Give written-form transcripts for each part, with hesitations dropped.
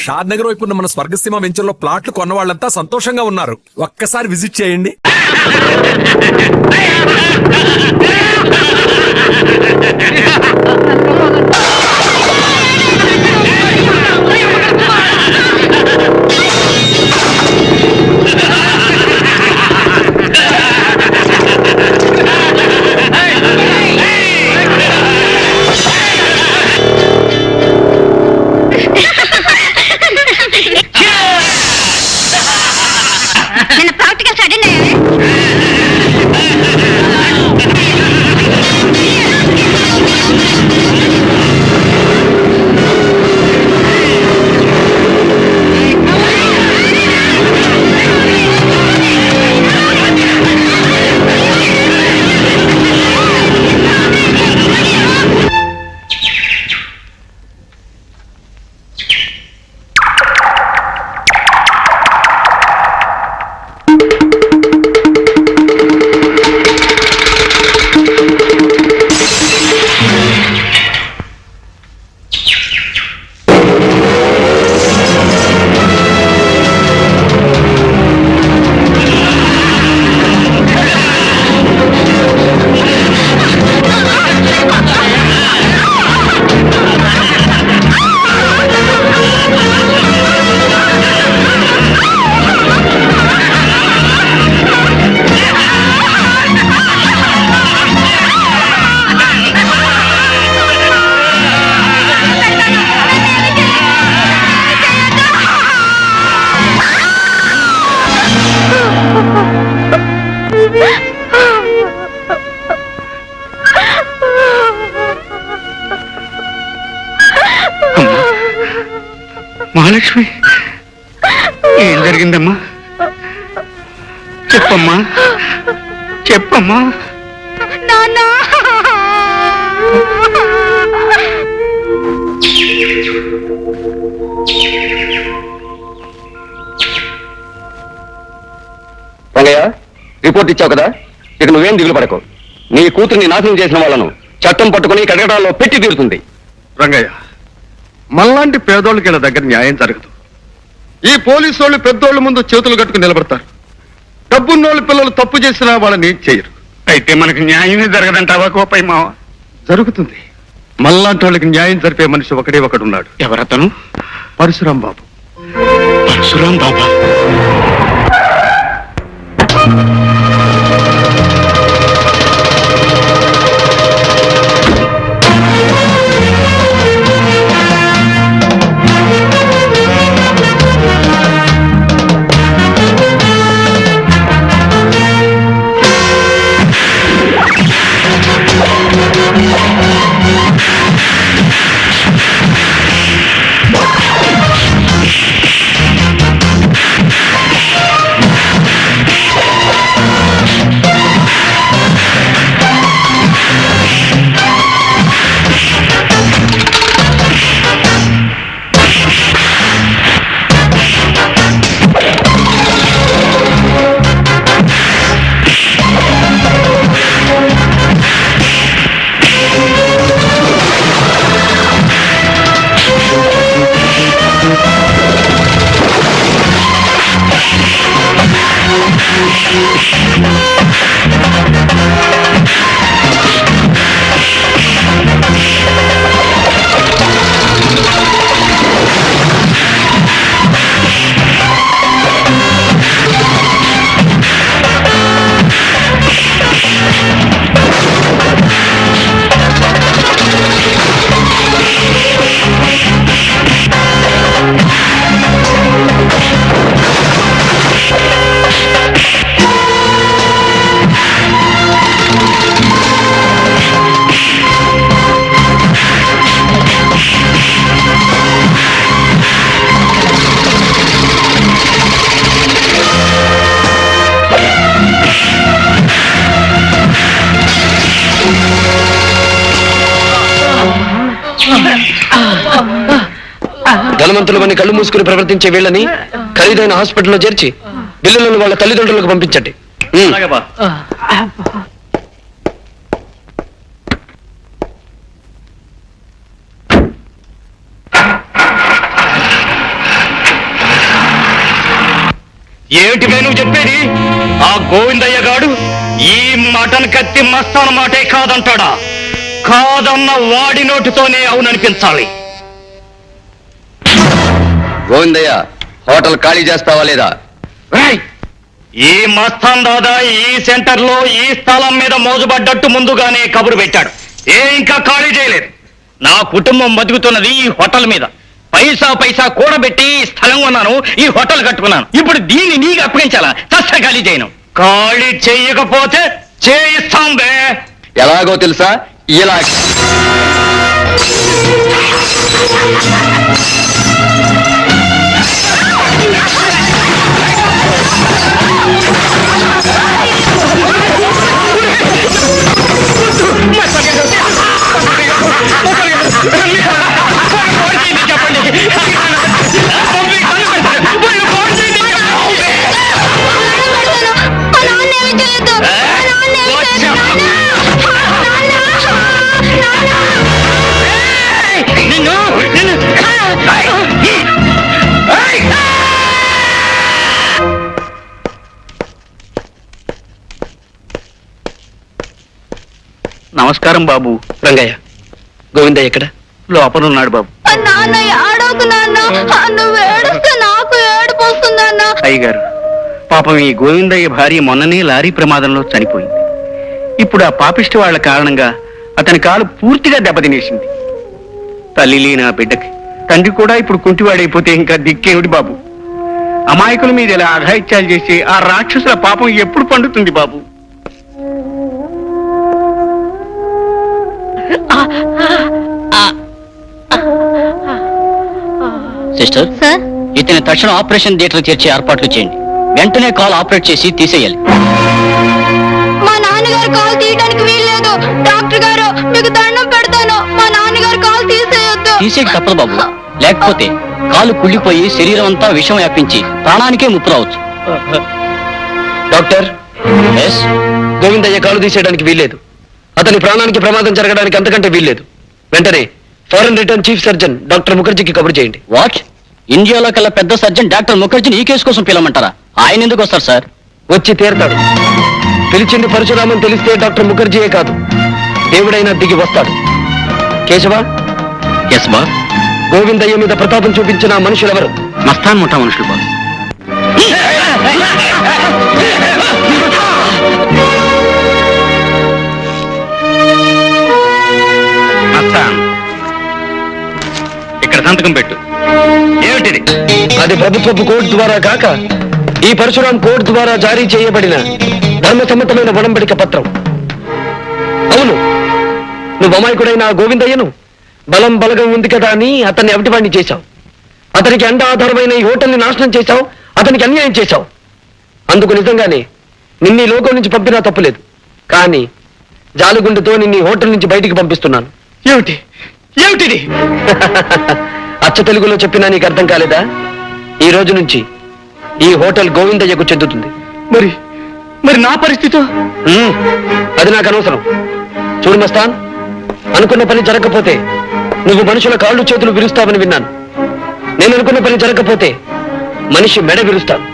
షాద్ నగర్ వైపు ఉన్న మన స్వర్గసీమ వెంచర్ లో ప్లాట్లు కొన్న వాళ్ళంతా సంతోషంగా ఉన్నారు. ఒక్కసారి విజిట్ చేయండి. మహాలక్ష్మి, ఏం జరిగిందమ్మా? చెప్పమ్మా, చెప్పమ్మా. రంగయ్య, రిపోర్ట్ ఇచ్చావు కదా, ఇక నువ్వేం దిగులు పడకు. నీ కూతుర్ని నాశనం చేసిన వాళ్ళను చట్టం పట్టుకుని కటకటాల్లో పెట్టి తీరుతుంది. రంగయ్య, మనలాంటి పేదోళ్ళకి ఇలా దగ్గర న్యాయం జరగదు. ఈ పోలీసు వాళ్ళు పెద్దోళ్ళ ముందు చేతులు కట్టుకుని నిలబడతారు. డబ్బున్నోళ్ళు పిల్లలు తప్పు చేసినా వాళ్ళని ఏం చేయరు. అయితే మనకి న్యాయమే జరగదంటావా కోపై మావ? జరుగుతుంది. మనలాంటి వాళ్ళకి న్యాయం జరిపే మనిషి ఒకడే ఒకడున్నాడు. ఎవరతను? పరశురాం బాబు. పరశురాం బాబా? ధనవంతులమని కళ్ళు మూసుకుని ప్రవర్తించే వీళ్ళని ఖరీదైన హాస్పిటల్లో చేర్చి బిల్లులను వాళ్ళ తల్లిదండ్రులకు పంపించండి. ఏమిటి నువ్వు చెప్పేది? ఆ గోవిందయ్య గాడు ఈ మటన్ కత్తి మస్తాన మాటే కాదంటాడా? కాదన్న వాడి నోటితోనే అవుననిపించాలి. గోవిందయ్య, హోటల్ ఖాళీ చేస్తావా లేదా? ఈ మస్తాన్ దాదా ఈ సెంటర్ లో ఈ స్థలం మీద మోజుపడ్డట్టు ముందుగానే కబురు పెట్టాడు. ఇంకా ఖాళీ చేయలేదు. నా కుటుంబం బతుకుతున్నది ఈ హోటల్ మీద. పైసా పైసా కూడబెట్టి ఈ స్థలం కొన్నాను, ఈ హోటల్ కట్టుకున్నాను. ఇప్పుడు దీన్ని నీకు అప్పగించాలా? చస్త ఖాళీ చేయను. ఖాళీ చెయ్యకపోతే చేయిస్తాం బే. ఎలాగో తెలుసా? ఇలా నమస్కారం బాబు. రంగయ్య, గోవిందయ్య ఎక్కడ? లోపల ఉన్నాడు బాబు. అయ్యగారు, పాపం ఈ గోవిందయ్య భార్య మొన్ననే లారీ ప్రమాదంలో చనిపోయింది. ఇప్పుడు ఆ పాపిష్టి వాళ్ల కారణంగా అతని కాలు పూర్తిగా దెబ్బతినేసింది. తల్లి లేని ఆ బిడ్డకి తండ్రి కూడా ఇప్పుడు కుంటివాడైపోతే ఇంకా దిక్కేమిటి బాబు? అమాయకుల మీద ఇలా అఘాయిత్యాలు చేసి ఆ రాక్షసుల పాపం ఎప్పుడు పండుతుంది బాబు? సిస్టర్, సార్, ఇతని తక్షణ ఆపరేషన్ థియేటర్ చేర్చే ఏర్పాట్లు చేయండి. వెంటనే కాల్ ఆపరేట్ చేసి తీసేయాలి. మా నాన్నగారు కాల్ తీయడానికి వీల్లేదు. డాక్టర్ గారు, మీకు దండం పెడతాను, మా నాన్నగారు కాల్ తీసేయొద్దు. తీసేకి తప్పదు బాబు. లేకపోతే కాలు కుళ్ళిపోయి శరీరం అంతా విషం వ్యాపించి ప్రాణానికే ముప్పు రావచ్చు. డాక్టర్, ఎస్, గోవిందయ్య కాలు తీసేయడానికి వీల్లేదు. అతని ప్రాణానికి ప్రమాదం జరగడానికి అంతకంటే వీల్లేదు. వెంటనే foreign return chief surgeon doctor ముఖర్జీకి కబురు చేయండి. వాట్? ఇండియాలో కల్లా పెద్ద సర్జన్ డాక్టర్ ముఖర్జీని ఈ కేసు కోసం పిలవమంటారా? ఆయన ఎందుకు వస్తారు సార్? వచ్చి తీరతాడు. పిలిచింది పరశురామని తెలిస్తే డాక్టర్ ముఖర్జీయే కాదు, దేవుడైనా దిగి వస్తాడు. Keshava, yes boss. గోవిందయ్య మీద ప్రతాపం చూపించిన ఆ మనుషులెవరు? మస్తాన్ ముఠా మనుషులు బాస్. ఇక్కడ సంతకం పెట్టు. ఏమిటిది? అది ప్రభుత్వపు కోర్టు ద్వారా కాక ఈ పరశురాం కోర్టు ద్వారా జారీ చేయబడిన ధర్మసమ్మతమైన ఒడంబడిక పత్రం. అవును, నువ్వు అమాయకుడైన ఆ గోవిందయ్యను బలం బలగం ఉంది కదా అని అతన్ని అవిటివాణ్ణి చేశావు. అతనికి అండ ఆధారమైన ఈ హోటల్ని నాశనం చేశావు. అతనికి అన్యాయం చేశావు. అందుకు నిజంగానే నిన్ను ఈ లోకం నుంచి పంపినా తప్పులేదు. కానీ జాలిగుండెతో నిన్ను ఈ హోటల్ నుంచి బయటికి పంపిస్తున్నాను. ఏమిటిది? అచ్చ తెలుగులో చెప్పినా నీకు అర్థం కాలేదా? ఈ రోజు నుంచి ఈ హోటల్ గోవిందయ్యకు చెందుతుంది. మరి నా పరిస్థితి? అది నాకు అనవసరం. చూడు మస్తాన్, అనుకున్న పని జరగకపోతే నువ్వు మనుషుల కాళ్ళు చేతులు విరుస్తావని విన్నాను. నేను అనుకున్న పని జరగకపోతే మనిషి మెడ విరుస్తాను.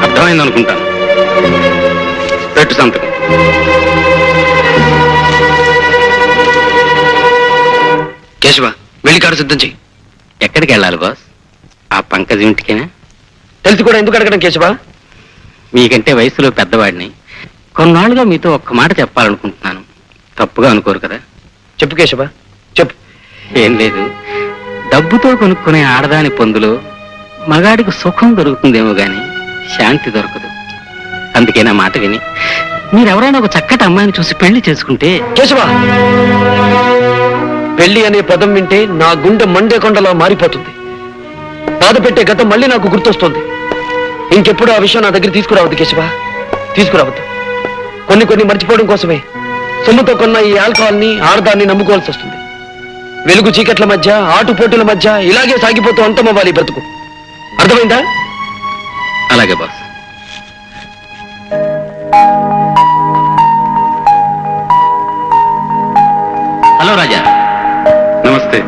అర్థమైంది అనుకుంటాను. పెట్టు సంతకం. కేశవ, వెళ్ళి కారు సిద్ధం చెయ్యి. ఎక్కడికి వెళ్ళాలి బాస్? ఆ పంకజ్ ఇంటికేనా? తెలిసి కూడా ఎందుకు అడగడం కేశవ? మీకంటే వయసులో పెద్దవాడిని. కొన్నాళ్ళుగా మీతో ఒక్క మాట చెప్పాలనుకుంటున్నాను. తప్పుగా అనుకోరు కదా? చెప్పు కేశవ, చెప్పు. ఏం లేదు, డబ్బుతో కొనుక్కునే ఆడదాని పొందులో మగాడికి సుఖం దొరుకుతుందేమో గాని శాంతి దొరకదు. అందుకే నా మాట విని మీరెవరైనా ఒక చక్కటి అమ్మాయిని చూసి పెళ్లి చేసుకుంటే. కేశవ, పెళ్లి అనే పదం వింటే నా గుండె మండే కొండలా మారిపోతుంది. బాధ పెట్టే గతం మళ్ళీ నాకు గుర్తొస్తుంది. ఇంకెప్పుడు ఆ విషయం నా దగ్గర తీసుకురావద్దు కేశవ, తీసుకురావద్దు. కొన్ని మర్చిపోవడం కోసమే సొమ్ముతో కొన్న ఈ ఆల్కహాల్ని, ఆడదాన్ని నమ్ముకోవాల్సి వస్తుంది. వెలుగు చీకట్ల మధ్య, ఆటుపోటుల మధ్య ఇలాగే సాగిపోతూ అంతమవ్వాలి బ్రతుకు. అర్థమైందా? అలాగే బాస్. హలో రాజా. నమస్తే.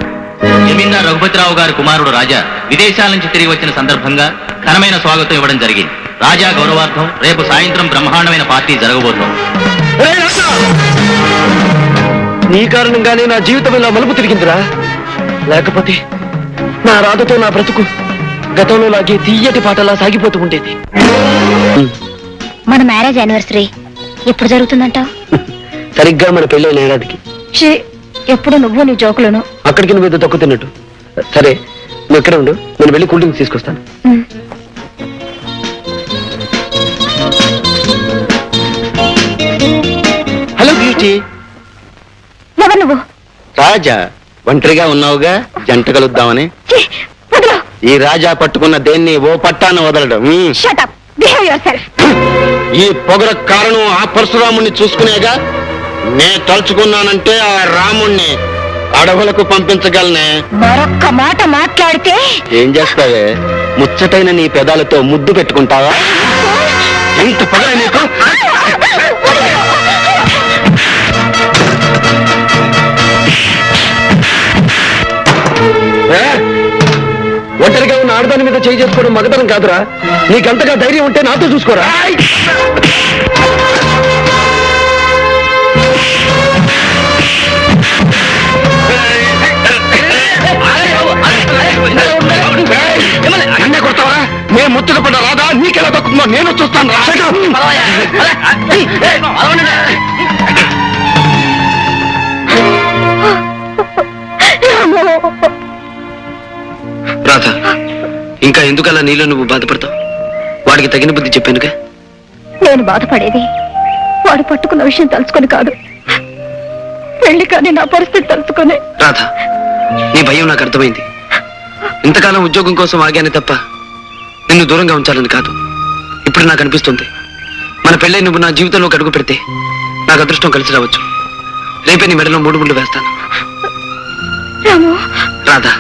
జమీందార్ రఘుపతిరావు గారి కుమారుడు రాజా విదేశాల నుంచి తిరిగి వచ్చిన సందర్భంగా ఘనమైన స్వాగతం ఇవ్వడం జరిగింది. రాజా గౌరవార్థం రేపు సాయంత్రం బ్రహ్మాండమైన పార్టీ జరగబోతోంది. నీ కారణంగానే నా జీవితం ఇలా మలుపు తిరిగిందిరా. లేకపోతే నా రాధతో నా బ్రతుకు గతంలో లాగే తీయటి పాటలా సాగిపోతూ ఉండేది. మన మ్యారేజ్ యానివర్సరీ ఎప్పుడు జరుగుతుందంటావు? సరిగ్గా మన పెళ్ళైన ఏడాదికి. ఎప్పుడు నువ్వు నీ జోకులను అక్కడికి నువ్వు ఏదో తక్కువ తిన్నట్టు. సరే నువ్వు ఎక్కడ ఉండు, నేను వెళ్ళి కూల్ డ్రింక్స్ తీసుకొస్తాను. Hello beauty. ఎవరు నువ్వు? రాజా, ఒంటరిగా ఉన్నావుగా, జంట కలుద్దామని. ఈ రాజా పట్టుకున్న దేన్ని ఓ పట్టాన వదలడం. Shut up, behave yourself. ఈ పొగర కారణం ఆ పరశురాముణ్ణి చూసుకునేగా. నే తలుచుకున్నానంటే ఆ రాముణ్ణి అడవులకు పంపించగలనే. మరొక్క మాట మాట్లాడితే ఏం చేస్తావే? ముచ్చటైన నీ పెదాలతో ముద్దు పెట్టుకుంటావా? ఎంత పొగర నీకు! ఒంటరిగా ఉన్న ఆడదాని మీద చేయి చేసుకోవడం మగతనం కాదురా. నీకంతగా ధైర్యం ఉంటే నాతో చూసుకోరా. అన్నే కొడతావా? నేను ముచ్చట పడ్డ రాదా నీకెలా దక్కుందో నేను చూస్తాను. రాధా, ఇంకా ఎందుకలా నీలో నువ్వు బాధపడతావు? వాడికి తగిన బుద్ధి చెప్పానుగా. నేను బాధపడేది వాడు పట్టుకున్న విషయం తలుచుకొని కాదు, పెళ్లి కానీ నా పరిస్థితి తలుచుకొని. రాధా, నీ భయం నాకు అర్థమైంది. ఇంతకాలం ఉద్యోగం కోసం ఆగానే తప్ప నిన్ను దూరంగా ఉంచాలని కాదు. ఇప్పుడు నాకు అనిపిస్తుంది, మన పెళ్ళై నువ్వు నా జీవితంలోకి అడుగు పెడితే నాకు అదృష్టం కలిసి రావచ్చు. రేపే నీ మెడలో 3 ముళ్ళు వేస్తాను. రాము, రాధా,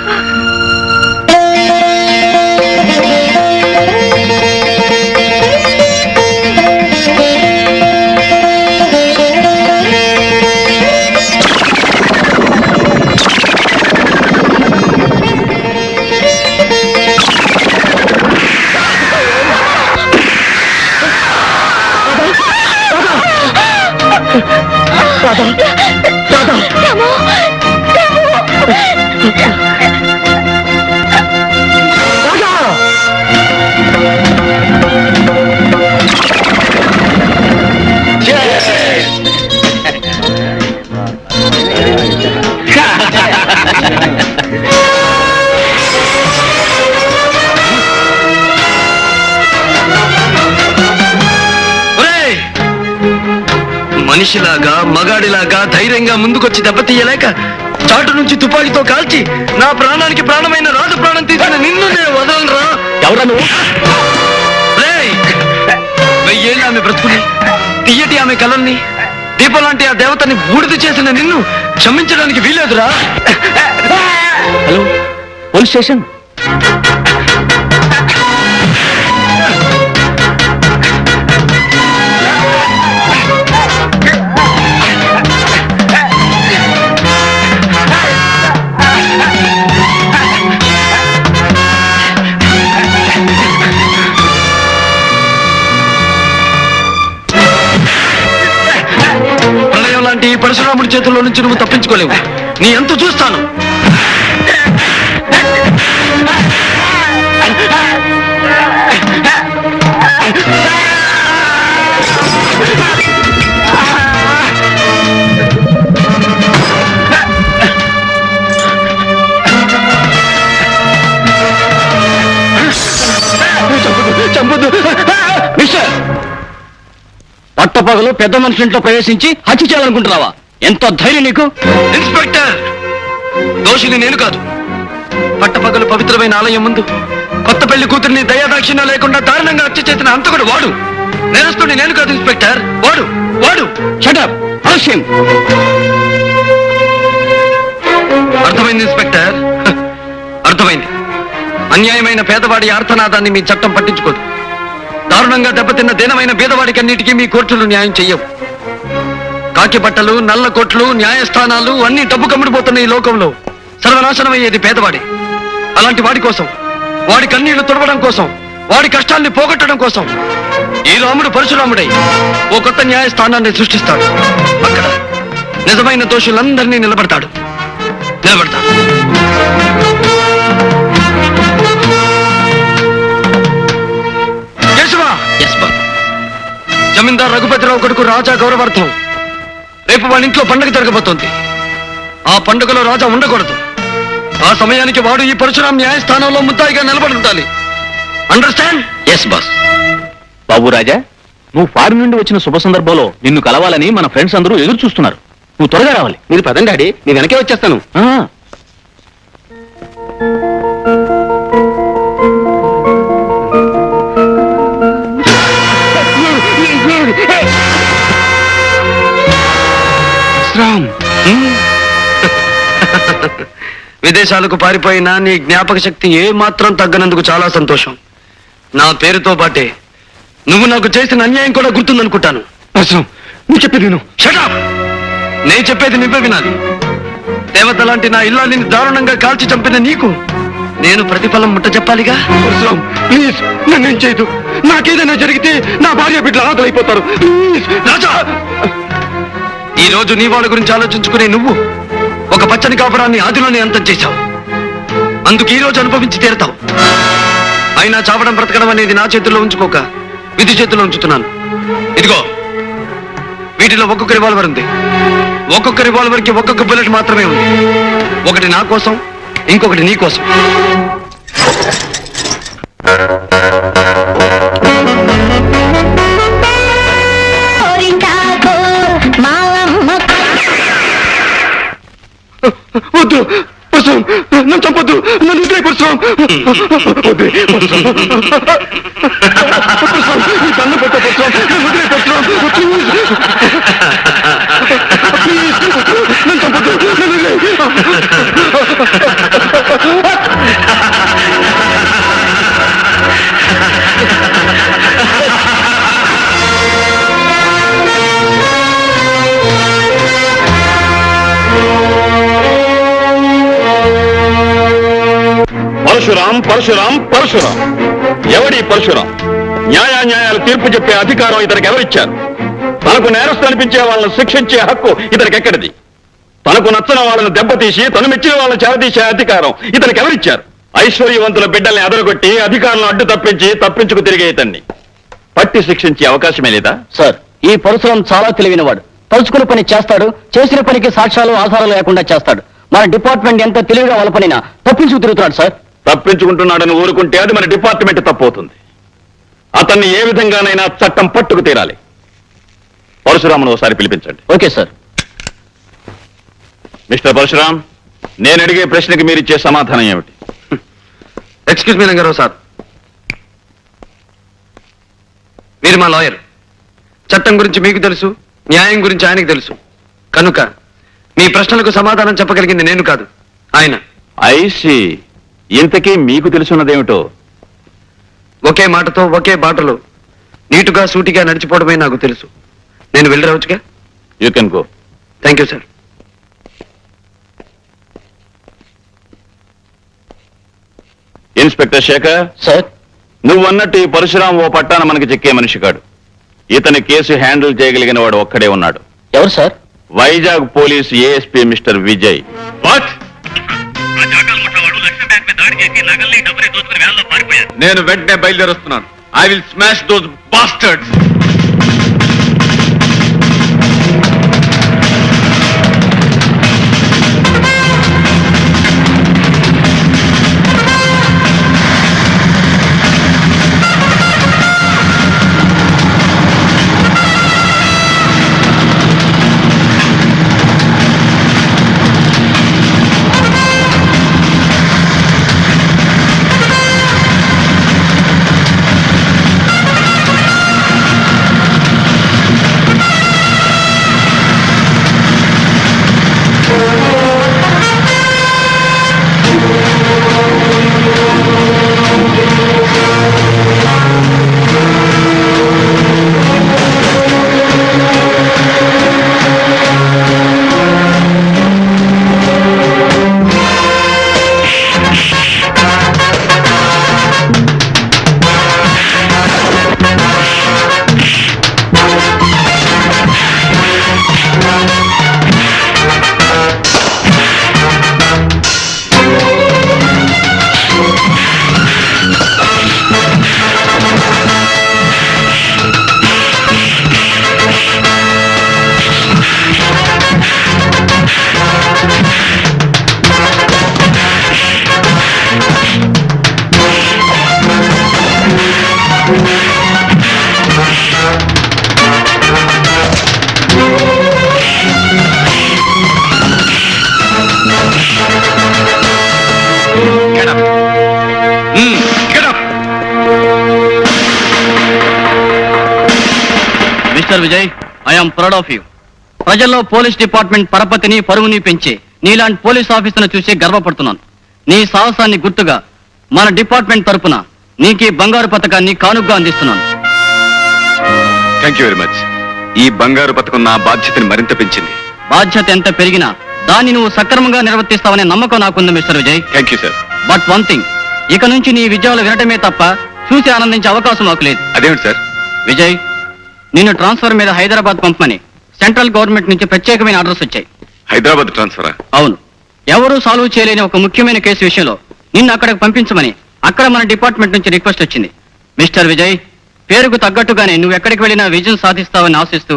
మనిషిలాగా మగాడిలాగా ధైర్యంగా ముందుకొచ్చి దెబ్బతీయలేక చాటు నుంచి తుపాకీతో కాల్చి నా ప్రాణానికి ప్రాణమైన రాజు ప్రాణం తీసిన నిన్ను నేను వదలరా. ఎవరా నువ్వు? 1000 ఏళ్ళు ఆమె బ్రతుకుని, తీయటి ఆమె కలల్ని, దీపం లాంటి ఆ దేవతని బూడిద చేసిన నిన్ను క్షమించడానికి వీలేదురా. Hello, police station. ఈ పరశురాముడి చేతుల్లో నుంచి నువ్వు తప్పించుకోలేవు. నీ ఎంత చూస్తాను. చంపదు మిస్టర్. పట్టపగలు పెద్ద మనుషుల ఇంట్లో ప్రవేశించి హత్య చేయాలనుకుంటున్నావా? ఎంత ధైర్యం నీకు? ఇన్స్పెక్టర్, దోషిని నేను కాదు. పట్టపగలు పవిత్రమైన ఆలయం ముందు కొత్త పెళ్లి కూతుర్ని దయాదాక్షిణ్యం లేకుండా దారుణంగా హత్య చేసిన అంతకుడు వాడు. నేరస్తుడిని నేను కాదు ఇన్స్పెక్టర్, వాడు వాడు. షటప్, అవశ్యం. అర్థమైంది ఇన్స్పెక్టర్, అర్థమైంది. అన్యాయమైన పేదవాడి ఆర్తనాదాన్ని మీ చట్టం పట్టించుకోదు. దారుణంగా దెబ్బతిన్న దీనమైన బీదవాడికి అన్నిటికీ మీ కోర్టులు న్యాయం చెయ్యవు. కాకి బట్టలు, నల్ల కోట్లు, న్యాయస్థానాలు అన్ని డబ్బు కమ్ముడిపోతున్న ఈ లోకంలో సర్వనాశనమయ్యేది పేదవాడి. అలాంటి వాడి కోసం, వాడి కన్నీళ్లు తుడవడం కోసం, వాడి కష్టాల్ని పోగొట్టడం కోసం ఈ రాముడు పరశురాముడై ఓ కొత్త న్యాయస్థానాన్ని సృష్టిస్తాడు. అక్కడ నిజమైన దోషులందరినీ నిలబడతాడు. జమీందార్ రఘుపతిరావు కొడుకు రాజా గౌరవార్థం రేపు వాళ్ళ ఇంట్లో పండుగ జరగబోతోంది. ఆ పండుగలో రాజా ఉండకూడదు. ఆ సమయానికి వాడు ఈ పరశురాం న్యాయస్థానంలో ముద్దాయిగా నిలబడి ఉండాలి. అండర్స్టాండ్? Yes boss. బాబు రాజా, నువ్వు ఫారిన్ నుండి వచ్చిన శుభ సందర్భంలో నిన్ను కలవాలని మన ఫ్రెండ్స్ అందరూ ఎదురు చూస్తున్నారు. నువ్వు త్వరగా రావాలి. మీరు పదండి డాడీ, నేను వెనకే వచ్చేస్తాను. విదేశాలకు పారిపోయినా నీ జ్ఞాపక శక్తి ఏ మాత్రం తగ్గనందుకు చాలా సంతోషం. నా పేరుతో పాటే నువ్వు నాకు చేసిన అన్యాయం కూడా గుర్తుందనుకుంటాను. నువ్వు చెప్పేది నేను నేను చెప్పేది నువ్వే వినాలి. దేవత లాంటి నా ఇల్లాలిని దారుణంగా కాల్చి చంపిన నీకు నేను ప్రతిఫలం ముట్ట చెప్పాలిగా. ప్లీజ్ నన్నేం చేయదు. నాకేదైనా జరిగితే నా భార్య బిడ్డలు ఆకలైపోతారు. రాజా, ఈ రోజు నీ వాళ్ళ గురించి ఆలోచించుకునే నువ్వు ఒక పచ్చని కాపురాన్ని ఆదిలోనే అంతం చేశావు. అందుకు ఈ రోజు అనుభవించి తీరుతావు. అయినా చావడం బ్రతకడం అనేది నా చేతుల్లో ఉంచుకోక విధి చేతుల్లో ఉంచుతున్నాను. ఇదిగో, వీటిలో ఒక్కొక్క రివాల్వర్ ఉంది. ఒక్కొక్క రివాల్వర్ కి ఒక్కొక్క బుల్లెట్ మాత్రమే ఉంది. ఒకటి నా కోసం, ఇంకొకటి నీ కోసం. వద్దు పరశురాం, నన్ను చంపొద్దు. నన్ను వదిలే పరశురాం. కన్ను పెట్ట పరశురాం, నన్ను వదిలే పరశురాం. ప్లీజ్ నన్ను చంపొద్దు. నన్ను వదిలే. పరశురాం పరశురాం పరశురాం. ఎవడి పరశురాం? న్యాయాలు తీర్పు చెప్పే అధికారం ఇతనికి ఎవరిచ్చారు? తనకు నేరస్తు అనిపించే వాళ్ళని శిక్షించే హక్కు ఇతనికి ఎక్కడిది? తనకు నచ్చిన వాళ్ళని దెబ్బతీసి తను మెచ్చిన వాళ్ళని చేరదీసే అధికారం ఇతనికి ఎవరిచ్చారు? ఐశ్వర్యవంతుల బిడ్డల్ని అదరగొట్టి అధికారులను అడ్డు తప్పించుకు తిరిగే ఇతన్ని పట్టి శిక్షించే అవకాశమే లేదా? సార్, ఈ పరశురాం చాలా తెలివినవాడు. తలుచుకున్న పని చేస్తాడు. చేసిన పనికి సాక్ష్యాలు ఆధారాలు లేకుండా చేస్తాడు. మన డిపార్ట్మెంట్ ఎంత తెలివిగా వాళ్ళ పనినా తప్పించుకు తిరుగుతున్నాడు సార్. తప్పించుకుంటున్నాడని ఊరుకుంటే అది మన డిపార్ట్మెంట్ తప్పవుతుంది. అతన్ని ఏ విధంగానైనా చట్టం పట్టుకు తీరాలి. పరశురామును ఒకసారి పిలిపించండి. Okay sir. మిస్టర్ పరశురాం, నేను అడిగే ప్రశ్నకి మీరిచ్చే సమాధానం ఏమిటి? ఎక్స్క్యూజ్ మీ రంగారావు సార్, మీరు మా లాయర్. చట్టం గురించి మీకు తెలుసు, న్యాయం గురించి ఆయనకు తెలుసు. కనుక మీ ప్రశ్నలకు సమాధానం చెప్పగలిగింది నేను కాదు, ఆయన. ఐసి, ఇంతకీ మీకు తెలుసున్నదేమిటో? ఒకే మాటతో ఒకే బాటలో నీటుగా సూటిగా నడిచిపోవడమే నాకు తెలుసు. నేను వెళ్ళి రావచ్చుగా? You can go. Thank you sir. Inspector Shekhar sir, నువ్వన్నట్టు ఈ పరశురాం ఓ పట్టాన మనకి చెక్కే మనిషి కాడు. ఇతని కేసు హ్యాండిల్ చేయగలిగిన వాడు ఒక్కడే ఉన్నాడు. ఎవరు sir? Vizag police ASP mister Vijay. What? నేను వెంటనే బయలుదేరుస్తున్నాను. I will smash those bastards. Mister Vijay, I'm proud of you. ప్రజల్లో పోలీస్ డిపార్ట్మెంట్ పరపతిని పరువుని పెంచి నీలాంటి పోలీస్ ఆఫీసర్ను చూసి గర్వపడుతున్నాను. నీ సాహసాన్ని గుర్తుగా మన డిపార్ట్మెంట్ తరపున నీకు ఈ బంగారు పథకాన్ని కానుగ్గా అందిస్తున్నాను. Thank you very much. ఈ బంగారు పథకం నా బాధ్యతని మరింత పెంచింది. బాధ్యత ఎంత పెరిగినా దాన్ని నువ్వు సక్రమంగా నిర్వర్తిస్తావనే నమ్మకం నాకుంది mister Vijay. Thank you sir. But one thing, ఇక నుంచి నీ విజయాలు వినటమే తప్ప చూసి ఆనందించే అవకాశం నాకు లేదు. అదేమిటి సార్? విజయ్, నిన్ను ట్రాన్స్ఫర్ మీద హైదరాబాద్ పంపమని సెంట్రల్ గవర్నమెంట్ నుంచి ప్రత్యేకమైన ఆర్డర్స్ వచ్చాయి. హైదరాబాద్ ట్రాన్స్ఫరా? అవును. ఎవరూ సాల్వ్ చేయలేని ఒక ముఖ్యమైన కేసు విషయంలో నిన్ను అక్కడికి పంపించమని అక్కడ మన డిపార్ట్మెంట్ నుంచి రిక్వెస్ట్ వచ్చింది. మిస్టర్ విజయ్, పేరుకు తగ్గట్టుగానే నువ్వు ఎక్కడికి వెళ్ళినా విజయం సాధిస్తావని ఆశిస్తూ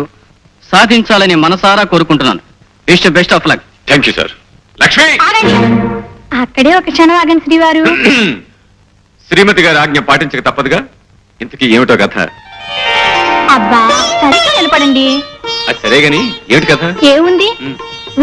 సాధించాలని మనసారా కోరుకుంటున్నాను. Wish best of luck. Thank you sir. Lakshmi, ఆగండి. అక్కడే ఒక క్షణం ఆగండి శ్రీవారు. శ్రీమతి గారి ఆజ్ఞ పాటించక తప్పదుగా. ఇంతకీ ఏమిటో కథ? అబ్బా సరిగ్గా నిలబడండి. అది సరే గాని ఏమిటి కథ? ఏముంది,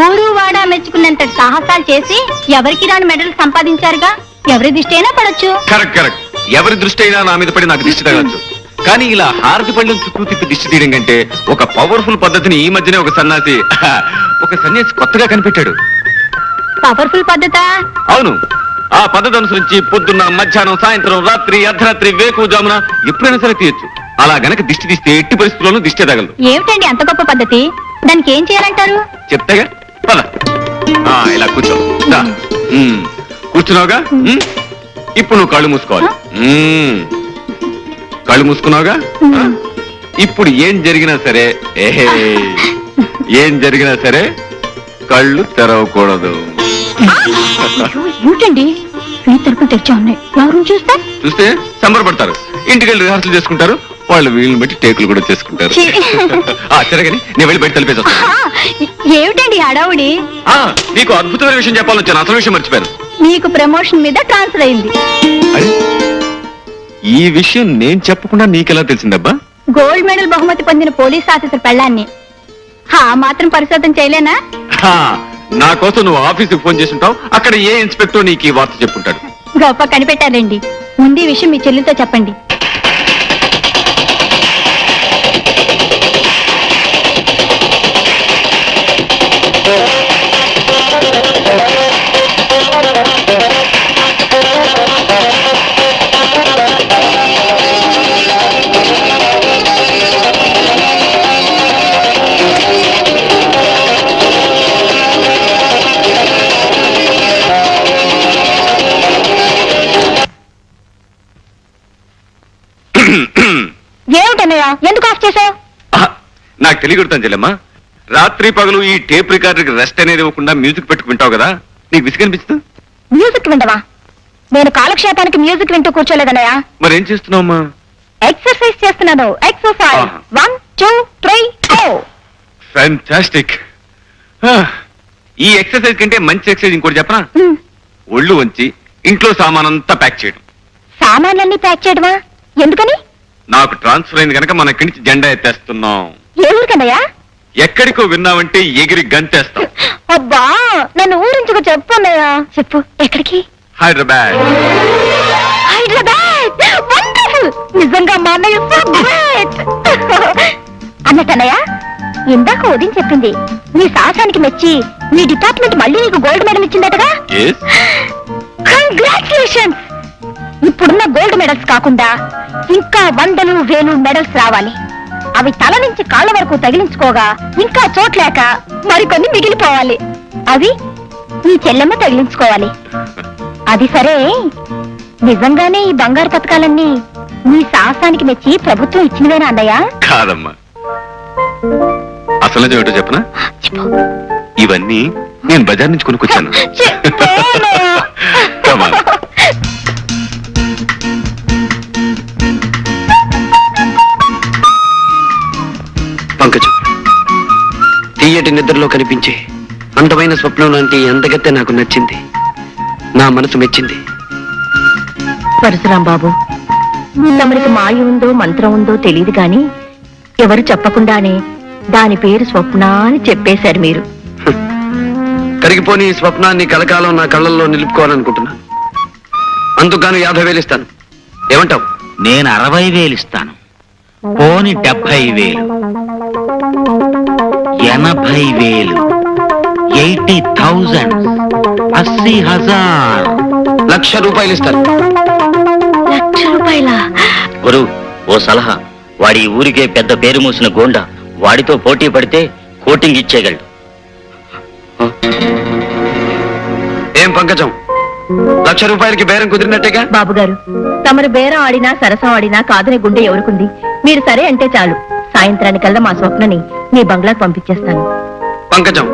ఊరు వాడ మెచ్చుకున్నంత సాహసాలు చేసి ఎవరికి రాని మెడల్ సంపాదించారుగా. ఎవరి దృష్టి అయినా పడొచ్చు. Correct correct. ఎవరి దృష్టి అయినా నా మీద పడి నాకు దిష్టి తగలచ్చు. కానీ ఇలా హారతి పళ్ళం చుట్టూ తిప్పి దిష్టి తీయడం కంటే ఒక పవర్ఫుల్ పద్ధతిని ఈ మధ్యనే ఒక సన్యాసి కొత్తగా కనిపెట్టాడు. పవర్ఫుల్ పద్ధత? అవును. ఆ పద్ధతి అనుసరించి పొద్దున్న, మధ్యాహ్నం, సాయంత్రం, రాత్రి, అర్ధరాత్రి, వేకువజామున ఎప్పుడైనా సరే తీయచ్చు. అలా గనక దిష్టి తీస్తే ఎట్టి పరిస్థితుల్లోనూ దిష్టి తగలదు. ఏమిటండి అంత గొప్ప పద్ధతి? దానికి ఏం చేయాలంటారు? చెప్తాగా, పద. ఇలా కూర్చో. దా. కూర్చున్నావుగా. ఇప్పుడు నువ్వు కళ్ళు మూసుకోవాలి. కళ్ళు మూసుకున్నావుగా. ఇప్పుడు ఏం జరిగినా సరే కళ్ళు తెరవకూడదు. ఏమిటండి ఈ తరపులు తెచ్చా ఉన్నాయి, ఎవరు చూస్తే సంబరపడతారు. ఇంటికి వెళ్ళి రిహార్సల్ చేసుకుంటారు. వాళ్ళు వీళ్ళని బట్టి టేకులు కూడా చేసుకుంటారు. సరే కానీ నేను వెళ్ళి బయట తలిపేసి. ఏమిటండి హడావుడి? నీకు అద్భుతమైన విషయం చెప్పాలొచ్చాను. అసలు విషయం మర్చిపోయాను. మీకు ప్రమోషన్ మీద ట్రాన్స్ఫర్ అయింది. ఈ విషయం నేను చెప్పకుండా నీకెలా తెలిసిందబ్బా? గోల్డ్ మెడల్ బహుమతి పొందిన పోలీస్ ఆఫీసర్ పెళ్ళాన్ని మాత్రం పరిశోధన చేయలేనా? నా కోసం నువ్వు ఆఫీసుకి ఫోన్ చేసి ఉంటావు. అక్కడ ఏ ఇన్స్పెక్టర్ నీకు ఈ వార్త చెప్పుంటాడు. గొప్ప కనిపెట్టారండి. ముందు ఈ విషయం మీ చెల్లితో చెప్పండి. ఏమిటన్నయ్యా, ఎందుకు ఆఫ్ చేసావు? నాకు తెలియకూడతాను చెల్లెమ్మా. రాత్రి పగలు ఈ టేప్ రికార్డర్కి రెస్ట్ అనేది ఇవ్వకుండా మ్యూజిక్ పెట్టుకుంటావు కదా, నీకు విసిగనిపిస్తుంది? మ్యూజిక్ వింటవా? నేను కాలక్షేపానికి మ్యూజిక్ వింటూ కూర్చోలేదన్నయ్యా. మరేం చేస్తున్నావమ్మా? ఎక్సర్సైజ్ చేస్తున్నాను. Exercise 1 2 3 go. ఫ్యాంటాస్టిక్. ఈ ఎక్సర్సైజ్ కంటే మంచి ఎక్సర్సైజ్ ఇంకోటి చెప్పనా? ఒళ్ళు వంచి ఇంట్లో సామానంతా ప్యాక్ చేయడం. సామాన్లన్నీ ప్యాక్ చేయడమా? ఎందుకని? నాకు ట్రాన్స్ఫర్ అయింది కనుక మన ఇక్కడి నుంచి జెండా ఎత్తేస్తున్నాం. ఏ ఊరికన్నయ్యా? ఎక్కడికో విన్నావంటే ఎగిరి గంతేస్తాం. అబ్బా నన్ను ఊరించుకు చెప్పు అన్నయ్యా. చెప్పు. ఎక్కడికి? హైదరాబాద్. హైదరాబాద్ వండర్ఫుల్. నిజంగా మా అన్నయ్య సో గ్రేట్. అన్నట్టన్నయ్య, ఇందాక ఉదయం చెప్పింది నీ సాహసానికి మెచ్చి మీ డిపార్ట్మెంట్ మళ్ళీ నీకు గోల్డ్ మెడల్ ఇచ్చిందటగా? కంగ్రాచులేషన్స్. ఇప్పుడున్న గోల్డ్ మెడల్స్ కాకుండా ఇంకా 100 1000 మెడల్స్ రావాలి. అవి తల నుంచి కాళ్ళ వరకు తగిలించుకోగా ఇంకా చోట్లేక మరికొన్ని మిగిలిపోవాలి. అవి నీ చెల్లెమ్మ తగిలించుకోవాలి. అది సరే, నిజంగానే ఈ బంగారు పథకాలన్నీ నీ సాహసానికి మెచ్చి ప్రభుత్వం ఇచ్చినవేనా అన్నయ్య? కాదమ్మా. అసలు ఏమిటో చెప్పనా? ఇవన్నీ నేను బజార్ నుంచి కొనుక్కొచ్చాను. పంకజం, తీయటి నిద్రలో కనిపించే అందమైన స్వప్నం లాంటి అందగత్తె నాకు నచ్చింది. నా మనసు మెచ్చింది. పరశురాం బాబు, తమరికి మాయ ఉందో మంత్రం ఉందో తెలియదు గాని ఎవరు చెప్పకుండానే దాని పేరు స్వప్న అని చెప్పేశారు మీరు. కరిగిపోని ఈ స్వప్నాన్ని కలకాలం నా కళ్ళల్లో నిలుపుకోవాలనుకుంటున్నా. అందుకు 50,000 ఇస్తాను. ఏమంటావు? నేను 60,000 ఇస్తాను. పోని 70,000, 80,000, 80,000, 80,000. ₹1,00,000 ఇస్తాను. ₹1,00,000? గురు, ఓ సలహా. వాడి ఈ ఊరికే పెద్ద పేరు మూసిన గోండా. వాడితో పోటీ పడితే కోటింగ్ ఇచ్చేయగలడు. ఏం పంకజం, ₹1,00,000 బేరం కుదిరినట్టేగా? బాబు గారు, తమరు బేరం ఆడినా సరసం ఆడినా కాదనే గుండె ఎవరుకుంది? మీరు సరే అంటే చాలు. సాయంత్రానికల్లా మా స్వప్నని మీ బంగ్లాకు పంపించేస్తాను. పంకజం,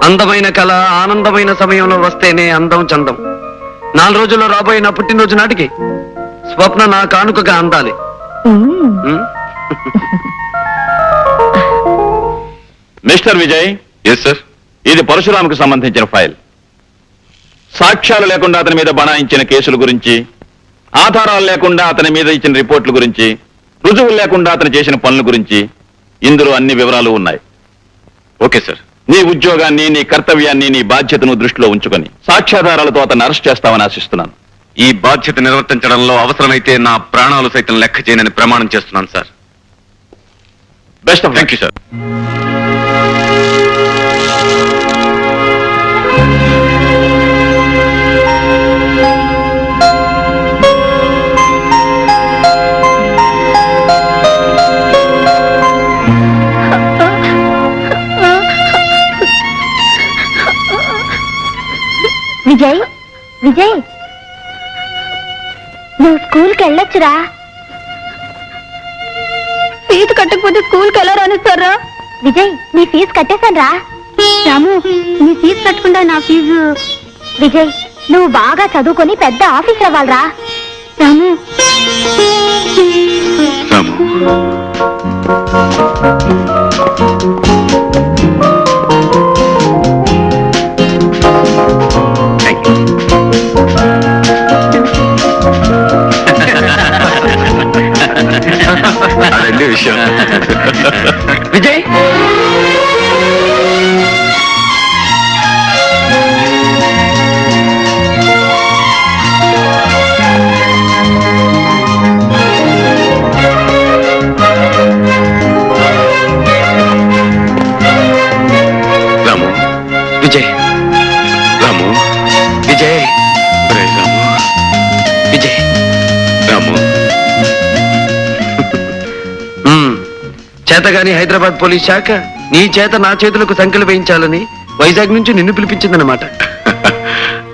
అందమైన కళ ఆనందమైన సమయంలో వస్తేనే అందం చందం. 4 రోజుల్లో రాబోయే నా పుట్టినరోజు నాటికి స్వప్న నా కానుకగా అందాలి. మిస్టర్ విజయ్. Yes sir. ఇది పరశురాముకు సంబంధించిన ఫైల్. సాక్ష్యాలు లేకుండా అతని మీద బనాయించిన కేసుల గురించి, ఆధారాలు లేకుండా అతని మీద ఇచ్చిన రిపోర్ట్ల గురించి, రుజువులు లేకుండా అతను చేసిన పనుల గురించి ఇందులో అన్ని వివరాలు ఉన్నాయి. Okay sir. నీ ఉద్యోగాన్ని, నీ కర్తవ్యాన్ని, నీ బాధ్యతను దృష్టిలో ఉంచుకొని సాక్ష్యాధారాలతో అతన్ని అరెస్ట్ చేస్తామని ఆశిస్తున్నాను. ఈ బాధ్యత నిర్వర్తించడంలో అవసరమైతే నా ప్రాణాలు సైతం లెక్క చేయనని ప్రమాణం చేస్తున్నాను sir. Best of thank you sir. Vijay, Vijay, నువ్వు స్కూల్కి వెళ్ళొచ్చురా. ఫీజు కట్టకపోతే స్కూల్కి ఎలా రానిస్తారా? విజయ్, నీ ఫీజు కట్టేశాను రా. రాము, నీ ఫీజు కట్టకుండా నా ఫీజు. విజయ్, నువ్వు బాగా చదువుకొని పెద్ద ఆఫీసర్ అవ్వాలరా. రాము, రాము, అదే విషయం. విజయ్, రాము, విజయ్, రాము, విజయ్, ఒరే రాము, విజయ్. రాము. చేతగాని హైదరాబాద్ పోలీస్ శాఖ నీ చేత నా చేతులకు సంఖ్యలు వేయించాలని వైజాగ్ నుంచి నిన్ను పిలిపించిందన్నమాట.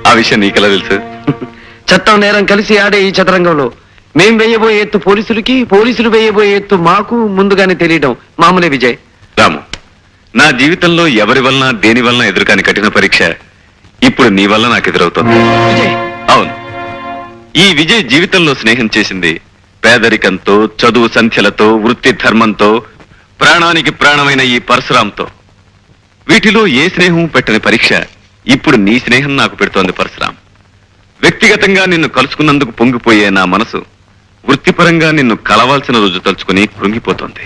ఆ విషయం నీకెలా తెలుసు? చట్టం నేరం కలిసి ఆడే ఈ చదరంగంలో మేం వేయబోయే ఎత్తు పోలీసులకి, పోలీసులు వేయబోయే ఎత్తు మాకు ముందుగానే తెలియడం మామూలే విజయ్. రాము, నా జీవితంలో ఎవరి వలన దేని వలన ఎదురుకాని కఠిన పరీక్ష ఇప్పుడు నీ వల్ల నాకు ఎదురవుతుంది. విజయ్, అవును, ఈ విజయ్ జీవితంలో స్నేహం చేసింది పేదరికంతో, చదువు సంఖ్యలతో, వృత్తి ధర్మంతో, ప్రాణానికి ప్రాణమైన ఈ పరశురాంతో. వీటిలో ఏ స్నేహం పెట్టని పరీక్ష ఇప్పుడు నీ స్నేహం నాకు పెడుతోంది పరశురాం. వ్యక్తిగతంగా నిన్ను కలుసుకున్నందుకు పొంగిపోయే నా మనసు వృత్తిపరంగా నిన్ను కలవాల్సిన రోజు తలుచుకుని కృంగిపోతోంది.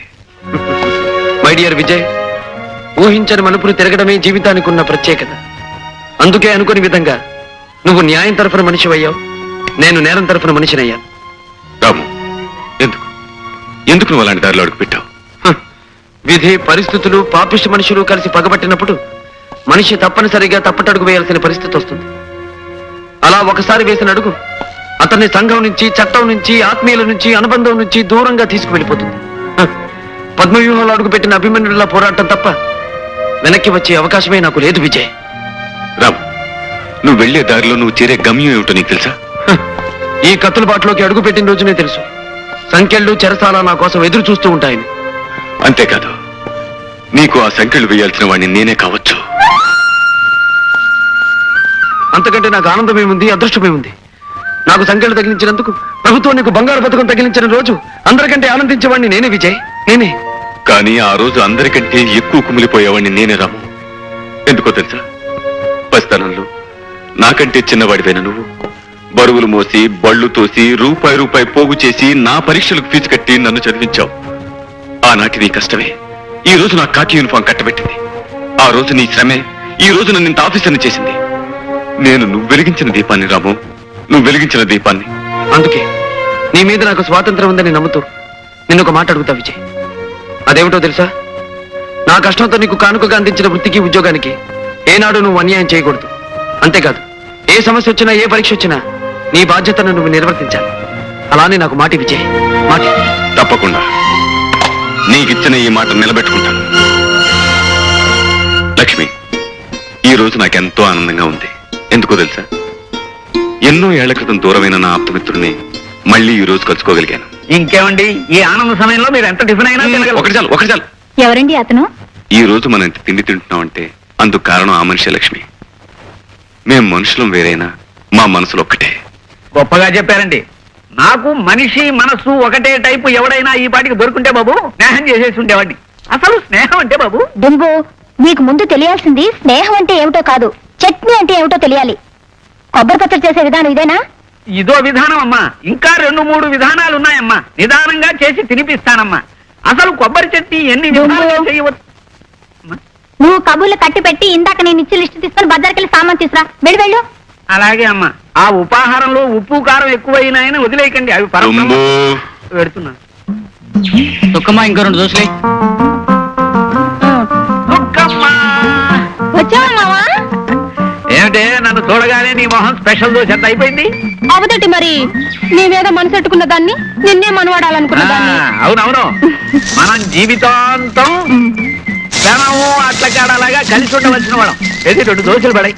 మై డియర్ విజయ్, ఊహించని మలుపులు తిరగడమే జీవితానికి ఉన్న ప్రత్యేకత. అందుకే అనుకుని విధంగా నువ్వు న్యాయం తరఫున మనిషి అయ్యావు, నేను నేరం తరఫున మనిషినయ్యాను. రాము, ఎందుకు ఎందుకు నువ్వు అలాంటి దారిలో అడుగు పెట్టావు? విధి, పరిస్థితులు, పాపిష్టి మనుషులు కలిసి పగబట్టినప్పుడు మనిషి తప్పనిసరిగా తప్పటడుగు వేయాల్సిన పరిస్థితి వస్తుంది. అలా ఒకసారి వేసిన అడుగు అతన్ని సంఘం నుంచి, చట్టం నుంచి, ఆత్మీయుల నుంచి, అనుబంధం నుంచి దూరంగా తీసుకువెళ్ళిపోతుంది. పద్మవ్యూహంలో అడుగుపెట్టిన అభిమన్యుడిలా పోరాటం తప్ప వెనక్కి వచ్చే అవకాశమే నాకు లేదు విజయ్. రాము, నువ్వు వెళ్లే దారిలో నువ్వు చేరే గమ్యం ఏమిటో నీకు తెలుసా? ఈ కత్తుల బాటలోకి అడుగు పెట్టిన రోజునే తెలుసు సంఖ్యలు, చెరసాల నా కోసం ఎదురు చూస్తూ ఉంటాయని. అంతేకాదు, నీకు ఆ సంఖ్యలు వేయాల్సిన వాడిని నేనే కావచ్చు. అంతకంటే నాకు ఆనందమేముంది, అదృష్టమేముంది? నాకు సంఖ్యలు తగిలించినందుకు ప్రభుత్వం నీకు బంగారు పథకం తగిలించిన రోజు అందరికంటే ఆనందించేవాడిని నేనే విజయ్, నేనే. కానీ ఆ రోజు అందరికంటే ఎక్కువ కుమిలిపోయేవాడిని నేనే రాము. ఎందుకో తెలుసా? పసితనంలో నాకంటే చిన్నవాడివైన నువ్వు బరువులు మోసి, బళ్ళు తోసి, రూపాయి పోగు చేసి నా పరీక్షలకు ఫీజు కట్టి నన్ను చదివించావు. ఆనాటి నీ కష్టమే ఈ రోజు నా కాకి యూనిఫామ్ కట్టబెట్టింది. ఆ రోజు నీ శ్రమే ఈ రోజు నన్ను ఇంత ఆఫీసర్ని చేసింది. నేను నువ్వు వెలిగించిన దీపాన్ని రాము, నువ్వు వెలిగించిన దీపాన్ని. అందుకే నీ మీద నాకు స్వాతంత్రం ఉందని నమ్ముతూ నిన్ను ఒక మాట అడుగుతా విజయ్. అదేమిటో తెలుసా? నా కష్టంతో నీకు కానుకగా అందించిన వృత్తికి ఉద్యోగానికి ఏనాడు నువ్వు అన్యాయం చేయకూడదు. అంతేకాదు, ఏ సమస్య వచ్చినా ఏ పరీక్ష వచ్చినా నీ బాధ్యతను నువ్వు నిర్వర్తించాలి. అలానే నాకు మాట విజయ్, మాట. తప్పకుండా నీకిచ్చిన ఈ మాట నిలబెట్టుకుంటాను. లక్ష్మి, ఈ రోజు నాకెంతో ఆనందంగా ఉంది. ఎందుకో తెలుసా? ఎన్నో ఏళ్ల క్రితం దూరమైన నా ఆప్తమిత్రుడిని మళ్ళీ ఈ రోజు కలుసుకోగలిగాను. ఇంకేమండి, ఈ ఆనంద సమయంలో మీరు ఎంత టిఫిన్ అయినా ఒకటి చాలు, ఒకటి చాలు. ఎవరండి అతను? ఈ రోజు మనం ఎంత తిండి తింటున్నామంటే అందుకు కారణం ఆ మనిషి లక్ష్మి. మేం మనుషులం వేరైనా మా మనసులు ఒక్కటే. గొప్పగా చెప్పారండి. నాకు మనిషి మనసు ఒకటే టైపు ఎవడైనా ఈ పాటికి దొరుకుంటే బాబు స్నేహం చేసేసి ఉండేవాడిని. అసలు స్నేహం అంటే బాబు, డుంబు, మీకు ముందు తెలియాల్సింది స్నేహం అంటే ఏమిటో కాదు, చట్నీ అంటే ఏమిటో తెలియాలి. కొబ్బరి పచ్చడి చేసే విధానం ఇదేనా? ఇదో విధానం అమ్మా. ఇంకా 2-3 విధానాలు ఉన్నాయమ్మా. నిదానంగా చేసి తినిపిస్తానమ్మా. అసలు కొబ్బరి చట్నీ ఎన్ని విధాలుగా చేయవచ్చు? నువ్వు కబుర్లు కట్టి పెట్టి ఇందాక నేను ఇచ్చి లిస్టు తీసుకొని బజార్కెళ్ళి సామాన్ తీసురా. వెళ్ళు. అలాగే అమ్మా. ఆ ఉపాహారంలో ఉప్పు కారం ఎక్కువైనాయని వదిలేయకండి. అవి రుంబు. పెడుతున్నా. దుఃఖమ్మా, ఇంకో 2 దోశలే. వచ్చావా మావా? ఏమిటే, నన్ను చూడగానే నీ మొహం స్పెషల్ దోశ ఎంత అయిపోయింది? అవదటి మరి, నీ మీద మనసెట్టుకున్న దాన్ని నిన్నే మనవాడాలనుకున్న దాన్ని. అవునవును. మనం జీవితాంతం క్షణము అట్ల కాడలాగా కలిసి ఉండవలసిన వాళ్ళం. ఏది 2 దోశలు పడాయి.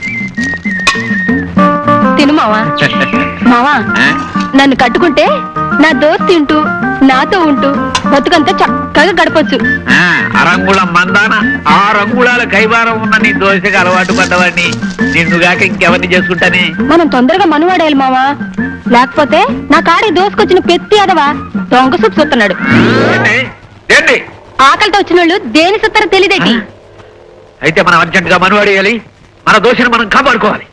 తిను మావా. మావా, నన్ను కట్టుకుంటే నా దోస్త్ తింటూ నాతో ఉంటూ బతుకంతా చక్కగా గడపొచ్చు. అరంగుళం మందాన 6 అంగుళాల కైవారం ఉన్న నీ దోశకి అలవాటు పడ్డవాడిని నిన్నుగాక ఇంకెవరిని చేసుకుంటానే. మనం తొందరగా మనవాడేయాలి మావా, లేకపోతే నా కాడి దోసుకొచ్చిన పెత్తి అదవా దొంగ సుప్పు సుతున్నాడు. ఏంటి ఆకలితో వచ్చిన వాళ్ళు దేని సుత్తారో తెలియదేటి. అయితే మనం అర్జెంట్ గా మనవాడేయాలి. మన దోశను మనం కాపాడుకోవాలి.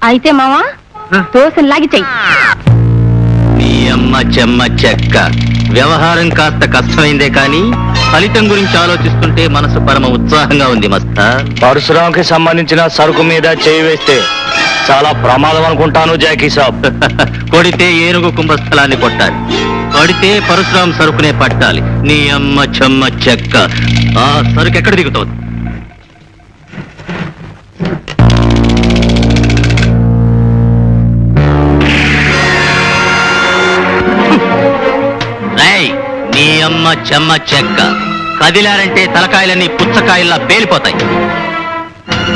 అయితే మావా, దోశను లాగి చెయ్యి. నీ అమ్మ చెమ్మ చెక్క. వ్యవహారం కాస్త కష్టమైందే కానీ ఫలితం గురించి ఆలోచిస్తుంటే మనసు పరమ ఉత్సాహంగా ఉంది మస్తా. పరశురాంకి సంబంధించిన సరుకు మీద చేయి వేస్తే చాలా ప్రమాదం అనుకుంటాను జాకీ సాబ్. కొడితే ఏనుగు కుంభస్థలాన్ని కొట్టాలి, కొడితే పరశురాం సరుకునే పట్టాలి. నీ అమ్మ చెమ్మ చెక్క. ఆ సరుకు ఎక్కడ దిగుతోంది? నీ అమ్మ చెమ్మ చెక్క. కదిలారంటే తలకాయలన్నీ పుచ్చకాయల్లా పేలిపోతాయి.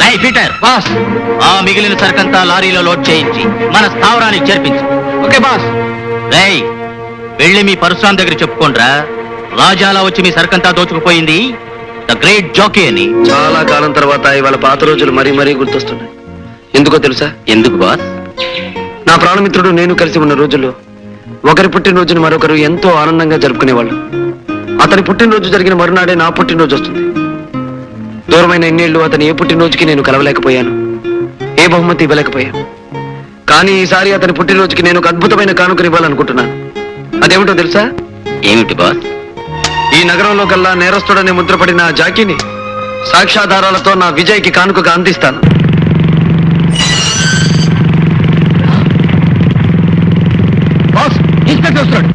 రై పీటర్, బాస్, ఆ మిగిలిన సరుకంతా లారీలో లోడ్ చేయించి మన స్థావరానికి చేర్పించు. Okay boss. రై, వెళ్ళి మీ పరశురాం దగ్గర చెప్పుకోండ్రా, రాజాలా వచ్చి మీ సరుకంతా దోచుకుపోయింది ద గ్రేట్ జాకీ అని. చాలా కాలం తర్వాత ఇవాళ పాత రోజులు మరీ మరీ గుర్తొస్తున్నాయి. ఎందుకో తెలుసా? ఎందుకు బాస్? నా ప్రాణమిత్రుడు నేను కలిసి ఉన్న రోజుల్లో ఒకరి పుట్టినరోజుని మరొకరు ఎంతో ఆనందంగా జరుపుకునేవాళ్ళు. అతని పుట్టినరోజు జరిగిన మరునాడే నా పుట్టినరోజు వస్తుంది. దూరమైన ఎన్నేళ్లు అతని ఏ పుట్టినరోజుకి నేను కలవలేకపోయాను, ఏ బహుమతి ఇవ్వలేకపోయాను. కానీ ఈసారి అతని పుట్టినరోజుకి నేను ఒక అద్భుతమైన కానుకని ఇవ్వాలనుకుంటున్నాను. అదేమిటో తెలుసా? ఏమిటి బాస్? ఈ నగరంలో కల్లా నేరస్తుడనే ముద్రపడిన ఆ జాకీని సాక్ష్యాధారాలతో నా విజయ్కి కానుకగా అందిస్తాను. బాస్, ఇన్స్పెక్టర్ వస్తున్నాడు.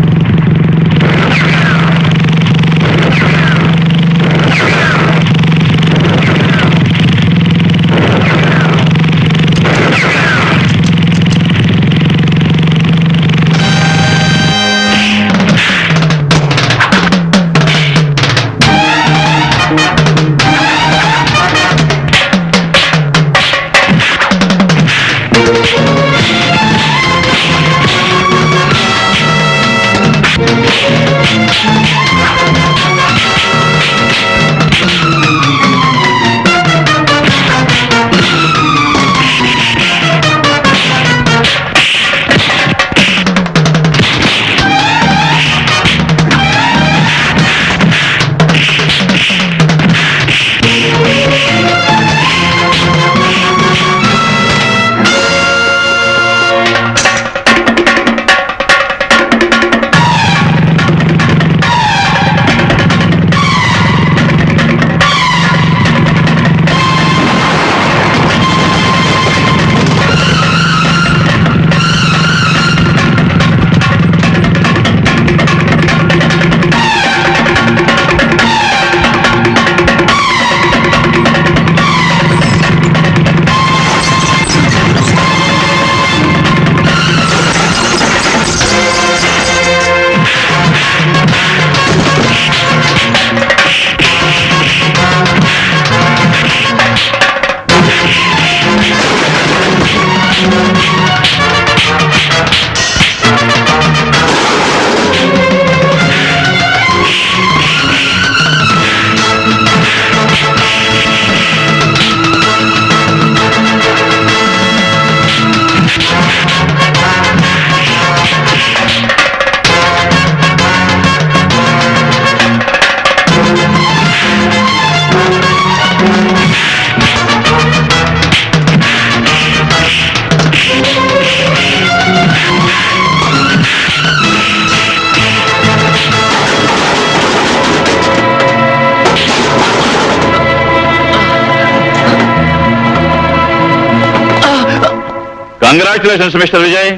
Congratulations mister Vijay.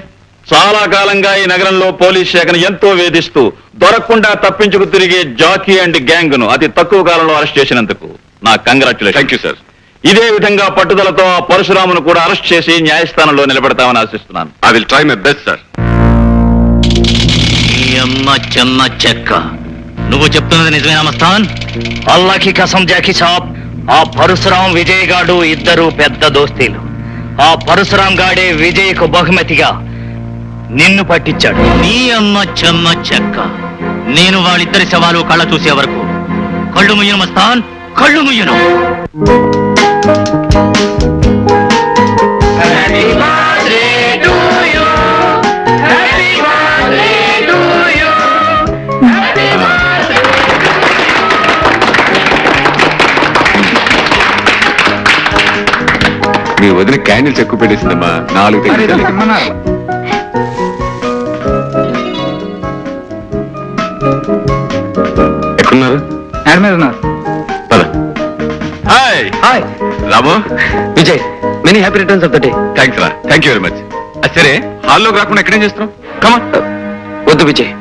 చాలా కాలంగా ఈ నగరంలో పోలీస్ శాఖను ఎంతో వేధిస్తూ దొరకకుండా తప్పించుకు తిరిగే జాకీ అండ్ గ్యాంగ్ ను అతి తక్కువ కాలంలో అరెస్ట్ చేసినందుకు నా కంగ్రాచులేషన్. Thank you sir. ఇదే విధంగా పట్టుదలతో ఆ పరశురామును కూడా అరెస్ట్ చేసి న్యాయస్థానంలో నిలబెడతామని ఆశిస్తున్నాను. I will try my best sir. నీ అమ్మ చెమ్మ చెక్క, నువ్వు చెప్తున్నది నిజమేనా మస్తాన్? అల్లాకి కసం జాకీ సాబ్, ఆ పరశురాం విజయ్ గాడు ఇద్దరు పెద్ద దోస్తీలు. ఆ పరశురాం గాడే విజయ్కు బహుమతిగా నిన్ను పట్టించాడు. నీ అమ్మ చెమ్మ చెక్క, నేను వాళ్ళిద్దరి శవాలు కళ్ళ చూసే వరకు కళ్ళు ముయ్యను మస్తాన్, కళ్ళు ముయ్యను. మీ వదిన క్యాండిల్స్ ఎక్కువ పెట్టేసిందమ్మా. 4 తెగించాలి. ఎక్కడున్నారు? పద. Hi hi Ramu. Vijay, many happy returns of the day. Thanks రా. Thank you very much. సరే, హాల్లోకి రాకుండా ఎక్కడేం చేస్తున్నావు? కమా. వద్దు విజయ్,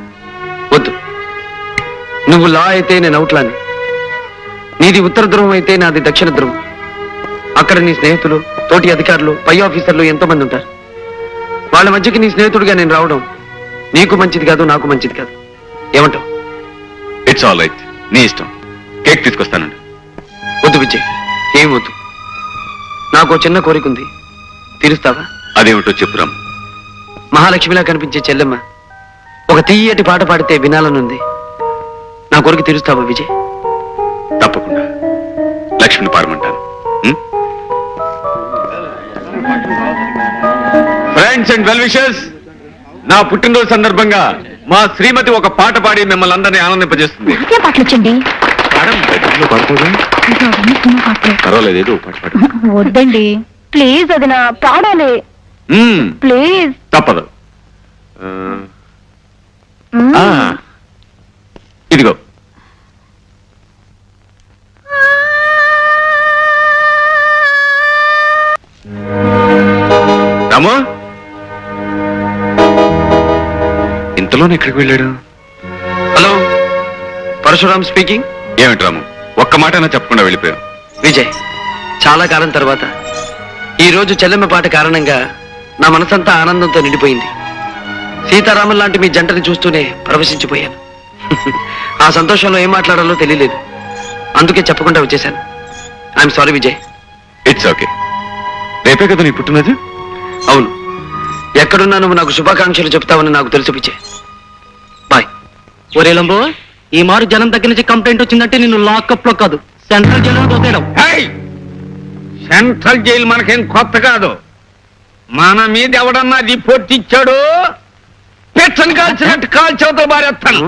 వద్దు. నువ్వు లా అయితే నేను అవుట్లాని, నీది ఉత్తర ధ్రువం అయితే నాది దక్షిణ ధ్రువం. అక్కడ నీ స్నేహితులు, తోటి అధికారులు, పై ఆఫీసర్లు ఎంతో మంది ఉంటారు. వాళ్ళ మధ్యకి నీ స్నేహితుడిగా నేను రావడం నీకు మంచిది కాదు, నాకు మంచిది కాదు. ఏమంటావు? It's all right. నీ ఇష్టం. కేక్ తీసుకొస్తానండి. వద్దు విజయ్, ఏం వద్దు. నాకు ఓ చిన్న కోరిక ఉంది, తీరుస్తావా? అదేమిటో చెప్పురాం. మహాలక్ష్మిలా కనిపించే చెల్లెమ్మ ఒక తీయటి పాట పాడితే వినాలనుంది. నా కోరిక తీరుస్తావా విజయ్? తప్పకుండా లక్ష్మిని పాడమంటాను. ఫ్రెండ్స్ అండ్ వెల్ విషర్స్, నా పుట్టినరోజు సందర్భంగా మా శ్రీమతి ఒక పాట పాడి మిమ్మల్ని అందరినీ ఆనందింపజేస్తుంది. నాకేం పాటలు వచ్చండి? పర్వాలేదు, ఏదో పాట పాడు. వద్దండి ప్లీజ్, అది నా పాడాలి ప్లీజ్. తప్పదు. ఆ, ఇదిగో. రాము, ఇంతలోనే ఎక్కడికి వెళ్ళాడు? Hello, Parashuram speaking. ఏమిటి రాము, ఒక్క మాట అయినా చెప్పకుండా వెళ్ళిపోయావు? విజయ్, చాలా కాలం తర్వాత ఈ రోజు చెల్లెమ్మ పాట కారణంగా నా మనసంతా ఆనందంతో నిండిపోయింది. సీతారాముల లాంటి మీ జంటని చూస్తూనే పరవశించిపోయాను. ఆ సంతోషంలో ఏం మాట్లాడాలో తెలియలేదు, అందుకే చెప్పకుండా వచ్చేశాను. I'm sorry Vijay. It's okay. రేపే కదా నీ పుట్టినది? అవును, ఎక్కడున్నా నువ్వు నాకు శుభాకాంక్షలు చెప్తావని నాకు తెలుసు విజయ్. బాయ్. ఒరే లంబో, ఈ మారు జనం దగ్గర నుంచి కంప్లైంట్ వచ్చిందంటే నిన్ను లాకప్ లో కాదు, సెంట్రల్ జైల్లో దోసేయడం. సెంట్రల్ జైలు మనకేం కొత్త కాదు. మన మీద ఎవడన్నా రిపోర్ట్ ఇచ్చాడు, పెచ్చని కాల్చినట్టు కాల్చవతల బారేస్తాను.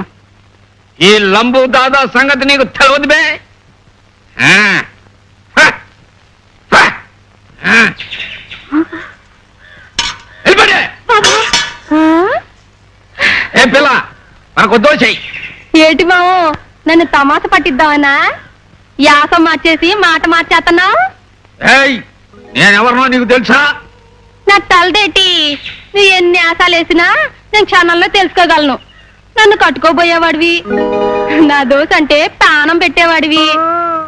ఈ లంబు దాదా సంగతి నీకు తెలవదు బే. ఏ పిల్ల, మనకు దోషై. ఏటి బావు, నన్ను తమాస పట్టిద్దామనా? యాసం మార్చేసి మాట మార్చేస్తున్నావు. ఏయ్, నేనెవరినో నీకు తెలుసా? నా తలదేటి, నువ్వు ఎన్ని ఆశాలు వేసినా నేను క్షణంలో తెలుసుకోగలను. నన్ను కట్టుకోబోయేవాడివి, నా దోశ అంటే ప్రాణం పెట్టేవాడివి,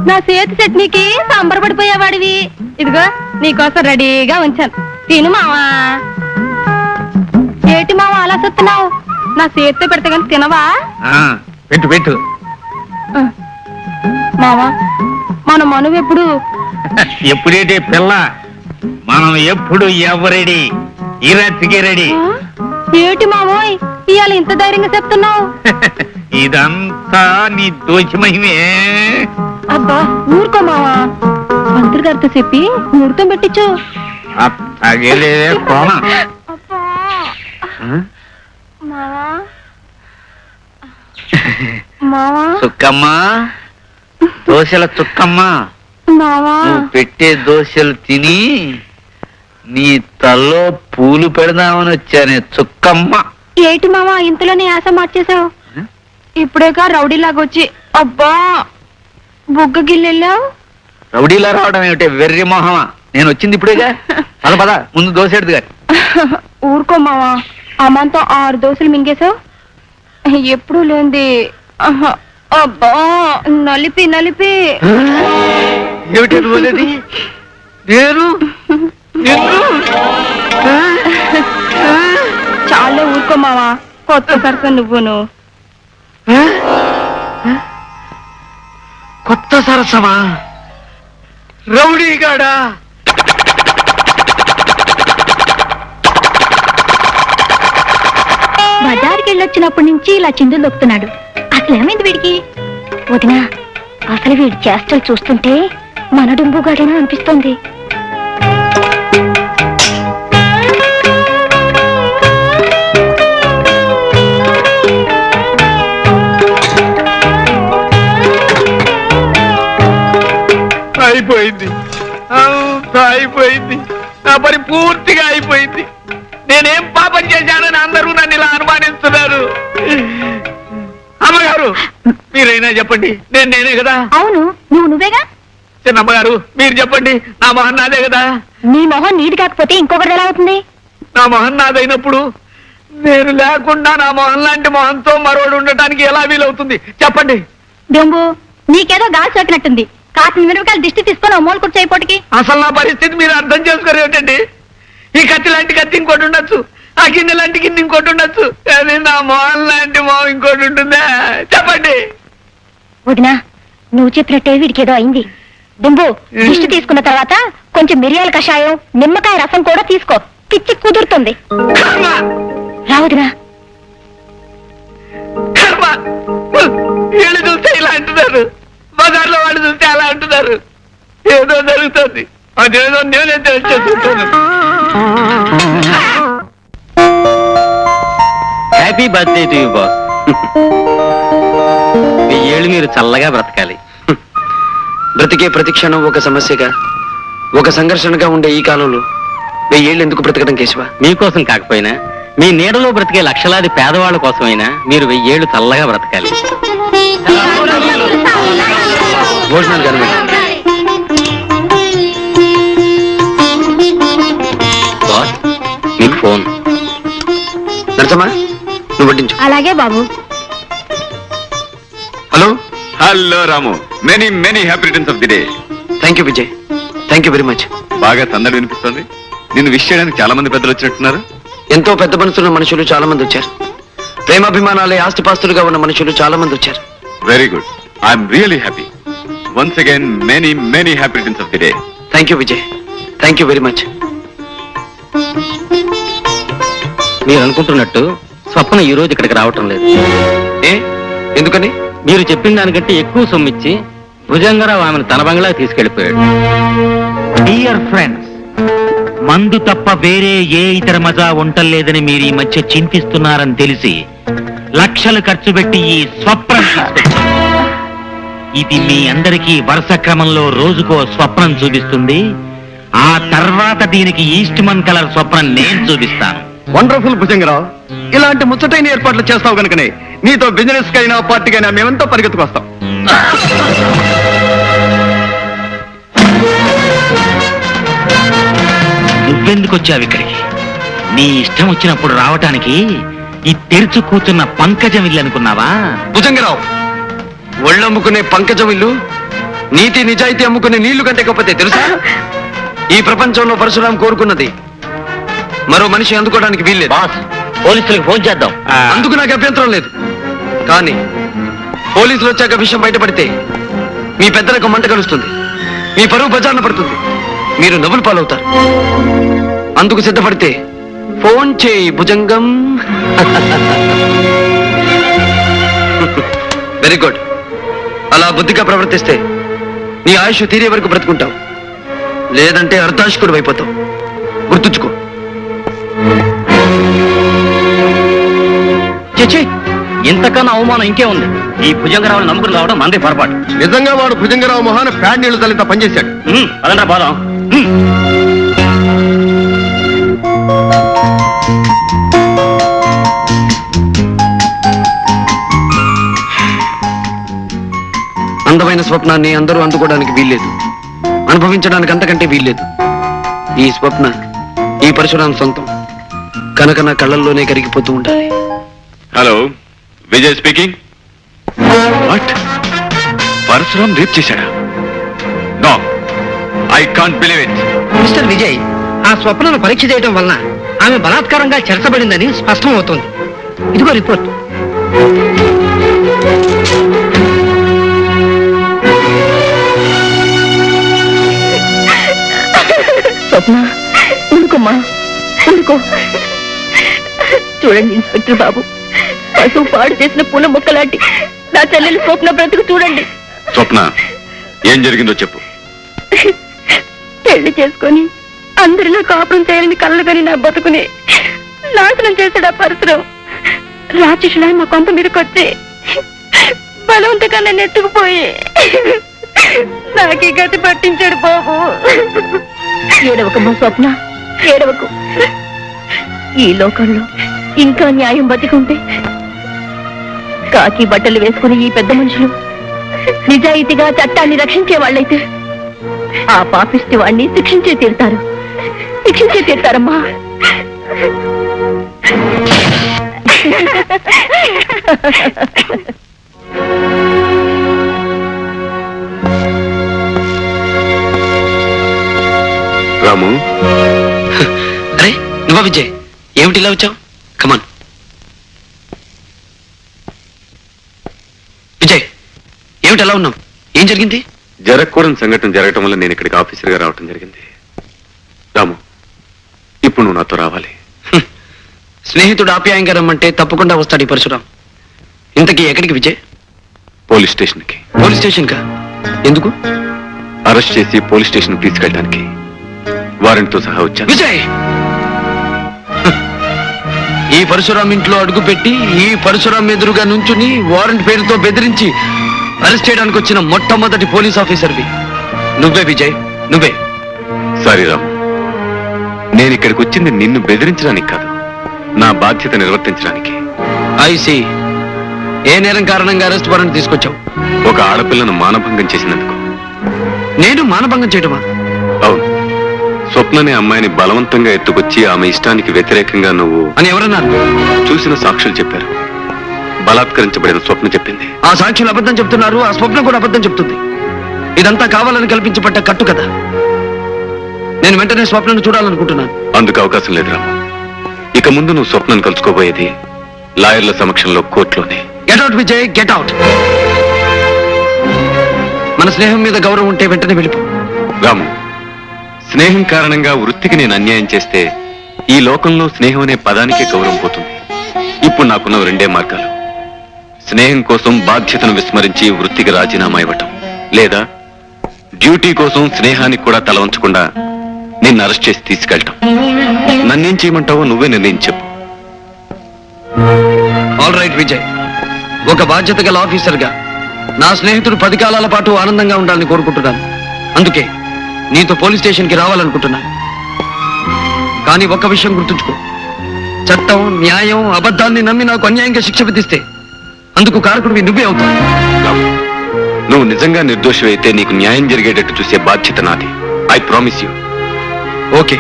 నా చేతి చట్నీకి సంబరపడిపోయేవాడివి. ఇదిగో నీకోసం రెడీగా ఉంచాను, తిను మావా. ఏటి మావా అలా చూస్తున్నావు? నా చేతితో పెడితే కానీ తినవా? పెట్టు పెట్టు. మావా, మన మనువు ఎప్పుడు? ఎప్పుడేటే పిల్ల, మనం ఎప్పుడు ఎవరెడీ, ఇరత్తికి రెడీ. ఏటి మావోయ్ ఇవాళ ఇంత ధైర్యంగా చెప్తున్నావు? ఇదంతా నీ దోచి మహిమే. అబ్బా ఊరుకో మావా, మంత్రి గారితో చెప్పి ముహూర్తం పెట్టించు. తగిలే కోణ. మావా మావా చుక్కమ్మా, దోశల చుక్కమ్మా, మావా నువ్వు పెట్టే దోశలు తిని నీ తల్లో పూలు పెడదామని వచ్చానే చుక్కమ్మ. ఏటి మావా ఇంతలోనే యాస మార్చేశావు? ఇప్పుడేగా రౌడీలాగా వచ్చి అబ్బా బొగ్గ గిల్లెళ్ళావు. రౌడీలా రావడం ఏమిటే వెర్రి మొహమా, నేను వచ్చింది ఇప్పుడేగా. పద పద, ముందు దోశ ఎడుదు గారి. ఊరుకోమావా అమ్మంతో 6 దోశలు మింగేశావు ఎప్పుడూ లేంది అబ్బా నలిపి నలిపి ఏమిటి పోలేది నేను చాలా ఊరుకోమావా కొత్త సరస నువ్వును కొత్త సరసమా రౌడీగాడా బజార్కి వెళ్ళొచ్చినప్పటి నుంచి ఇలా చిందులు దొక్కుతున్నాడు అసలు ఏమైంది వీడికి వదినా అసలు వీడి చేష్టలు చూస్తుంటే మన డుంబుగాడేనా అనిపిస్తోంది అయిపోయింది అంతా అయిపోయింది నా పని పూర్తిగా అయిపోయింది నేనేం పాపం చేశానని అందరూ నన్ను ఇలా అనుమానిస్తున్నారు అమ్మగారు మీరైనా చెప్పండి నేనే కదా అవును నువ్వేగా చిన్నమ్మగారు మీరు చెప్పండి నా మొహన్ నాదే కదా నీ మొహం నీది కాకపోతే ఇంకొకటి ఎలా అవుతుంది నా మొహన్ నాదైనప్పుడు నేను లేకుండా నా మొహన్ లాంటి మొహంతో మరోడు ఉండటానికి ఎలా వీలవుతుంది చెప్పండి దొంగు నీకేదో గాలి సోకినట్టుంది కాసిన మిరపకాయలు దిష్టి తీసుకొని అమ్మోలు కూర్చోయిపోటికి అసలు నా పరిస్థితి మీరు అర్థం చేసుకోరు ఏమిటండి ఈ కత్తి లాంటి కత్తి ఇంకోటి ఉండొచ్చు ఆ గిన్నె లాంటి గిన్నె ఇంకోటి ఉండొచ్చు కానీ నా మొహన్ లాంటి మొహం ఇంకోటి ఉంటుందా చెప్పండి వదినా నువ్వు చెప్పినట్టే వీడికేదో అయింది దుంబు దిష్టి తీసుకున్న తర్వాత కొంచెం మిరియాల కషాయం నిమ్మకాయ రసం కూడా తీసుకో పిచ్చి కుదురుతుంది కర్మ రావదినా కర్మ వీళ్ళు చూస్తే ఇలా అంటున్నారు బజార్లో వాళ్ళు చూస్తే అలా అంటున్నారు ఏదో జరుగుతుంది అదేదో నేనే తెలుసుకుంటాను happy birthday to you boss 1000 మీరు చల్లగా బ్రతకాలి. బ్రతికే ప్రతి క్షణం ఒక సమస్యగా ఒక సంఘర్షణగా ఉండే ఈ కాలంలో 1000 ఏళ్ళు ఎందుకు బ్రతకడం కేశవ? మీకోసం కాకపోయినా మీ నీడలో బ్రతికే లక్షలాది పేదవాళ్ళ కోసమైనా మీరు 1000 ఏళ్ళు చల్లగా బ్రతకాలి. భోజనాలు కానీ బాస్ మీకు ఫోన్. నరసమ్మా నువ్వు వడ్డించు. అలాగే బాబు hello hello Ramu, many many happy returns of the day. Thank you Vijay, thank you very much. బాగా సందడి వినిపిస్తుంది. నిన్ను విష్ చేయడానికి చాలా మంది పెద్దలు వచ్చినట్టున్నారు. ఎంతో పెద్ద మనసున్న మనుషులు చాలా మంది వచ్చారు. ప్రేమాభిమానాలే ఆస్తిపాస్తులుగా ఉన్న మనుషులు చాలా మంది వచ్చారు. Very good, I'm really happy. Once again many many happy returns of the day. Thank you Vijay, thank you very much. మీరు అనుకుంటున్నట్టు స్వప్న ఈ రోజు ఇక్కడికి రావటం లేదు. ఏ ఎందుకని? మీరు చెప్పిన దానికంటే ఎక్కువ సొమ్మిచ్చి భుజంగరావు ఆమెను తన బంగ్లా తీసుకెళ్లిపోయాడు. డియర్ ఫ్రెండ్స్, మందు తప్ప వేరే ఏ ఇతర మజా ఉండలేదని మీరు ఈ మధ్య చింతిస్తున్నారని తెలిసి లక్షలు ఖర్చు పెట్టి ఈ స్వప్నం తీసుకొచ్చాను. ఇది మీ అందరికీ వరుస క్రమంలో రోజుకో స్వప్నం చూపిస్తుంది. ఆ తర్వాత దీనికి ఈస్ట్మన్ కలర్ స్వప్నం నేను చూపిస్తాను. వండర్ఫుల్ భుజంగరావు, ఇలాంటి ముచ్చటైన ఏర్పాట్లు చేస్తావు కనుకనే నీతో బిజినెస్ కైనా పార్టీకైనా మేమంతా పరిగెత్తుకొస్తాం. నువ్వెందుకు వచ్చావు ఇక్కడికి? నీ ఇష్టం వచ్చినప్పుడు రావటానికి ఈ తెరుచు కూర్చున్న పంకజం ఇల్లు అనుకున్నావా? భుజంగరావు, ఒళ్ళమ్ముకునే పంకజం ఇల్లు నీతి నిజాయితీ అమ్ముకునే నీళ్లు కంటే గొప్పతే తెలుసా? ఈ ప్రపంచంలో పరశురాం కోరుకున్నది మరో మనిషి అందుకోవడానికి వీల్లేదు. బాస్, పోలీసులకు ఫోన్ చేద్దాం. అందుకు నాకు అభ్యంతరం లేదు. కానీ పోలీసులు వచ్చాక విషయం బయటపడితే మీ పెద్దలకు మంట కలుస్తుంది, మీ పరువు బజార్న పడుతుంది, మీరు నవ్వులు పాలవుతారు. అందుకు సిద్ధపడితే ఫోన్ చేయి భుజంగం. Very good. అలా బుద్ధిగా ప్రవర్తిస్తే నీ ఆయుష్ తీరే వరకు బ్రతుకుంటావు, లేదంటే అర్ధాశకుడు అయిపోతావు. గుర్తుంచుకో. చిచి, ఇంతకన్నా అవమానం ఇంకే ఉంది. ఈ భుజంగరావుని నమ్ముకుని రావడం మందే పొరపాటు. నిజంగా వాడు భుజంగరావు మొహాన ఫ్యాన్ నీళ్లు తల్లింత పనిచేశాడు. అదంతా పోదాం. అందమైన స్వప్నాన్ని అందరూ అందుకోవడానికి వీల్లేదు, అనుభవించడానికి అంతకంటే వీల్లేదు. ఈ స్వప్న ఈ పరశురాం సొంతం కనుక నా కళ్ళల్లోనే కరిగిపోతూ ఉండాలి. Hello, Vijay speaking. What? Parashuram rape చేశాడా? No, I can't believe it. Mister Vijay, ఆ స్వప్నను పరీక్ష చేయడం వలన ఆమె బలాత్కారంగా చెరచబడిందని స్పష్టం అవుతోంది. ఇదిగో రిపోర్ట్. స్వప్న, ఊరుకోమ్మా, ఊరుకో. చూడండి ఇన్స్పెక్టర్ బాబు, పశువు పాడు చేసిన పూల మొక్కలాంటి నా చెల్లెలు స్వప్న బ్రతుకు చూడండి. స్వప్న, ఏం జరిగిందో చెప్పు. పెళ్లి చేసుకొని అందరిలో కాపురం చేయాలని కళ్ళగని నా బతుకుని నాశనం చేశాడు ఆ పరశురాం. రాక్షసులా మా కొంప మీదకి వచ్చి బలవంతగా నన్ను ఎత్తుకుపోయి నాకీ గతి పట్టించాడు బాబు. ఏడవకమ్మా స్వప్న, ఏడవకు. ఈ లోకంలో ఇంకా న్యాయం బతికుంటే కాకి బట్టలు వేసుకుని ఈ పెద్ద మనుషులు నిజాయితీగా చట్టాన్ని రక్షించే వాళ్ళైతే ఆ పాపిష్టి వాణ్ణి శిక్షించే తీరుతారమ్మా. రాము, అరే నువ్వా విజయ్? ఏమిటి ఇలా వచ్చావు? కమాన్ విజయ్, ఏమిటి ఎలా ఉన్నావు? ఏం జరిగింది? జరగకూడని సంఘటన జరగటం వల్ల నేను ఇక్కడికి ఆఫీసర్గా రావటం జరిగింది. రాము, ఇప్పుడు నువ్వు నాతో రావాలి. స్నేహితుడు ఆప్యాయంగా రమ్మంటే తప్పకుండా వస్తాడు ఈ పరశురాం. ఇంతకీ ఎక్కడికి విజయ్? పోలీస్ స్టేషన్కి. పోలీస్ స్టేషన్ కా? ఎందుకు? అరెస్ట్ చేసి పోలీస్ స్టేషన్ తీసుకెళ్ళడానికి వారెంట్తో సహా వచ్చాను. విజయ్, ఈ పరశురాం ఇంట్లో అడుగుపెట్టి ఈ పరశురాం ఎదురుగా నుంచుని వారెంట్ పేరుతో బెదిరించి అరెస్ట్ చేయడానికి వచ్చిన మొట్టమొదటి పోలీస్ ఆఫీసర్వి నువ్వే విజయ్, నువ్వే. సారీ రాము, నేను ఇక్కడికి వచ్చింది నిన్ను బెదిరించడానికి కాదు, నా బాధ్యత నిర్వర్తించడానికి. ఐసి, ఏ నేరం కారణంగా అరెస్ట్ వారెంట్ తీసుకొచ్చావు? ఒక ఆడపిల్లను మానభంగం చేసినందుకు. నేను మానభంగం చేయటమా? అవును, స్వప్ననే అమ్మాయిని బలవంతంగా ఎత్తుకొచ్చి ఆమె ఇష్టానికి వ్యతిరేకంగా నువ్వు అని ఎవరన్నారు? చూసిన సాక్షులు చెప్పారు. బలాత్కరించబడిన స్వప్న చెప్పింది. ఆ సాక్షులు అబద్ధం చెప్తున్నారు, ఆ స్వప్నం కూడా అబద్ధం చెప్తుంది. ఇదంతా కావాలని కల్పించబడ్డ కట్టు కదా. నేను వెంటనే స్వప్నను చూడాలనుకుంటున్నాను. అందుకు అవకాశం లేదు రాము. ఇక ముందు నువ్వు స్వప్నను కలుసుకోబోయేది లాయర్ల సమక్షంలో కోర్టులోనే. Get out Vijay, get out. మన స్నేహం మీద గౌరవం ఉంటే వెంటనే వెళ్ళిపో. రాము, స్నేహం కారణంగా వృత్తికి నేను అన్యాయం చేస్తే ఈ లోకంలో స్నేహం అనే పదానికే గౌరవం పోతుంది. ఇప్పుడు నాకున్న రెండే మార్గాలు: స్నేహం కోసం బాధ్యతను విస్మరించి వృత్తికి రాజీనామా ఇవ్వటం, లేదా డ్యూటీ కోసం స్నేహానికి కూడా తల వంచకుండా నిన్ను అరెస్ట్ చేసి తీసుకెళ్ళటం. నన్నేం చేయమంటావో నువ్వే నిర్ణయించి చెప్పు. ఆల్ రైట్ విజయ్, ఒక బాధ్యత గల ఆఫీసర్గా నా స్నేహితుడు 10 కాలాల పాటు ఆనందంగా ఉండాలని కోరుకుంటున్నాను. అందుకే నీతో పోలీస్ స్టేషన్కి రావాలనుకుంటున్నాను. కానీ ఒక్క విషయం గుర్తుంచుకో, చట్టం, న్యాయం, అబద్ధాన్ని నమ్మి నాకు అన్యాయంగా శిక్ష విధిస్తే అందుకు కారకుడివి నువ్వే అవుతావు. రాము, నువ్వు నిజంగా నిర్దోషి అయితే నీకు న్యాయం జరిగేటట్టు చూసే బాధ్యత నాది. I promise you. ఓకే,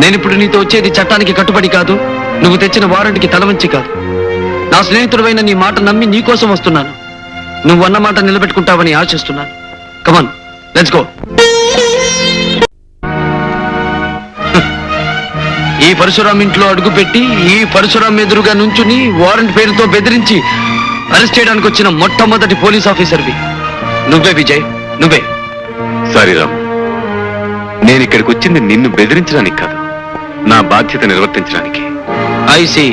నేనిప్పుడు నీతో వచ్చేది చట్టానికి కట్టుబడి కాదు, నువ్వు తెచ్చిన వారెంట్కి తలవంచి కాదు. నా స్నేహితుడైన నీ మాట నమ్మి నీ కోసం వస్తున్నాను. నువ్వు అన్న మాట నిలబెట్టుకుంటావని ఆశిస్తున్నాను. కమాన్, లెట్స్ గో. ఈ పరశురాం ఇంట్లో అడుగుపెట్టి ఈ పరశురాం ఎదురుగా నుంచుని వారెంట్ పేరుతో బెదిరించి అరెస్ట్ చేయడానికి వచ్చిన మొట్టమొదటి పోలీస్ ఆఫీసర్వి నువ్వే విజయ్, నువ్వే. సారీ రాము, నేను ఇక్కడికి వచ్చింది నిన్ను బెదిరించడానికి కాదు, నా బాధ్యత నిర్వర్తించడానికి. ఐసి,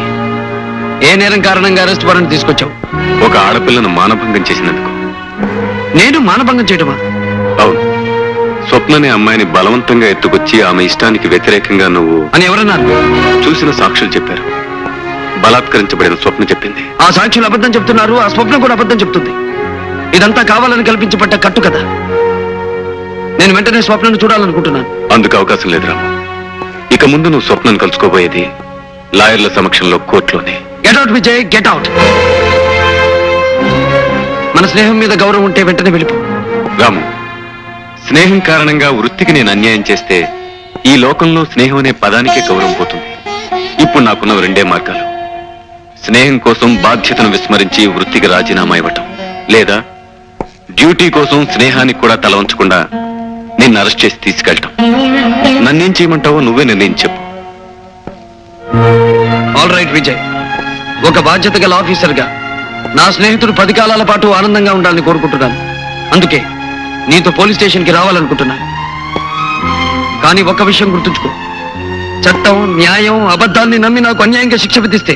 ఏ నేరం కారణంగా అరెస్ట్ వారెంట్ తీసుకొచ్చావు? ఒక ఆడపిల్లను మానభంగం చేసినందుకు. నేను మానభంగం చేయటమా? అవును, స్వప్ననే అమ్మాయిని బలవంతంగా ఎత్తుకొచ్చి ఆమె ఇష్టానికి వ్యతిరేకంగా నువ్వు అని ఎవరన్నారు? చూసిన సాక్షులు చెప్పారు. బలాత్కరించబడిన స్వప్న చెప్పింది. ఆ సాక్షులు అబద్ధం చెప్తున్నారు, ఆ స్వప్నం కూడా అబద్ధం చెప్తుంది. ఇదంతా కావాలని కల్పించబడ్డ కట్టు కదా. నేను వెంటనే స్వప్నను చూడాలనుకుంటున్నాను. అందుకు అవకాశం లేదు రాము. ఇక ముందు నువ్వు స్వప్నను కలుసుకోబోయేది లాయర్ల సమక్షంలో కోర్టులోనే. Get out Vijay, get out. మన స్నేహం మీద గౌరవం ఉంటే వెంటనే వెళ్ళిపో. రాము, స్నేహం కారణంగా వృత్తికి నేను అన్యాయం చేస్తే ఈ లోకంలో స్నేహం అనే పదానికే గౌరవం పోతుంది. ఇప్పుడు నాకున్న రెండే మార్గాలు: స్నేహం కోసం బాధ్యతను విస్మరించి వృత్తికి రాజీనామా ఇవ్వటం, లేదా డ్యూటీ కోసం స్నేహానికి కూడా తల వంచకుండా నిన్ను అరెస్ట్ చేసి తీసుకెళ్ళటం. నన్నేం చేయమంటావో నువ్వే నిర్ణయం చెప్పు. ఆల్ రైట్ విజయ్, ఒక బాధ్యత గల ఆఫీసర్గా నా స్నేహితుడు 10 కాలాల పాటు ఆనందంగా ఉండాలని కోరుకుంటున్నాను. అందుకే నీతో పోలీస్ స్టేషన్కి రావాలనుకుంటున్నాను. కానీ ఒక్క విషయం గుర్తుంచుకో, చట్టం, న్యాయం, అబద్ధాన్ని నమ్మి నాకు అన్యాయంగా శిక్ష విధిస్తే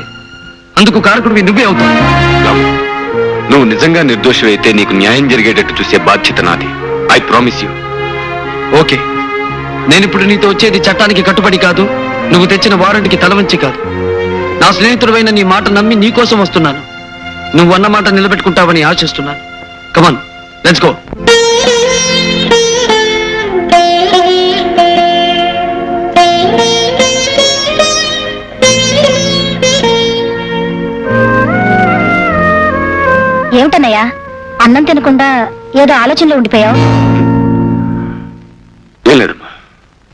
అందుకు కారకుడివి నువ్వే అవుతావు. నువ్వు నిజంగా నిర్దోషమైతే నీకు న్యాయం జరిగేటట్టు చూసే బాధ్యత నాది. I promise you. ఓకే, నేనిప్పుడు నీతో వచ్చేది చట్టానికి కట్టుబడి కాదు, నువ్వు తెచ్చిన వారెంట్కి తలవంచి కాదు. నా స్నేహితుడైన నీ మాట నమ్మి నీ కోసం వస్తున్నాను. నువ్వు అన్న మాట నిలబెట్టుకుంటావని ఆశిస్తున్నాను. కమాన్, లెట్స్ గో. ఏమిటన్నయ్యా అన్నం తినకుండా ఏదో ఆలోచనలో ఉండిపోయావు? ఏం లేదమ్మా,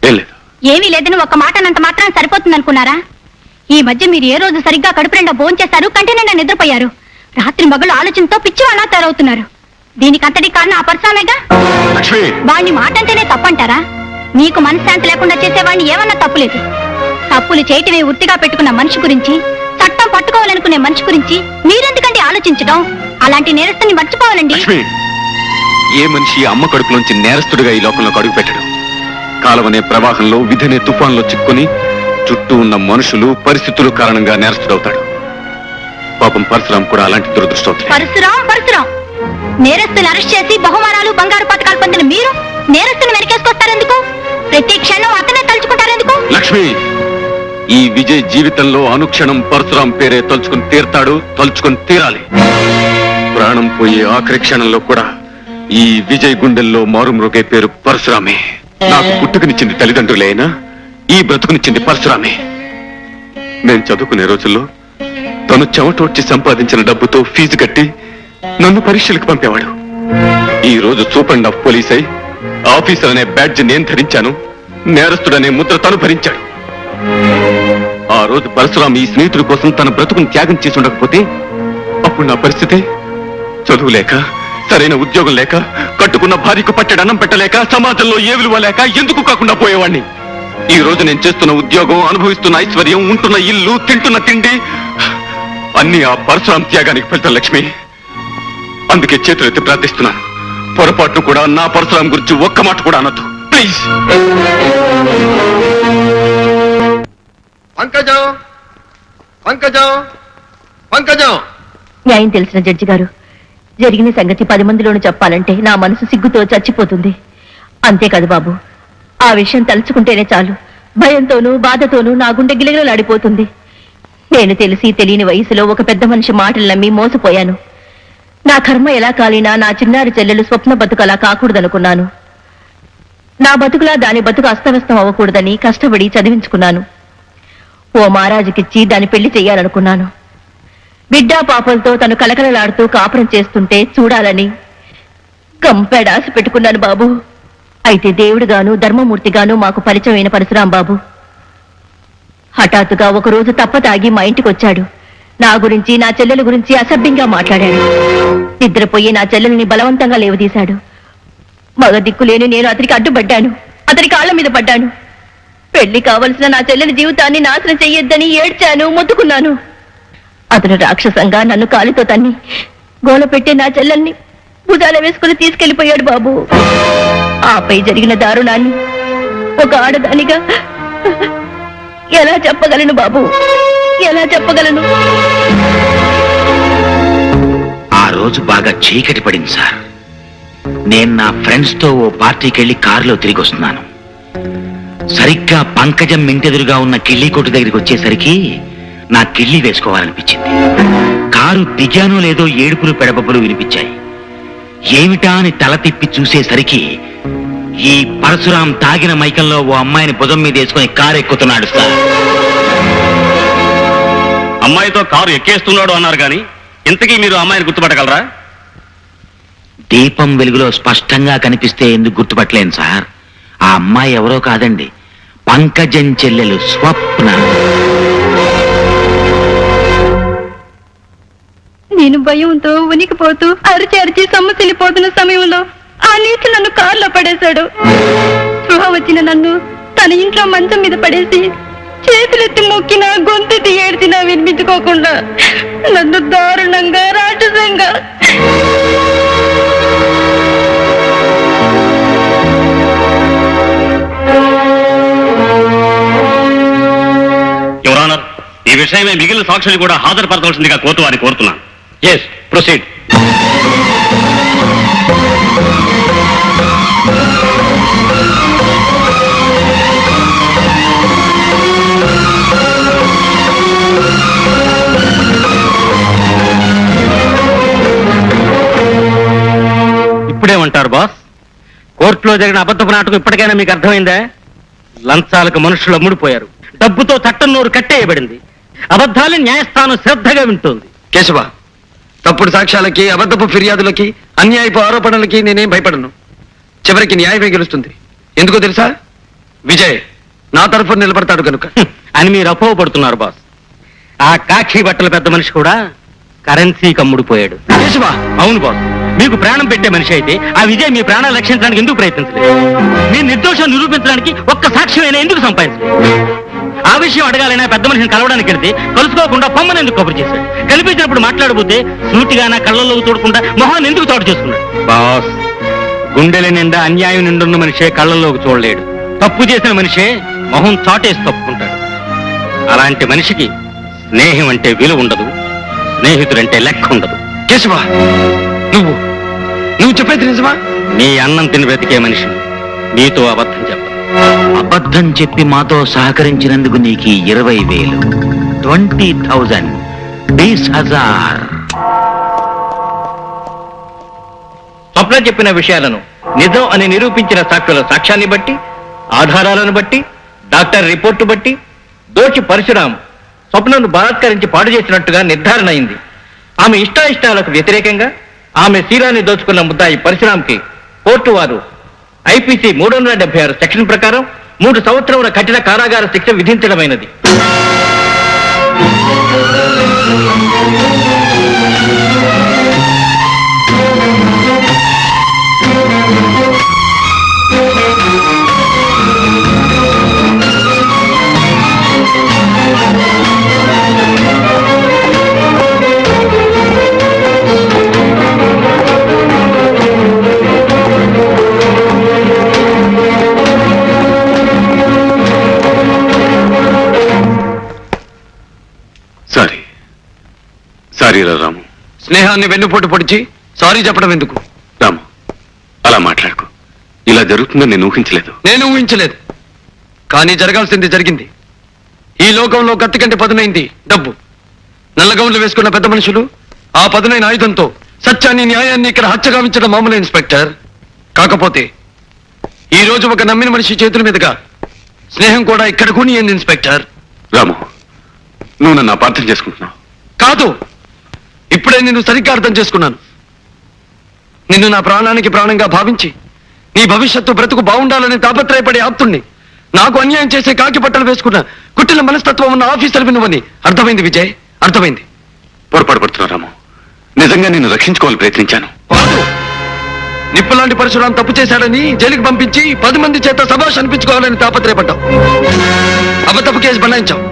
ఏం లేదు. ఏమీ లేదని ఒక్క మాట అన్నంత మాత్రం సరిపోతుంది అనుకున్నారా? ఈ మధ్య మీరు ఏ రోజు సరిగ్గా కడుపు నిండా భోంచేశారు, కంటి నిండా నిద్రపోయారు. రాత్రి మగళ్ళు ఆలోచనతో పిచ్చి వాళ్ళ తయారవుతున్నారు. దీనికి అంతటి కారణం ఆ పరసామేగా. లక్ష్మి, వాణ్ణి మాట అంటేనే తప్పంటారా? నీకు మనశ్శాంతి లేకుండా చేసేవాడిని ఏమన్నా తప్పులేదు. తప్పులు చేయటమే వృత్తిగా పెట్టుకున్న మనిషి గురించి, చట్టం పట్టుకోవాలనుకునే మనిషి గురించి మీరెందుకంటే ఆలోచించడం? అలాంటి నేరస్తుని మర్చిపోవాలండి. లక్ష్మి, ఏ మనిషి అమ్మ కడుపులోంచి నేరస్తుడిగా ఈ లోకంలో అడుగు పెట్టడం? కాలమనే ప్రవాహంలో, విధనే తుఫాన్లో చిక్కుని చుట్టూ ఉన్న మనుషులు, పరిస్థితులు కారణంగా నేరస్తుడవుతాడు. పాపం పరశురాం కూడా అలాంటి దురదృష్టం. పరశురాం నేరస్తుని అరెస్ట్ చేసి బహుమానాలు, బంగారు పథకాలు పొందిన మీరు నేరస్తుని వెనకేసుకొస్తారెందుకు? ప్రతి క్షణం అతనే తలుచుకుంటారెందుకు? లక్ష్మి, ఈ విజయ్ జీవితంలో అనుక్షణం పరశురాం పేరే తలుచుకుని తీరతాడు, తలుచుకుని తీరాలి. ప్రాణం పోయే ఆఖరి క్షణంలో కూడా ఈ విజయ్ గుండెల్లో మారుమ్రోగే పేరు పరశురామే. నాకు పుట్టుకనిచ్చింది తల్లిదండ్రులే అయినా ఈ బ్రతుకునిచ్చింది పరశురామే. నేను చదువుకునే రోజుల్లో తను చెమటోడ్చి సంపాదించిన డబ్బుతో ఫీజు కట్టి నన్ను పరీక్షలకు పంపేవాడు. ఈ రోజు సూపరింట్ ఆఫ్ పోలీస్ అయి ఆఫీసర్ అనే బ్యాడ్జ్ నేను ధరించాను, నేరస్తుడనే ముద్ర తను భరించాడు. ఆ రోజు పరశురాం ఈ స్నేహితుడి కోసం తన బ్రతుకుని త్యాగం చేసి ఉండకపోతే అప్పుడు నా పరిస్థితి చదువు లేక, సరైన ఉద్యోగం లేక, కట్టుకున్న భార్యకు పట్టెడు అన్నం పెట్టలేక, సమాజంలో ఏ విలువ లేక ఎందుకు కాకుండా పోయేవాణ్ణి. ఈ రోజు నేను చేస్తున్న ఉద్యోగం, అనుభవిస్తున్న ఐశ్వర్యం, ఉంటున్న ఇల్లు, తింటున్న తిండి అన్ని ఆ పరశురాం త్యాగానికి ఫలితం లక్ష్మి. అందుకే చేతులెత్తి ప్రార్థిస్తున్నాను, పొరపాటు కూడా నా పరశురాం గురించి ఒక్క మాట కూడా అనొద్దు ప్లీజ్. పంకజం, పంకజం, పంకజం. న్యాయం తెలిసిన జడ్జి గారు, జరిగిన సంగతి 10 మందిలోనూ చెప్పాలంటే నా మనసు సిగ్గుతో చచ్చిపోతుంది. అంతేకాదు బాబు, ఆ విషయం తలుచుకుంటేనే చాలు భయంతోనూ బాధతోనూ నా గుండె గిలగిలలాడిపోతుంది. నేను తెలిసి తెలియని వయసులో ఒక పెద్ద మనిషి మాటలు నమ్మి మోసపోయాను. నా కర్మ ఎలా కాలినా నా చిన్నారి చెల్లెలు స్వప్న బతుకు అలా కాకూడదనుకున్నాను. నా బతుకులా దాని బతుకు అస్తవ్యస్తం అవ్వకూడదని కష్టపడి చదివించుకున్నాను. ఓ మహారాజుకిచ్చి దాని పెళ్లి చెయ్యాలనుకున్నాను. బిడ్డా పాపలతో తను కలకలలాడుతూ కాపురం చేస్తుంటే చూడాలని కంపెడాసి పెట్టుకున్నాను బాబు. అయితే దేవుడుగాను ధర్మమూర్తిగాను మాకు పరిచయం అయిన పరశురాం బాబు హఠాత్తుగా ఒకరోజు తప్పతాగి మా ఇంటికి వచ్చాడు. నా గురించి, నా చెల్లెల గురించి అసభ్యంగా మాట్లాడాడు. నిద్రపోయి నా చెల్లెల్ని బలవంతంగా లేవదీశాడు. మగ దిక్కులేని నేను అతనికి అడ్డుపడ్డాను, అతని కాళ్ల మీద పడ్డాను. పెళ్లి కావలసిన నా చెల్లెలి జీవితాన్ని నాశనం చెయ్యొద్దని ఏడ్చాను, మొత్తుకున్నాను. అతను రాక్షసంగా నన్ను కాలితో తన్ని గోల పెట్టి నా చెల్లెల్ని భుజాల వేసుకుని తీసుకెళ్లిపోయాడు బాబు. ఆపై జరిగిన దారుణాన్ని ఒక ఆడదానిగా ఎలా చెప్పగలను బాబు, ఎలా చెప్పగలను? ఆ రోజు బాగా చీకటి పడింది సార్. నేను నా ఫ్రెండ్స్ తో ఓ పార్టీకి వెళ్లి కారులో తిరిగి వస్తున్నాను. సరిగ్గా పంకజం ఇంటెదురుగా ఉన్న కిళ్ళీ కొట్టు దగ్గరికి వచ్చేసరికి నా కిళ్ళి వేసుకోవాలనిపించింది. కారు దిగానో లేదో ఏడుపులు పెడబబ్బులు వినిపించాయి. ఏమిటా అని తల తిప్పి చూసేసరికి ఈ పరశురాం తాగిన మైకంలో ఓ అమ్మాయిని భుజం మీద వేసుకుని కారు ఎక్కుతున్నాడు సార్. అమ్మాయితో కారు ఎక్కేస్తున్నాడు అన్నారు కానీ ఇంతకీ మీరు అమ్మాయిని గుర్తుపట్టగలరా? దీపం వెలుగులో స్పష్టంగా కనిపిస్తే ఎందుకు గుర్తుపట్టలేను సార్? ఆ అమ్మాయి ఎవరో కాదండి, పంకజం చెల్లెలు స్వప్న. నేను భయంతో ఉనికిపోతూ అరిచి అరిచి సొమ్మసిల్లిపోతున్న సమయంలో ఆ నీటి నన్ను కారులో పడేశాడు. స్పృహ వచ్చిన నన్ను తన ఇంట్లో మంచం మీద పడేసి చేతులెత్తి మొక్కినా గొంతెత్తి ఏడ్చినా వినిపించుకోకుండా నన్ను దారుణంగా రాక్షసంగా యువర్ ఆనర్, ఈ విషయమే మిగిలిన సాక్షులు కూడా హాజరుపరచవలసిందిగా కోర్టు వారిని కోరుతున్నాను. Yes, proceed. ఇప్పుడేమంటారు బాస్? కోర్టులో జరిగిన అబద్ధపు నాటకం ఇప్పటికైనా మీకు అర్థమైందా? లంచాలకు మనుషులు అమ్ముడిపోయారు, డబ్బుతో చట్టం నోరు కట్టేయబడింది, అబద్ధాలను న్యాయస్థానం శ్రద్ధగా వింటోంది. కేశవ, తప్పుడు సాక్ష్యాలకి, అబద్ధపు ఫిర్యాదులకి, అన్యాయపు ఆరోపణలకి నేనేం భయపడను. చివరికి న్యాయమే గెలుస్తుంది. ఎందుకో తెలుసా? విజయ్ నా తరఫున నిలబడతాడు కనుక అని మీరు అపోహపడుతున్నారు బాస్. ఆ కాకి బట్టల పెద్ద మనిషి కూడా కరెన్సీకి అమ్ముడిపోయాడు. కేశవ, అవును బాస్, మీకు ప్రాణం పెట్టే మనిషి అయితే ఆ విజయ్ మీ ప్రాణాలు రక్షించడానికి ఎందుకు ప్రయత్నించలేదు? మీ నిర్దోషం నిరూపించడానికి ఒక్క సాక్ష్యమైనా ఎందుకు సంపాదించలేదు? ఆ విషయం అడగాలైనా పెద్ద మనిషిని కలవడానికి వెళ్తే కలుసుకోకుండా పొమ్మని ఎందుకు కబురు చేశాడు? కనిపించినప్పుడు మాట్లాడబోతే సూటిగా నా కళ్ళల్లో చూడకుండా మొహాన్ని ఎందుకు తోడు చేసుకున్నాడు? బాస్, గుండెల నిండా అన్యాయం నిండున్న మనిషే కళ్ళల్లోకి చూడలేడు. తప్పు చేసిన మనిషే మొహం చాటేసి తప్పుకుంటాడు. అలాంటి మనిషికి స్నేహం అంటే విలువ ఉండదు, స్నేహితుడంటే లెక్క ఉండదు. కేశవ, నువ్వు చెప్పేది నిజమా? మీ అన్నం తిని బ్రతికే మనిషిని మీతో అబద్ధం చెప్పదు. అబద్ధం చెప్పి మాతో సహకరించినందుకు నీకు 20,000, 20,000, 20,000. స్వప్న చెప్పిన విషయాలను నిజం అని నిరూపించిన సాక్షుల సాక్ష్యాన్ని బట్టి, ఆధారాలను బట్టి, డాక్టర్ రిపోర్టు బట్టి దోషి పరశురాం స్వప్నను బలాత్కరించి పాడు చేసినట్టుగా నిర్ధారణ అయింది. ఆమె ఇష్టాయిష్టాలకు వ్యతిరేకంగా ఆమె శీలాన్ని దోచుకున్న ముద్దాయి పరశురాంకి కోర్టు వారు ఐపీసీ 376 సెక్షన్ ప్రకారం 3 సంవత్సరముల కఠిన కారాగార శిక్ష విధించడమైనది. సారీ రాము. స్నేహాన్ని వెన్నుపోటు పొడిచి సారీ చెప్పడం ఎందుకు? రాము, అలా మాట్లాడుకో. ఇలా జరుగుతుందని నేను ఊహించలేదు. నేను ఊహించలేదు, కానీ జరగాల్సింది జరిగింది. ఈ లోకంలో కత్తి కంటే పదునైంది డబ్బు. నల్లగౌన్లు వేసుకున్న పెద్ద మనుషులు ఆ పదునైన ఆయుధంతో సత్యాన్ని, న్యాయాన్ని ఇక్కడ హత్యగావించడం మామూలు ఇన్స్పెక్టర్. కాకపోతే ఈ రోజు ఒక నమ్మిన మనిషి చేతుల మీదుగా స్నేహం కూడా ఇక్కడ కూనియంది ఇన్స్పెక్టర్. రాము, నువ్వు నన్ను అపార్థం చేసుకుంటున్నావు. కాదు, ఇప్పుడే నిన్ను సరిగ్గా అర్థం చేసుకున్నాను. నిన్ను నా ప్రాణానికి ప్రాణంగా భావించి నీ భవిష్యత్తు బ్రతుకు బాగుండాలని తాపత్రయపడే ఆప్తుణ్ణి, నాకు అన్యాయం చేసే కాకి బట్టలు వేసుకున్న కుట్టిన మనస్తత్వం ఉన్న ఆఫీసర్ నువ్వని అర్థమైంది విజయ్, అర్థమైంది. పొరపాటు పడుతున్నావు రాము. నిజంగా నిన్ను రక్షించుకోవాలని ప్రయత్నించాను. కాదు, నిప్పులాంటి పరశురాం తప్పు చేశాడని జైలుకి పంపించి 10 మంది చేత సభాష్ అనిపించుకోవాలని తాపత్రయపడ్డావు. అబద్ధపు కేసు బనాయించావు,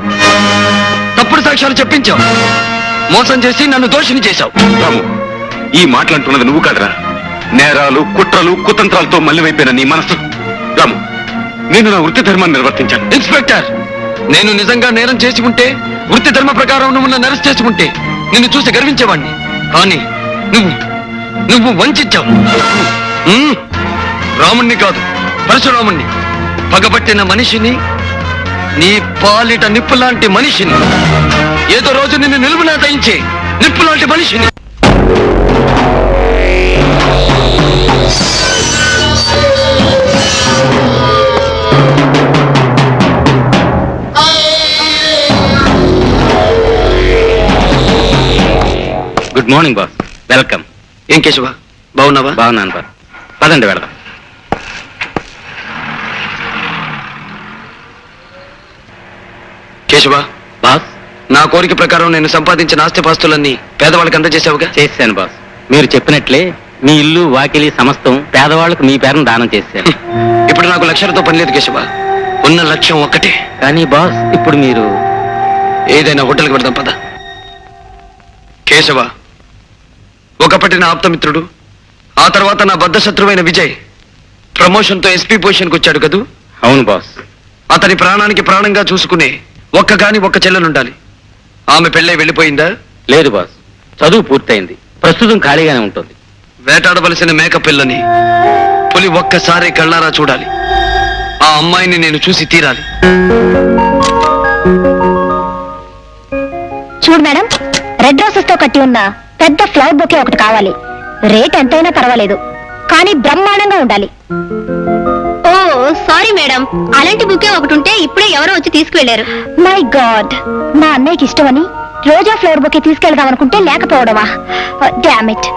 తప్పుడు సాక్ష్యాలు చెప్పించావు, మోసం చేసి నన్ను దోషిని చేశావు. రాము, ఈ మాటలంటున్నది నువ్వు కాదురా. నేరాలు, కుట్రలు, కుతంత్రాలతో మళ్ళీవైపోయిన నీ మనసు. రాము, నేను నా వృత్తి ధర్మాన్ని నిర్వర్తించాను. ఇన్స్పెక్టర్, నేను నిజంగా నేరం చేసి ఉంటే, వృత్తి ధర్మ ప్రకారం నువ్వు నన్ను అరెస్ట్ చేసి ఉంటే నిన్ను చూసి గర్వించేవాణ్ణి. కానీ నువ్వు వంచావు. రాముణ్ణి కాదు, పరశురాముణ్ణి, పగబట్టిన మనిషిని, నీ పాలిట నిప్పులాంటి మనిషిని, ఏదో రోజు నిన్ను నిలువునా దయించే నిప్పులాంటి మనిషిని. Good morning boss, welcome. ఏం కేశవ, బాగున్నావా? బాగున్నాను బాస్, పదండి వెళదాం. కేశవ, బాస్ నా కోరిక ప్రకారం నేను సంపాదించిన ఆస్తిపాస్తులన్నీ పేదవాళ్ళకి అందజేసావుగా? చేశాను బాస్. మీరు చెప్పినట్లే మీ ఇల్లు వాకిలి సమస్తం పేదవాళ్ళకు మీ పేరును దానం చేశాను. ఇప్పుడు నాకు లక్ష్యాలతో పని లేదు కేశవ, ఉన్న లక్ష్యం ఒక్కటే. కానీ బాస్ ఇప్పుడు మీరు ఏదైనా హోటల్కి పెడదాం పద. కేశవ, ఒకప్పటి నా ఆప్తమిత్రుడు, ఆ తర్వాత నా బద్ధశత్రువైన విజయ్ ప్రమోషన్తో ఎస్పీ పొజిషన్కి వచ్చాడు కదూ? అవును బాస్. అతని ప్రాణానికి ప్రాణంగా చూసుకునే ఒక్క చెల్లెలుండాలి. ఆమె పెళ్ళై వెళ్ళిపోయిందా? లేదు బాస్, చదువు పూర్తయింది, ప్రస్తుతం ఖాళీగానే ఉంటుంది. వేటాడవలసిన మేక పిల్లని పులి ఒక్కసారి కళ్ళారా చూడాలి. ఆ అమ్మాయిని నేను చూసి తీరాలి. చూడు మేడం, రెడ్ రోసెస్ తో కట్టి ఉన్న పెద్ద ఫ్లవర్ బొకే ఒకటి కావాలి. రేట్ ఎంతైనా పర్వాలేదు, కానీ బ్రహ్మాండంగా ఉండాలి. ఓ సారీ మేడం, అలాంటి బుకే ఒకటి ఉంటే ఇప్పుడే ఎవరో వచ్చి తీసుకువెళ్లారు. మై గాడ్, మా అన్నయ్యకి ఇష్టమని రోజా ఫ్లవర్ బొకే తీసుకెళ్దాం అనుకుంటే లేకపోవడమా? Damn it.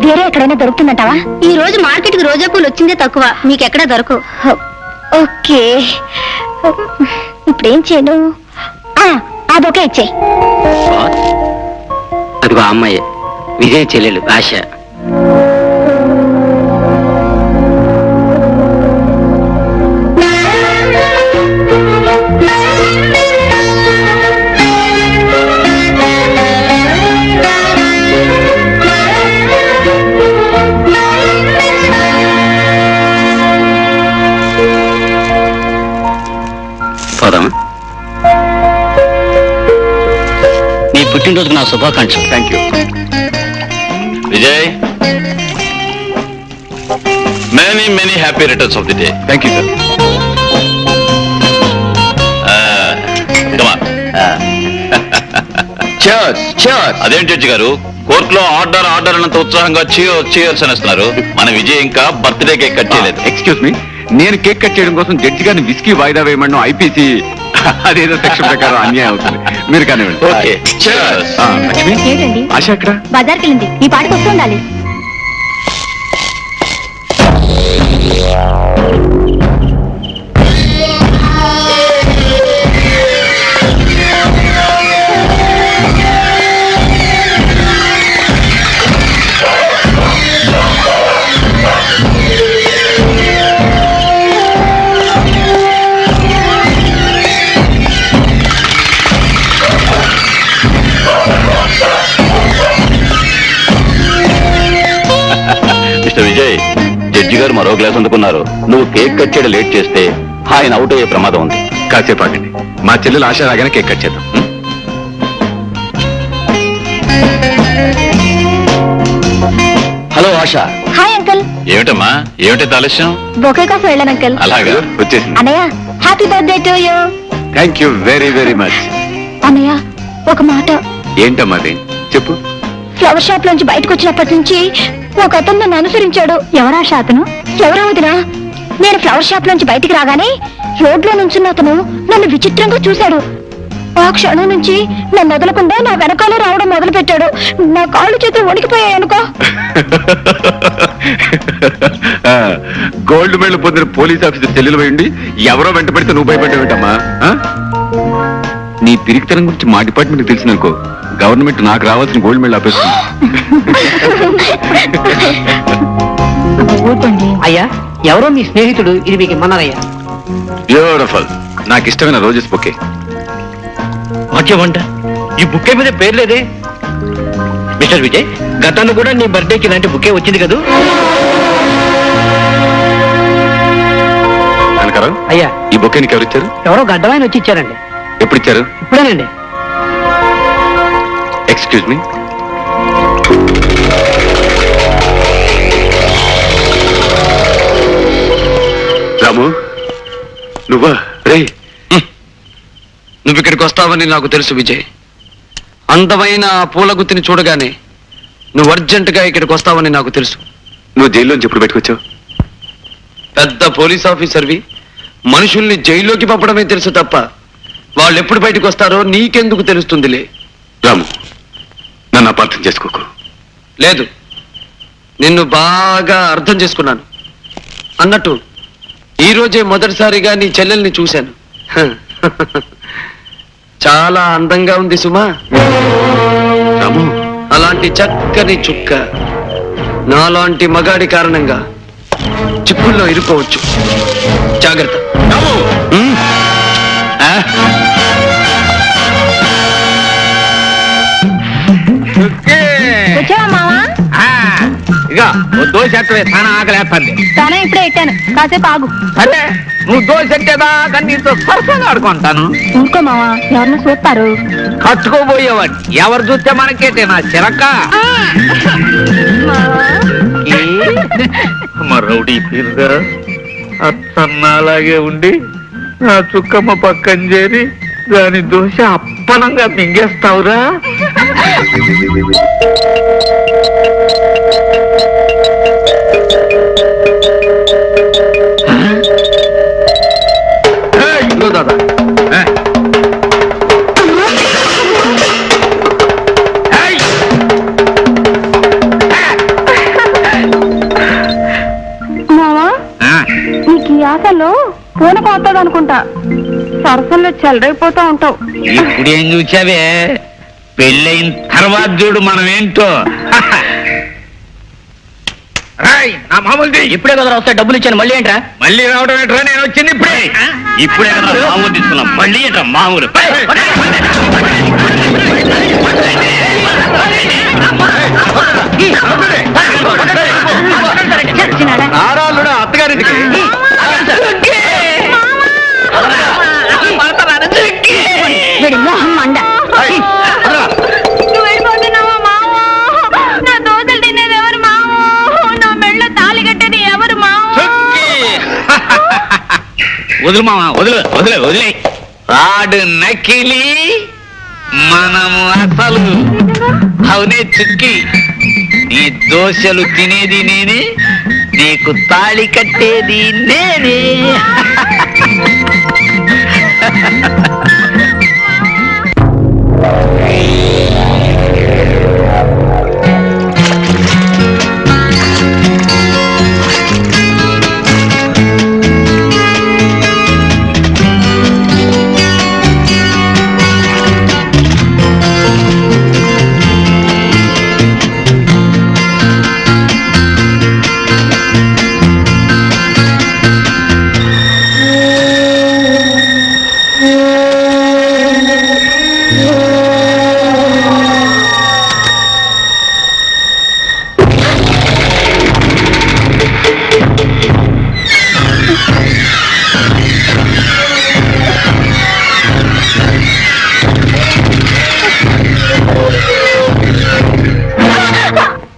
వేరే ఎక్కడైనా దొరుకుతుందంటావా? ఈ రోజు మార్కెట్ కి రోజా పూలు వచ్చిందే తక్కువ, మీకు ఎక్కడ దొరకవు. ఓకే, ఇప్పుడేం చేయను? ఆ బొకే ఇచ్చేయి. బాస్ అదిగో ఆ అమ్మాయి, విజయ్ చెల్లెలు ఆశ. పోదామా? నీ పుట్టినరోజుకు నా శుభాకాంక్షలు. Thank you Vijay. Many happy returns of the day. Thank you sir. అదేంటి జడ్జి గారు, కోర్టులో ఆర్డర్ అన్నంత ఉత్సాహంగా చీయర్స్ అనేస్తున్నారు. మన విజయ్ ఇంకా బర్త్డే కేక్ కట్ చేయలేదు. ఎక్స్క్యూజ్ మీ, నేను కేక్ కట్ చేయడం కోసం జడ్జి గారిని విస్కీ వాయిదా వేయమన్నా ఐపీసీ అదేదో సెక్షన్ ప్రకారం అన్యాయం అవుతుంది. మీరు కానివ్వండి. ఓకే, లక్ష్మి, ఏంటండి ఆశ ఎక్కడ? బజార్కి వెళ్ళింది, ఈ పాటికి వస్తూ ఉండాలి. మిస్టర్ విజయ్, జడ్జి గారు మరో గ్లాస్ అందుకున్నారు. నువ్వు కేక్ కట్ చేయడం లేట్ చేస్తే ఆయన అవుట్ అయ్యే ప్రమాదం ఉంది. కాసేపు ఆగండి, మా చెల్లెలు ఆశ రాగానే కేక్ కట్ చేద్దాం. హలో ఆశ. Hi uncle. ఏమిటమ్మా, ఏమిటి ఆలస్యం? బొకే కోసం వెళ్ళాను అంకుల్. అలాగా, వచ్చేసింది. అన్నయ్య, happy birthday to you. Thank you very much. అన్నయ్య, ఒక మాట. ఏంటమ్మా అది, చెప్పు. ఫ్లవర్ షాప్ లోంచి బయటకు వచ్చినప్పటి నుంచి ఒక అతను నన్ను అనుసరించాడు. ఎవరా అతను? ఎవరా వదినా? నేను ఫ్లవర్ షాప్ లోంచి బయటికి రాగానే రోడ్లో నుంచున్న అతను నన్ను విచిత్రంగా చూశాడు. ఆ క్షణం నుంచి నన్ను వదలకుండా నా వెనకాలే రావడం మొదలు పెట్టాడు. నా కాళ్ళు చేతులు వణికిపోయాయి అనుకో. గోల్డ్ మెడల్ పొందిన పోలీస్ ఆఫీసర్ చెల్లెలు పోయింది, ఎవరో వెంట పెడితే నువ్వు భయపడ్డావేంటమ్మా? నీ పిరికితనం గురించి మా డిపార్ట్మెంట్ తెలిసిందనుకో, గవర్నమెంట్ నాకు రావాల్సిన గోల్డ్ మెడల్ ఆపేస్తుంది. అయ్యా, ఎవరో మీ స్నేహితుడు ఇది మీకు ఇమ్మన్నారయ్యా. బ్యూటిఫుల్, నాకు ఇష్టమైన రోజెస్ బొకే. వాక్యమంట, ఈ బుక్కే మీద పేరు లేదే. మిస్టర్ విజయ్, గతాన్ని కూడా నీ బర్త్డేకి ఇలాంటి బుక్కే వచ్చింది కదూ? కనకారావు, అయ్యా, ఈ బొకే నీకు ఎవరు ఇచ్చారు? ఎవరో గడ్డవాయన వచ్చి ఇచ్చారండి. ఎప్పుడు ఇచ్చారు? ఇప్పుడేనండి. Excuse me. రాము, నువ్వా? రే, నువ్వు ఇక్కడికి వస్తావని నాకు తెలుసు విజయ్. అందమైన ఆ పూల గుత్తిని చూడగానే నువ్వు అర్జెంటుగా ఇక్కడికి వస్తావని నాకు తెలుసు. నువ్వు జైల్లోంచి ఎప్పుడు బయటకు పెద్ద పోలీస్ ఆఫీసర్వి, మనుషుల్ని జైల్లోకి పంపడమే తెలుసు తప్ప వాళ్ళు ఎప్పుడు బయటకు వస్తారో నీకెందుకు తెలుస్తుందిలే. రాము, నన్ను అపార్థం చేసుకోకు. లేదు, నిన్ను బాగా అర్థం చేసుకున్నాను. అన్నట్టు ఈ రోజే మొదటిసారిగా నీ చెల్లెల్ని చూశాను. చాలా అందంగా ఉంది సుమా. రాము, అలాంటి చక్కని చుక్క నాలాంటి మగాడి కారణంగా చిక్కుల్లో ఇరుకోవచ్చు. జాగ్రత్త. ఉమ్. వచ్చావా మావా? ఇక దోశ ఎట్టవే, చాలా ఆకలేస్తుంది. తానే ఇప్పుడే ఎట్టాను, కాసేపు ఆగు. సరే, నువ్వు దోశ ఎట్టేదా కానీ నీతో సరసంగా ఆడుకుంటాను. ఊరుకో మావా, ఎవరిని చూస్తారు. కట్టుకోబోయేవాడు ఎవరు చూస్తే మనకేటే నా చిరక్క. మరౌడి పీరుగా అత్తన్నాలాగే ఉండి నా చుక్కమ్మ పక్కన చేరి దాని దోశ అప్పనంగా మింగేస్తావురా. ఇదిగో దాదా, మావా, నీకు ఈ ఆశలో పూనకం వస్తుంది అనుకుంటా. సరసంలో చెల్లరైపోతా ఉంటావు. ఇప్పుడు ఏం చూసావే, పెళ్ళైన తర్వాత చూడు మనం ఏంటో. నా మామూలు ఇప్పుడే కదా వస్తే డబ్బులు ఇచ్చాను, మళ్ళీ ఏంట్రా? మళ్ళీ రావడం ఏంట్రా, నేను వచ్చింది ఇప్పుడే. ఇప్పుడే కదా మామూలు తీసుకున్నాం, మళ్ళీ ఏంట్రా మామూలు? నారాలుడా అత్తగారింటికి. వీడి మొహం మండ. నువ్వు వెళ్ళిపోతున్నావా మావా? నా దోశలు తినేది ఎవరు మావా? నా మెళ్ళ తాళి కట్టేది ఎవరు మావా? వదులు మామా, వదులు వదిలే వదిలే. ఆడు నకిలీ, మనము అసలు. అవునే చుక్కి, నీ దోశలు తినేది నేనే, నీకు తాళి కట్టేది నేనే.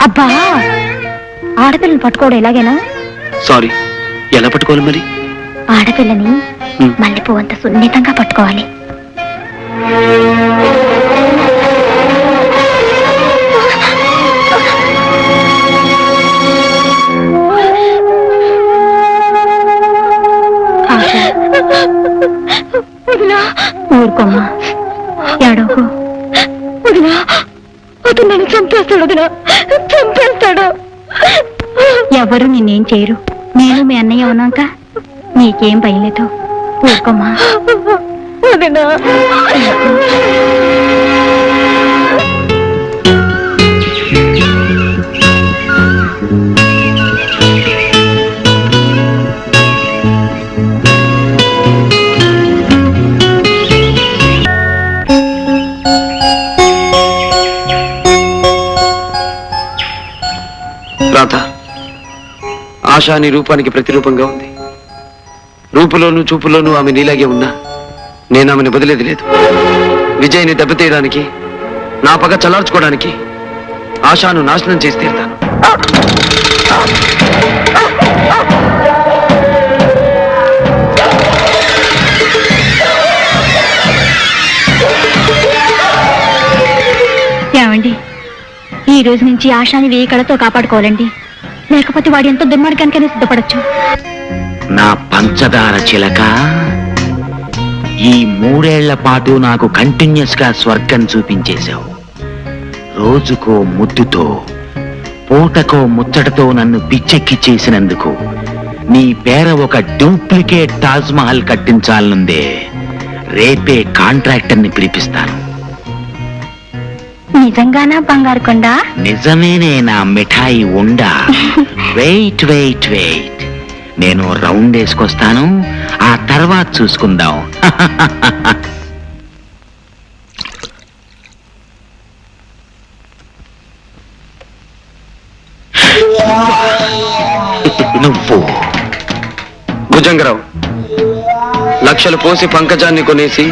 అబ్బా, ఆడపిల్లని పట్టుకోవడం ఎలాగేనా? సారీ, ఎలా పట్టుకోవాలి మరి? ఆడపిల్లని మల్లెపూ అంత సున్నితంగా పట్టుకోవాలి. ఊరుకోమ్మా, ఏడోకు. అతను నన్ను చంపేస్తాడు, వదినా, చంపేస్తాడు. ఎవరు నిన్నేం చేయరు, నేను మీ అన్నయ్య ఉన్నాక నీకేం భయలేదు. ఊరుకోమ్మా. వదినా, రాధ, ఆశ నీ రూపానికి ప్రతిరూపంగా ఉంది. రూపులోను చూపులోనూ ఆమె నీలాగే ఉన్నా నేను ఆమెను వదిలేది లేదు. విజయ్ని దెబ్బతీయడానికి, నా పగ చల్లార్చుకోవడానికి ఆశాను నాశనం చేసి తీరుతాను. ఏమండి, ఈ రోజు నుంచి ఆశాని వేయి కళతో కాపాడుకోవాలండి, లేకపోతే వాడు ఎంతో దుర్మార్గానికైనా సిద్ధపడచ్చు. నా పంచదార చిలక, ఈ 3 ఏళ్ల పాటు నాకు కంటిన్యూస్ గా స్వర్గం చూపించేశావు. రోజుకో ముద్దుతో, పూటకో ముచ్చటతో నన్ను పిచ్చెక్కి చేసినందుకు నీ పేర ఒక డూప్లికేట్ తాజ్ మహల్ కట్టించాలనుందే. రేపే కాంట్రాక్టర్ని పిలిపిస్తాను. నిజంగానా బంగారు కొండ? నిజమేనే నా మిఠాయి ఉండా. వెయిట్ వెయిట్ వెయిట్, నేను రౌండ్ వేసుకొస్తాను, ఆ తర్వాత చూసుకుందాం. నువ్వు భుజంగరావు, లక్షలు పోసి పంకజాన్ని కొనేసి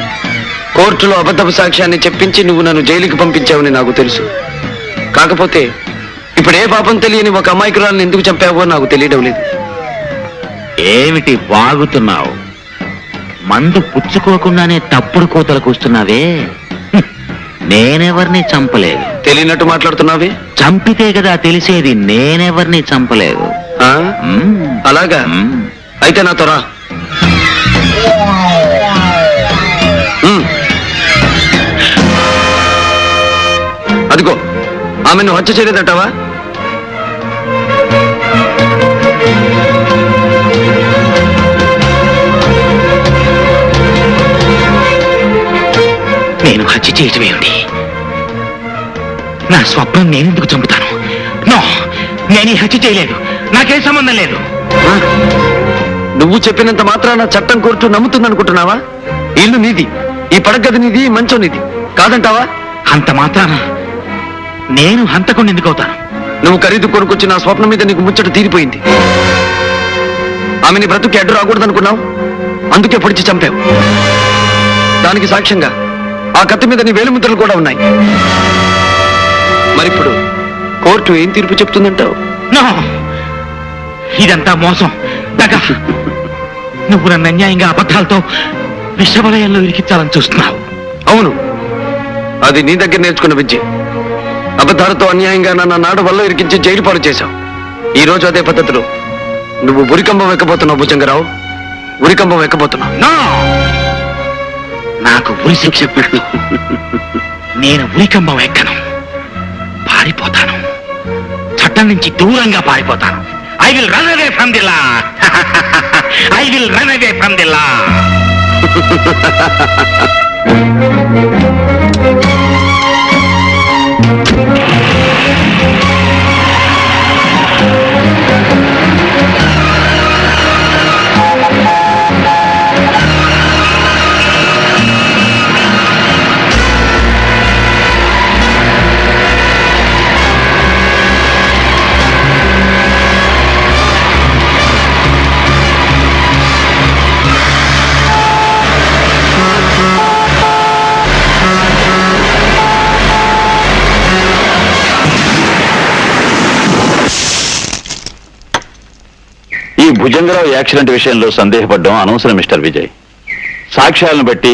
కోర్టులో అబద్ధపు సాక్ష్యాన్ని చెప్పించి నువ్వు నన్ను జైలుకి పంపించావని నాకు తెలుసు. కాకపోతే ఇప్పుడు ఏ పాపం తెలియని ఒక అమాయకురాలను ఎందుకు చంపావో నాకు తెలియడం లేదు. ఏమిటి వాగుతున్నావు? మందు పుచ్చుకోకుండానే తప్పుడు కోతలకు వస్తున్నావే. నేనెవరిని చంపలేదు. తెలియనట్టు మాట్లాడుతున్నావే. చంపితే కదా తెలిసేది. నేనెవరిని చంపలేదు. ఆ? మ్మ్. అలాగా? మ్మ్. అయితే నాతో రా. అదిగో ఆమెను హత్య చేయలేదంటావా? నేను హత్య చేయటమేమిటి? నా స్వప్నం నేనెందుకు చంపుతాను? నో, నేను ఈ హత్య చేయలేదు. నాకేం సంబంధం లేదు. ఆ? నువ్వు చెప్పినంత మాత్రాన చట్టం కోర్టు నమ్ముతుందనుకుంటున్నావా? ఇల్లు నీది, ఈ పడగది నీది, మంచం నీది కాదంటావా? అంత మాత్రాన నేను హంతకుండా ఎందుకు అవుతాను? నువ్వు ఖరీదు కొనుక్కొచ్చి నా స్వప్నం మీద నీకు ముచ్చట తీరిపోయింది. ఆమెని బ్రతుకి అడ్డు రాకూడదనుకున్నావు, అందుకే పొడిచి చంపావు. దానికి సాక్ష్యంగా ఆ కత్తి మీద నీ వేలుముద్రలు కూడా ఉన్నాయి. మరిప్పుడు కోర్టు ఏం తీర్పు చెప్తుందంటావు? నో, ఇదంతా మోసం, దగ. నువ్వు నన్ను అన్యాయంగా అబద్ధాలతో విషవలయంలో ఇరికించాలని చూస్తున్నావు. అవును, అది నీ దగ్గర నేర్చుకున్న విద్య. అబద్ధాలతో అన్యాయంగా నన్ను నాడు వల్ల ఇరికించి జైలు పాలు చేశావు. ఈ రోజు అదే పద్ధతిలో నువ్వు ఉరికంబం ఎక్కబోతున్నావు భుజంగరావు. ఉరికంబం ఎక్కబోతున్నావు. నో, నాకు ఉరి శిక్ష పెట్టు. నేను ఉరికంబం ఎక్కను, పారిపోతాను. చట్టం నుంచి దూరంగా పారిపోతాను. I will run away from the law. I will run away from the law. ఈ భుజంగరావు యాక్సిడెంట్ విషయంలో సందేహపడ్డం అనవసరం మిస్టర్ విజయ్. సాక్ష్యాలను బట్టి,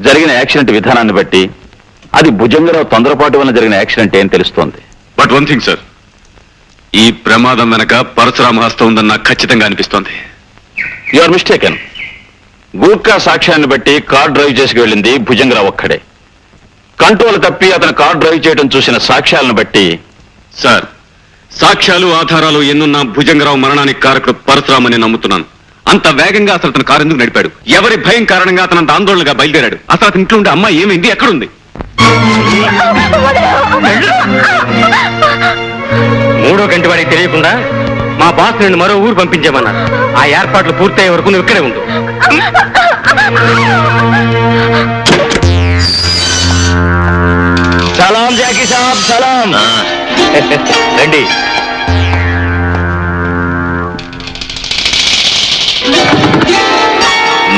జరిగిన యాక్సిడెంట్ విధానాన్ని బట్టి అది భుజంగరావు తొందరపాటు వల్ల జరిగిన యాక్సిడెంట్ ఏం తెలుస్తోంది. బట్ వన్ థింగ్ సార్, ఈ ప్రమాదం వెనక పరశురామ హస్తం ఉందని నాకు ఖచ్చితంగా అనిపిస్తోంది. You are mistaken. గూర్ఖా సాక్ష్యాన్ని బట్టి కార్ డ్రైవ్ చేసుకు వెళ్ళింది భుజంగరావు ఒక్కడే. కంట్రోల్ తప్పి అతను కార్ డ్రైవ్ చేయడం చూసిన సాక్ష్యాలను బట్టి సార్, సాక్ష్యాలు ఆధారాలు ఎన్నున్నా భుజంగరావు మరణానికి కారకుడు పరశురామని నమ్ముతున్నాను. అంత వేగంగా అసలు అతను కారు ఎందుకు నడిపాడు? ఎవరి భయం కారణంగా అతను అంత ఆందోళనగా బయలుదేరాడు? అసలు అతని ఇంట్లో ఉండే అమ్మాయి ఏమైంది? ఎక్కడుంది? మూడో గంట వాడికి తెలియకుండా మా బాస్ నేను మరో ఊరు పంపించామన్నారు. ఆ ఏర్పాట్లు పూర్తయ్యే వరకు నువ్వు ఇక్కడే ఉండు. సలాం జాకీ సాబ్, సలాం. రండి.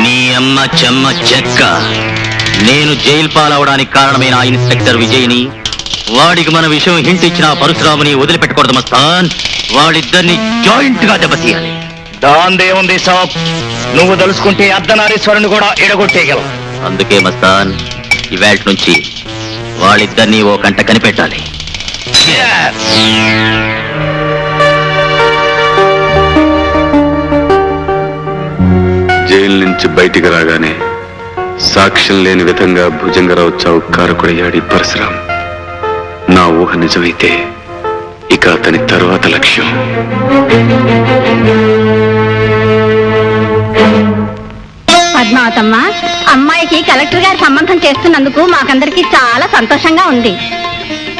నీ అమ్మ చెమ్మ చెక్క. నేను జైలు పాలవడానికి కారణమైన ఆ ఇన్స్పెక్టర్ విజయ్ని, వాడికి మన విషయం హింట్ ఇచ్చిన పరశురాముని వదిలిపెట్టకూడదు మస్తాన్. వాళ్ళిద్దరిని జాయింట్ గా దెబ్బతీయాలి. దాందే ఉంది సాబ్, నువ్వు తలుసుకుంటే అర్ధనారీశ్వరుని కూడా ఎడగొట్టేయగలవు. అందుకే మస్తాన్, ఇవాళ నుంచి వాళ్ళిద్దరినీ ఓ కంట కనిపెట్టాలి. జైలు నుంచి బయటికి రాగానే సాక్ష్యం లేని విధంగా భుజంగరావు చావు కారకుడయ్యాడు పరశురాం. నా ఊహ నిజమైతే ఇక అతని తర్వాత లక్ష్యం పద్మావతమ్మ, అమ్మాయికి కలెక్టర్ గారి సంబంధం చేస్తున్నందుకు మాకందరికి చాలా సంతోషంగా ఉంది.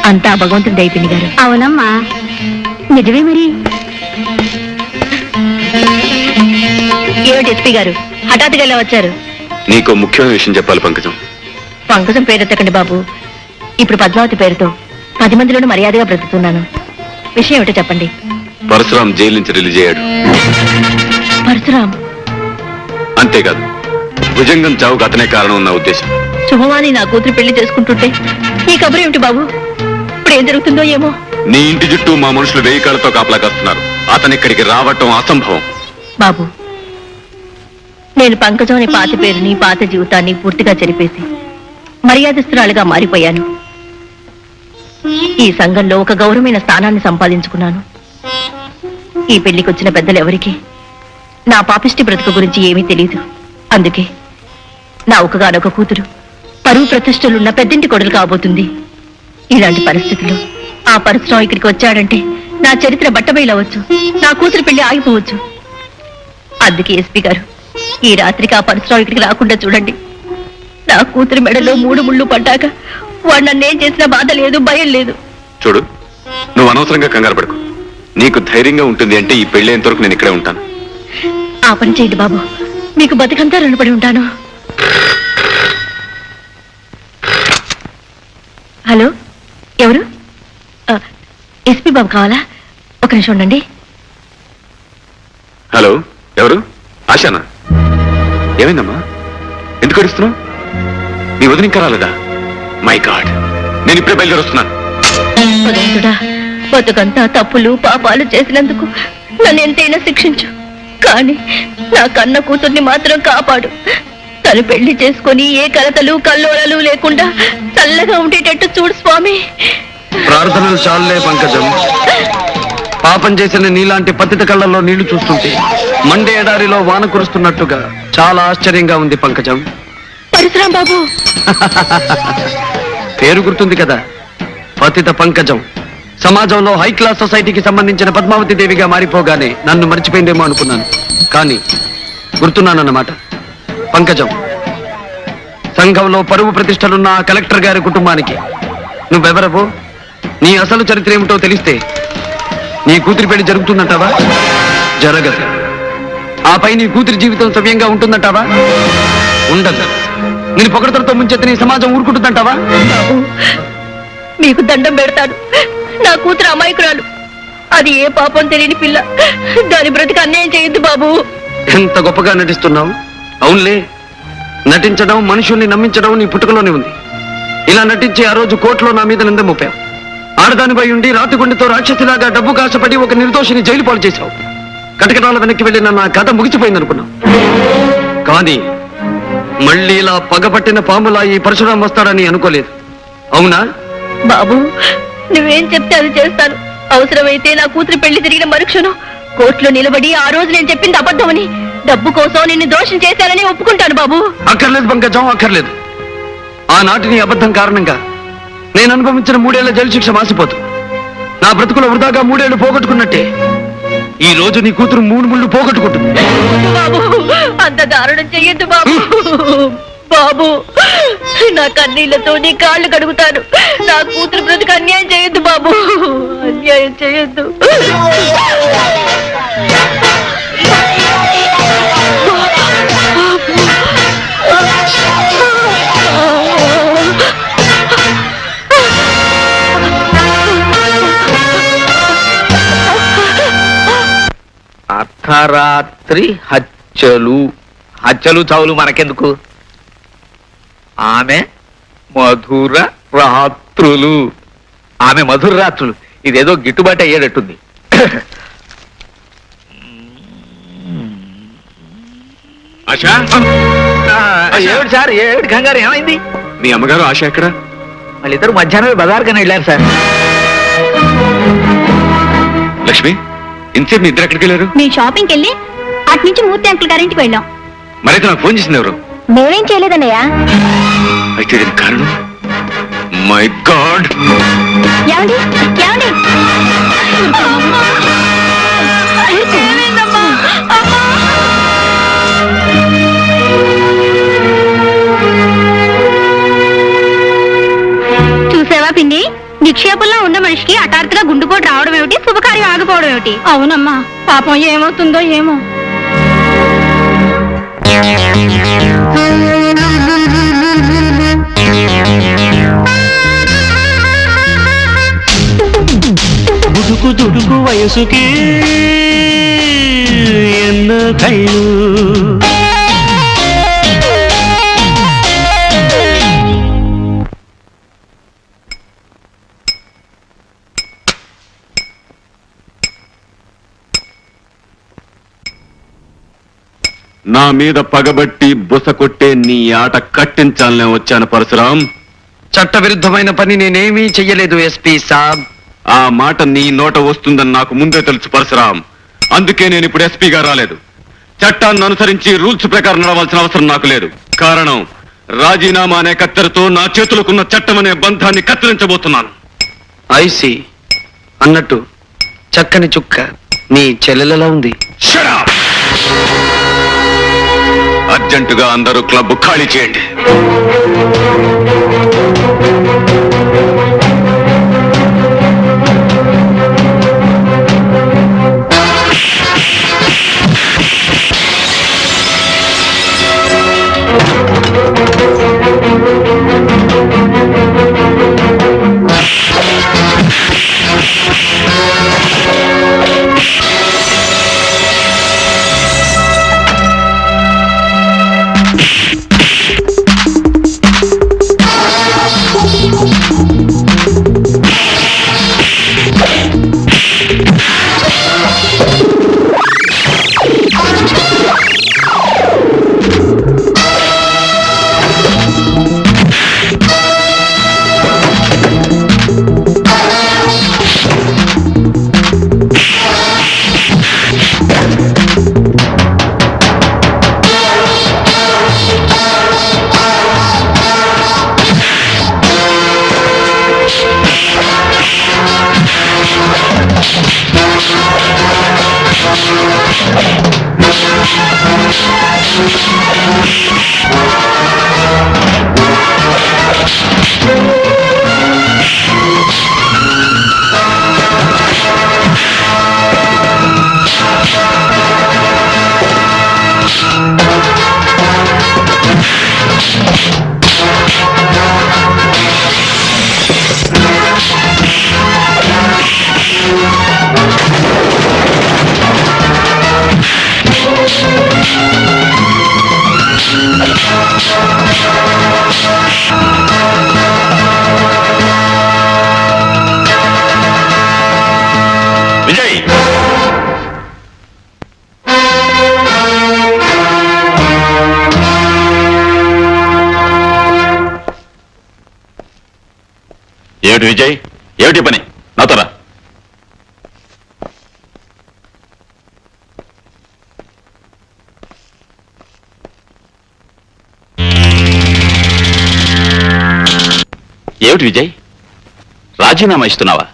అంతా భగవంతుడి దయ పిన్ని గారు. అవునమ్మా, నిజమే. మరి ఏమిటి ఎస్పీ గారు హఠాత్తుగా ఇలా వచ్చారు? నీకు ముఖ్యమైన విషయం చెప్పాలి పంకజం. పంకజం పేరెత్తకండి బాబు. ఇప్పుడు పద్మావతి పేరుతో 10 మందిలోనూ మర్యాదగా బ్రతుకుతున్నాను. విషయం ఏమిటో చెప్పండి. పరశురాం జైలు నుంచి రిలీజ్ అయ్యాడు. పరశురాం? అంతేకాదు, భుజంగం చావుకు అతనే కారణం ఉన్న ఉద్దేశం. శుభవాణి నా కూతురు పెళ్లి చేసుకుంటుంటే ఈ కబురు ఏమిటి బాబు? ఇప్పుడు ఏం జరుగుతుందో ఏమో. నీ ఇంటి చుట్టూ మా మనుషులు 1000 కాళ్ళతో కాపలా కాస్తున్నారు. అతను ఇక్కడికి రావటం అసంభవం. బాబు, నేను పంకజం అనే పాత పేరుని, పాత జీవితాన్ని పూర్తిగా చెరిపేసి మర్యాదస్తురాలుగా మారిపోయాను. ఈ సంఘంలో ఒక గౌరవమైన స్థానాన్ని సంపాదించుకున్నాను. ఈ పెళ్లికి వచ్చిన పెద్దలు ఎవరికి నా పాపిష్టి బ్రతుకు గురించి ఏమీ తెలియదు. అందుకే నా ఒకగానొక కూతురు పరువు ప్రతిష్టలున్న పెద్దింటి కొడులు కాబోతుంది. ఇలాంటి పరిస్థితుల్లో ఆ పరశురాం ఇక్కడికి వచ్చాడంటే నా చరిత్ర బట్టబయలవచ్చు, నా కూతురు పెళ్లి ఆగిపోవచ్చు. అందుకే ఎస్పీ గారు, ఈ రాత్రికి ఆ పరశురాం ఇక్కడికి రాకుండా చూడండి. నా కూతురు మెడలో 3 ముళ్ళు పడ్డాక వాడు నన్నేం చేసినా బాధ లేదు, భయం లేదు. చూడు, నువ్వు అనవసరంగా కంగారు పడకు. నీకు ధైర్యంగా ఉంటుంది అంటే ఈ పెళ్ళేంత వరకు నేను ఇక్కడే ఉంటాను. ఆ పని చేయండి బాబు, మీకు బతికంతా రుణపడి ఉంటాను. హలో, ఎవరు? ఎస్పీ బాబు కావాలా? ఒక నిమిషం ఉండండి. హలో, ఎవరు? ఆశానా? ఏమైందమ్మా? ఎందుకు అడుస్తున్నావు? నీ వదిన ఇంకా రాలేదా? మై గాడ్, నేను ఇప్పుడే బయలుదేరి వస్తున్నాను. భగవంతుడా, బతుకంతా తప్పులు పాపాలు చేసినందుకు నన్ను ఎంతైనా శిక్షించు, కానీ నా కన్న కూతుర్ని మాత్రం కాపాడు. తను పెళ్లి చేసుకుని ఏ కలతలు కల్లోలలు లేకుండా చల్లగా ఉండేటట్టు చూడు స్వామి. ప్రార్థనలు చాలులే పంకజం. పాపం చేసిన నీలాంటి పతిత కళ్ళల్లో నీళ్లు చూస్తుంటే మండే ఎడారిలో వాన కురుస్తున్నట్టుగా చాలా ఆశ్చర్యంగా ఉంది పంకజం. పరశురాం బాబు పేరు గుర్తుంది కదా, పతిత పంకజం. సమాజంలో హై క్లాస్ సొసైటీకి సంబంధించిన పద్మావతి దేవిగా మారిపోగానే నన్ను మర్చిపోయిందేమో అనుకున్నాను, కానీ గుర్తున్నానన్నమాట. పంకజం, సంఘంలో పరువు ప్రతిష్టలున్న ఆ కలెక్టర్ గారి కుటుంబానికి నువ్వెవరవో, నీ అసలు చరిత్ర ఏమిటో తెలిస్తే నీ కూతురి పెళ్లి జరుగుతుందంటావా? జరగదు. ఆపై నీ కూతురి జీవితం సవ్యంగా ఉంటుందంటావా? ఉండదు. నేను పొగడతలతో ముంచెత్తి నీ సమాజం ఊరుకుంటుందంటావా? బాబు, మీకు దండం పెడతాను. నా కూతురు అమాయకురాలు, అది ఏ పాపం తెలియని పిల్ల. దాని బ్రతికి అన్యాయం చేయొద్దు బాబు. ఎంత గొప్పగా నటిస్తున్నావు. అవునులే, నటించడం, మనుషుల్ని నమ్మించడం నీ పుట్టుకలోనే ఉంది. ఇలా నటించి ఆ రోజు కోర్టులో నా మీద నింద మోపావు. ఆడదానిపై ఉండి రాతిగుండితో రాక్షసిలాగా డబ్బు కాసపడి ఒక నిర్దోషిని జైలు పాలు చేశావు. కటకటాల వెనక్కి వెళ్ళిన నా కథ ముగిసిపోయిందనుకున్నావు. కానీ మళ్ళీ ఇలా పగపట్టిన పాములా ఈ పరశురాం వస్తాడని అనుకోలేదు. అవునా? బాబు, నువ్వేం చెప్తే అది చేస్తాను. అవసరమైతే నా కూతురు పెళ్లి తిరిగిన మరుక్షణం కోర్టులో నిలబడి ఆ రోజు నేను చెప్పింది అబద్ధమని, డబ్బు కోసం నిన్ను దోషం చేశానని ఒప్పుకుంటాను బాబు. అక్కర్లేదు పంకజం, అక్కర్లేదు. ఆనాటి నీ అబద్ధం కారణంగా నేను అనుభవించిన 3 ఏళ్ల జైలు శిక్ష మాసిపోతు. నా బ్రతుకులో వృధాగా 3 ఏళ్లు పోగొట్టుకున్నట్టే ఈ రోజు నీ కూతురు 3 ముళ్ళు పోగొట్టుకుంటుంది. బాబు, అంత దారుణం చెయ్యొద్దు బాబు. బాబు, నా కన్నీళ్లతో నీ కాళ్ళు కడుగుతాను. నా కూతురు బ్రతుకు అన్యాయం చేయొద్దు బాబు, అన్యాయం చేయొద్దు. అర్ధరాత్రి హత్యలు చావులు మనకెందుకు? ఆమె మధుర రాత్రులు, ఆమె మధుర రాత్రులు. ఇదేదో గిట్టుబాటు అయ్యేటట్టుంది. ఆశా, ఏమిటి సార్, ఏమిటి కంగారు, ఏమైంది? మీ అమ్మగారు ఆశ ఎక్కడ? వాళ్ళిద్దరు మధ్యాహ్నమే బజార్కని వెళ్ళారు సార్. లక్ష్మి, ఇంతసేపు మీ ఇద్దరు ఎక్కడికి వెళ్ళారు? మేము షాపింగ్కి వెళ్ళి అటు నుంచి మూర్తి అంకుల్ గారింటికి వెళ్ళాం. మరైతే నాకు ఫోన్ చేసింది ఎవరు? మేమేం చేయలేదన్నయ్య. అయితే దీనికి కారణం మై గాడ్. ఏమండి, ఏమండి, నిక్షేపంలో ఉన్న మనిషికి హఠాత్తుగా గుండెపోటు రావడం ఏమిటి, శుభకార్యం ఆగిపోవడం ఏమిటి? అవునమ్మా, పాపం ఏమవుతుందో ఏమో. దుడుకు దుడుకు వయసుకి ఎన్న కళ్ళు నా మీద పగబట్టి బుస కొట్టే నీ ఆట కట్టించాలనే వచ్చాను పరశురాం. చట్టవిరుద్ధమైన పని నేనేమీ చెయ్యలేదు ఎస్పీ సాబ్. ఆ మాట నీ నోట వస్తుందని నాకు ముందే తెలుసు పరశురాం. అందుకే నేను ఇప్పుడు ఎస్పీగా రాలేదు. చట్టాన్ని అనుసరించి రూల్స్ ప్రకారం నడవాల్సిన అవసరం నాకు లేదు. కారణం, రాజీనామా అనే కత్తెరతో నా చేతులకున్న చట్టం అనే బంధాన్ని కత్తిరించబోతున్నాను. ఐసి అన్నట్టు చక్కని చుక్క నీ చెల్లెలలా ఉంది. Shut up! అర్జెంటుగా అందరూ క్లబ్ ఖాళీ చేయండి. విజయ్, ఏమిటి విజయ్, ఏమిటి పని? నాతోరా. ఏమిటి విజయ్, రాజీనామా ఇస్తున్నావా?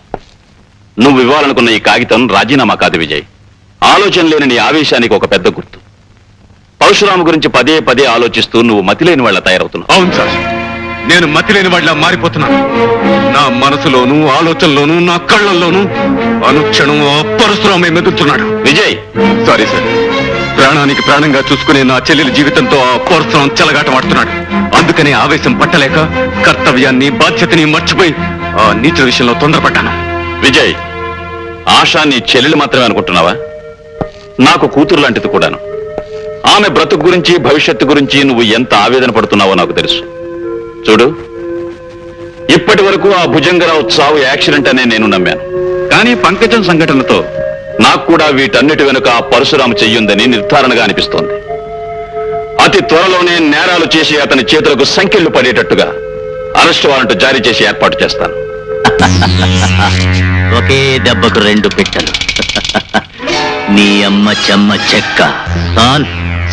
నువ్వు ఇవ్వాలనుకున్న ఈ కాగితం రాజీనామా కాదు విజయ్. ఆలోచన లేని నీ ఆవేశానికి ఒక పెద్ద గుర్తు. పరశురాము గురించి పదే పదే ఆలోచిస్తూ నువ్వు మతిలేని వాళ్ళ తయారవుతున్నావు. అవును సార్, నేను మతిలేని వాళ్ళ మారిపోతున్నాను. నా మనసులోనూ ఆలోచనలోనూ నా కళ్ళల్లోనూ అనుక్షణం ఆ పరశురామే మెదులుతున్నాడు. విజయ్, సారీ సార్, ప్రాణానికి ప్రాణంగా చూసుకునే నా చెల్లెలి జీవితంతో ఆ పరశురాం చెలగాటమాడుతున్నాడు. అందుకనే ఆవేశం పట్టలేక కర్తవ్యాన్ని బాధ్యతని మర్చిపోయి ఆ నీచ విషయంలో తొందరపడ్డాను. విజయ్, ఆశా నీ చెల్లెలు మాత్రమే అనుకుంటున్నావా? నాకు కూతురు లాంటిది కూడాను. ఆమె బ్రతుకు గురించి భవిష్యత్తు గురించి నువ్వు ఎంత ఆవేదన పడుతున్నావో నాకు తెలుసు. చూడు, ఇప్పటి వరకు ఆ భుజంగరావు చావు యాక్సిడెంట్ అనే నేను నమ్మాను. కానీ పంకజం సంఘటనతో నాకు కూడా వీటన్నిటి వెనుక ఆ పరశురాము చెయ్యుందని నిర్ధారణగా అనిపిస్తోంది. అతి త్వరలోనే నేరాలు చేసి అతని చేతులకు సంకెళ్లు పడేటట్టుగా అరెస్ట్ వారెంట్ జారీ చేసి ఏర్పాటు చేస్తాను. ఒకే దెబ్బకు రెండు పిట్టలు. నీ అమ్మ చెమ్మ చెక్క.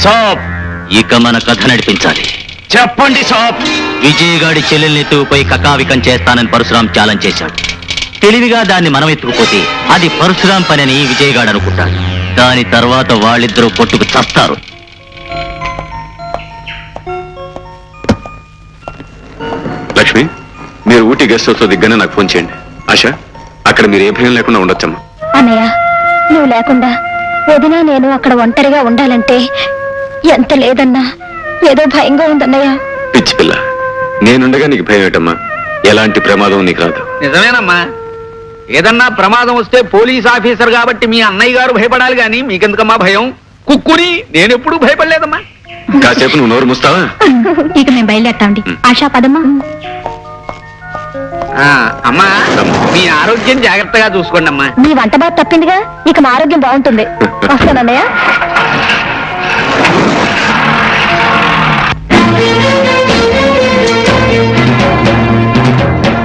సాబ్, ఇక మన కథ నడిపించాలి. చెప్పండి సాబ్. విజయగాడి చెల్లెల్ని ఎత్తుకుపై కకావికం చేస్తానని పరశురాం ఛాలెంజ్ చేశాడు. తెలివిగా దాన్ని మనం ఎత్తుకుపోతే అది పరశురాం పని అని విజయగాడు అనుకుంటాడు. దాని తర్వాత వాళ్ళిద్దరూ కొట్టుకు చస్తారు. లక్ష్మి, మీరు ఊటీ గెస్ట్ హౌస్ దిగ్గానే నాకు ఫోన్ చేయండి. ఆశ, అక్కడ మీరు ఏ భయం లేకుండా ఉండొచ్చమ్మా. అన్నయ్య, నువ్వు లేకుండా వదిన నేను అక్కడ ఒంటరిగా ఉండాలంటే ఎంత లేదన్నా ఏదో భయంగా ఉందన్నయ్య. పిచ్చి పిల్ల, నేనుండగా నీకు భయం ఏంటమ్మా? ఎలాంటి ప్రమాదం నీకు రాదు. నిజమేనమ్మా, ఏదన్నా ప్రమాదం వస్తే పోలీస్ ఆఫీసర్ కాబట్టి మీ అన్నయ్య గారు భయపడాలి గాని మీకెందుకమ్మా భయం? కుక్కుని నేనెప్పుడు భయపడలేదమ్మా. కాసేపు నువ్వు నోరు ముస్తావా? ఇక మేము బయలుదేరతాండి. ఆశా పదమ్మా. అమ్మా, మీ ఆరోగ్యం జాగ్రత్తగా చూసుకోండి అమ్మా. మీ వంట బాధ తప్పిందిగా, ఇక మా ఆరోగ్యం బాగుంటుంది. వస్తానన్నయ్య.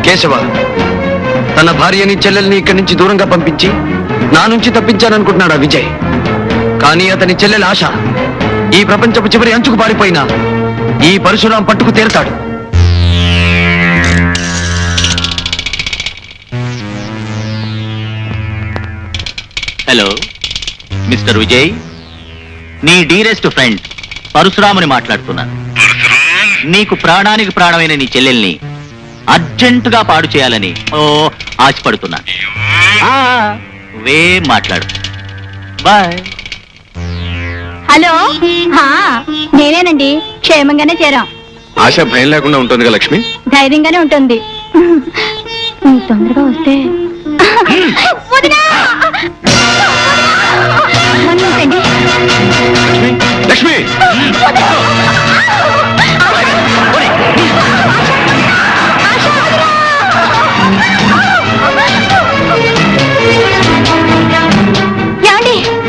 కేశవ తన భార్యని చెల్లెల్ని ఇక్కడి నుంచి దూరంగా పంపించి నా నుంచి తప్పించాననుకుంటున్నాడు ఆ విజయ్. కానీ అతని చెల్లెలు ఆశ ఈ ప్రపంచపు చివరి అంచుకు పారిపోయినా ఈ పరశురాం పట్టుకు తీరతాడు. హలో మిస్టర్ విజయ్, నీ డీరెస్ట్ ఫ్రెండ్ పరశురాముని మాట్లాడుతున్నాను. నీకు ప్రాణానికి ప్రాణమైన నీ చెల్లెల్ని అర్జెంటుగా పాడు చేయాలని ఆశపడుతున్నాను. మాట్లాడు. బాయ్. హలో, నేనేనండి. క్షేమంగానే చేరాం. ఆశ భయం లేకుండా ఉంటుంది కదా లక్ష్మి? ధైర్యంగానే ఉంటుంది. మీరు తొందరగా వస్తే లక్ష్మి, లక్ష్మి!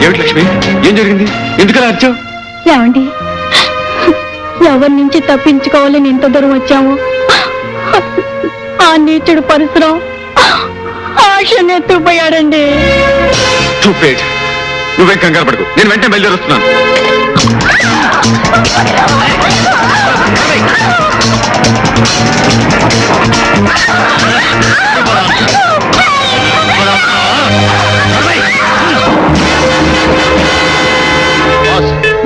ఏమిటి లక్ష్మి, ఏం జరిగింది? ఎందుకలా అరిచావు? ఏమండి, ఎవరి నుంచి తప్పించుకోవాలని ఇంత దూరం వచ్చాము. ఆ నీచుడు పరశురాం ఆశను ఎత్తుకుపోయాడండి. నువ్వే కంగారు పడకు, నేను వెంటనే బయలుదేరి వస్తున్నాను.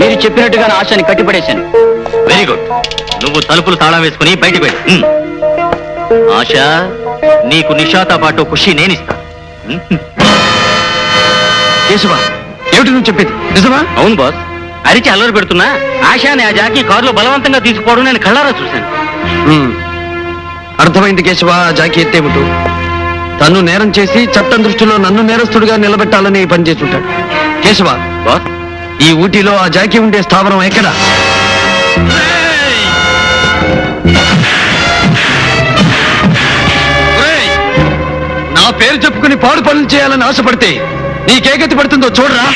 మీరు చెప్పినట్టుగా ఆశని కట్టిపడేశాను. Very good. నువ్వు తలుపులు తాళం వేసుకుని బయటికి వెళ్ళి. ఆశ, నీకు నిషాతో పాటు ఖుషి నేనిస్తా. కేశవ, ఏమిటి నువ్వు చెప్పేది నిజమా? అవును బాస్. అరిచి అల్లరి పెడుతున్నా ఆశాని ఆ జాకీ కారులో బలవంతంగా తీసుకుపోవడం నేను కళ్ళారా చూశాను. అర్థమైంది కేశవ. ఆ జాకీ ఎత్తేమిటో తను నేరం చేసి చట్టం దృష్టిలో నన్ను నేరస్తుడిగా నిలబెట్టాలని పనిచేస్తుంటాడు. కేశవ బాస్, ఈ ఊటీలో ఆ జాకీ ఉండే స్థావరం ఎక్కడ? నా పేరు చెప్పుకుని పాడు పనులు చేయాలని ఆశపడితే నీకేగతి పడుతుందో చూడరా.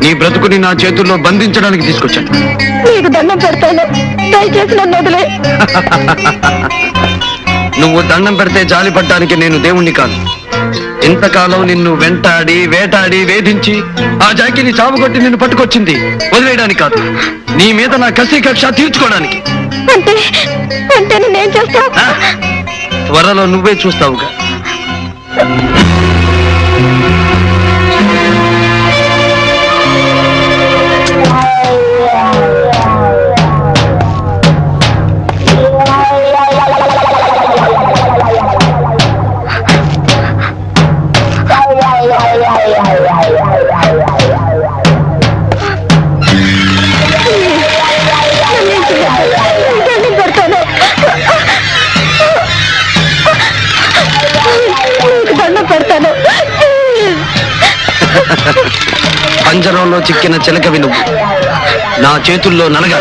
నీ బ్రతుకుని నా చేతుల్లో బంధించడానికి తీసుకొచ్చాను. నీకు దండం పెడతాను, దయచేసి నన్ను వదిలే. నువ్వు దండం పెడితే జాలి పడ్డానికి నేను దేవుణ్ణి కాదు. ఇంతకాలం నిన్ను వెంటాడి వేటాడి వేధించి ఆ జాకీని చావుకొట్టి నిన్ను పట్టుకొచ్చింది వదిలేయడానికి కాదు, నీ మీద నా కసి కక్ష తీర్చుకోవడానికి. అంటే అంటే నేనేం చేస్తా? త్వరలో నువ్వే చూస్తావుగా. పెడతాను దండం పెడతాను. పంజరంలో చిక్కిన చిలకవి నువ్వు నా చేతుల్లో నలగా.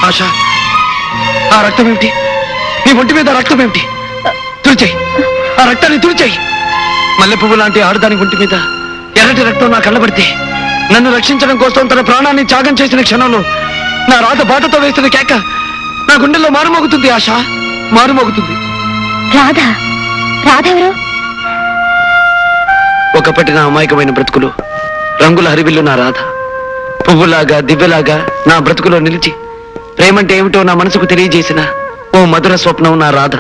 ఆశ, ఆ రక్తం ఏమిటి? నీ ఒంటి మీద రక్తం ఏమిటి? తుడిచేయి, ఆ రక్తాన్ని తుడిచేయి. మల్లె పువ్వు లాంటి ఆడదాని ఒంటి మీద ఎర్రటి రక్తం నా కళ్ళబడితే నన్ను రక్షించడం కోసం తన ప్రాణాన్ని త్యాగం చేసిన క్షణంలో నా రాత బాటతో వేసిన కేక నా గుండెల్లో మారుమోగుతుంది. ఆశ, మారుమోగుతుంది. రాధా? రాధెవరు? ఒకప్పటి నా అమాయకమైన బ్రతుకులు రంగుల హరివిల్లు నా రాధ. పువ్వులాగా దివ్యలాగా నా బ్రతుకులో నిలిచి ప్రేమంటే ఏమిటో నా మనసుకు తెలియజేసిన ఓ మధుర స్వప్నం నా రాధ.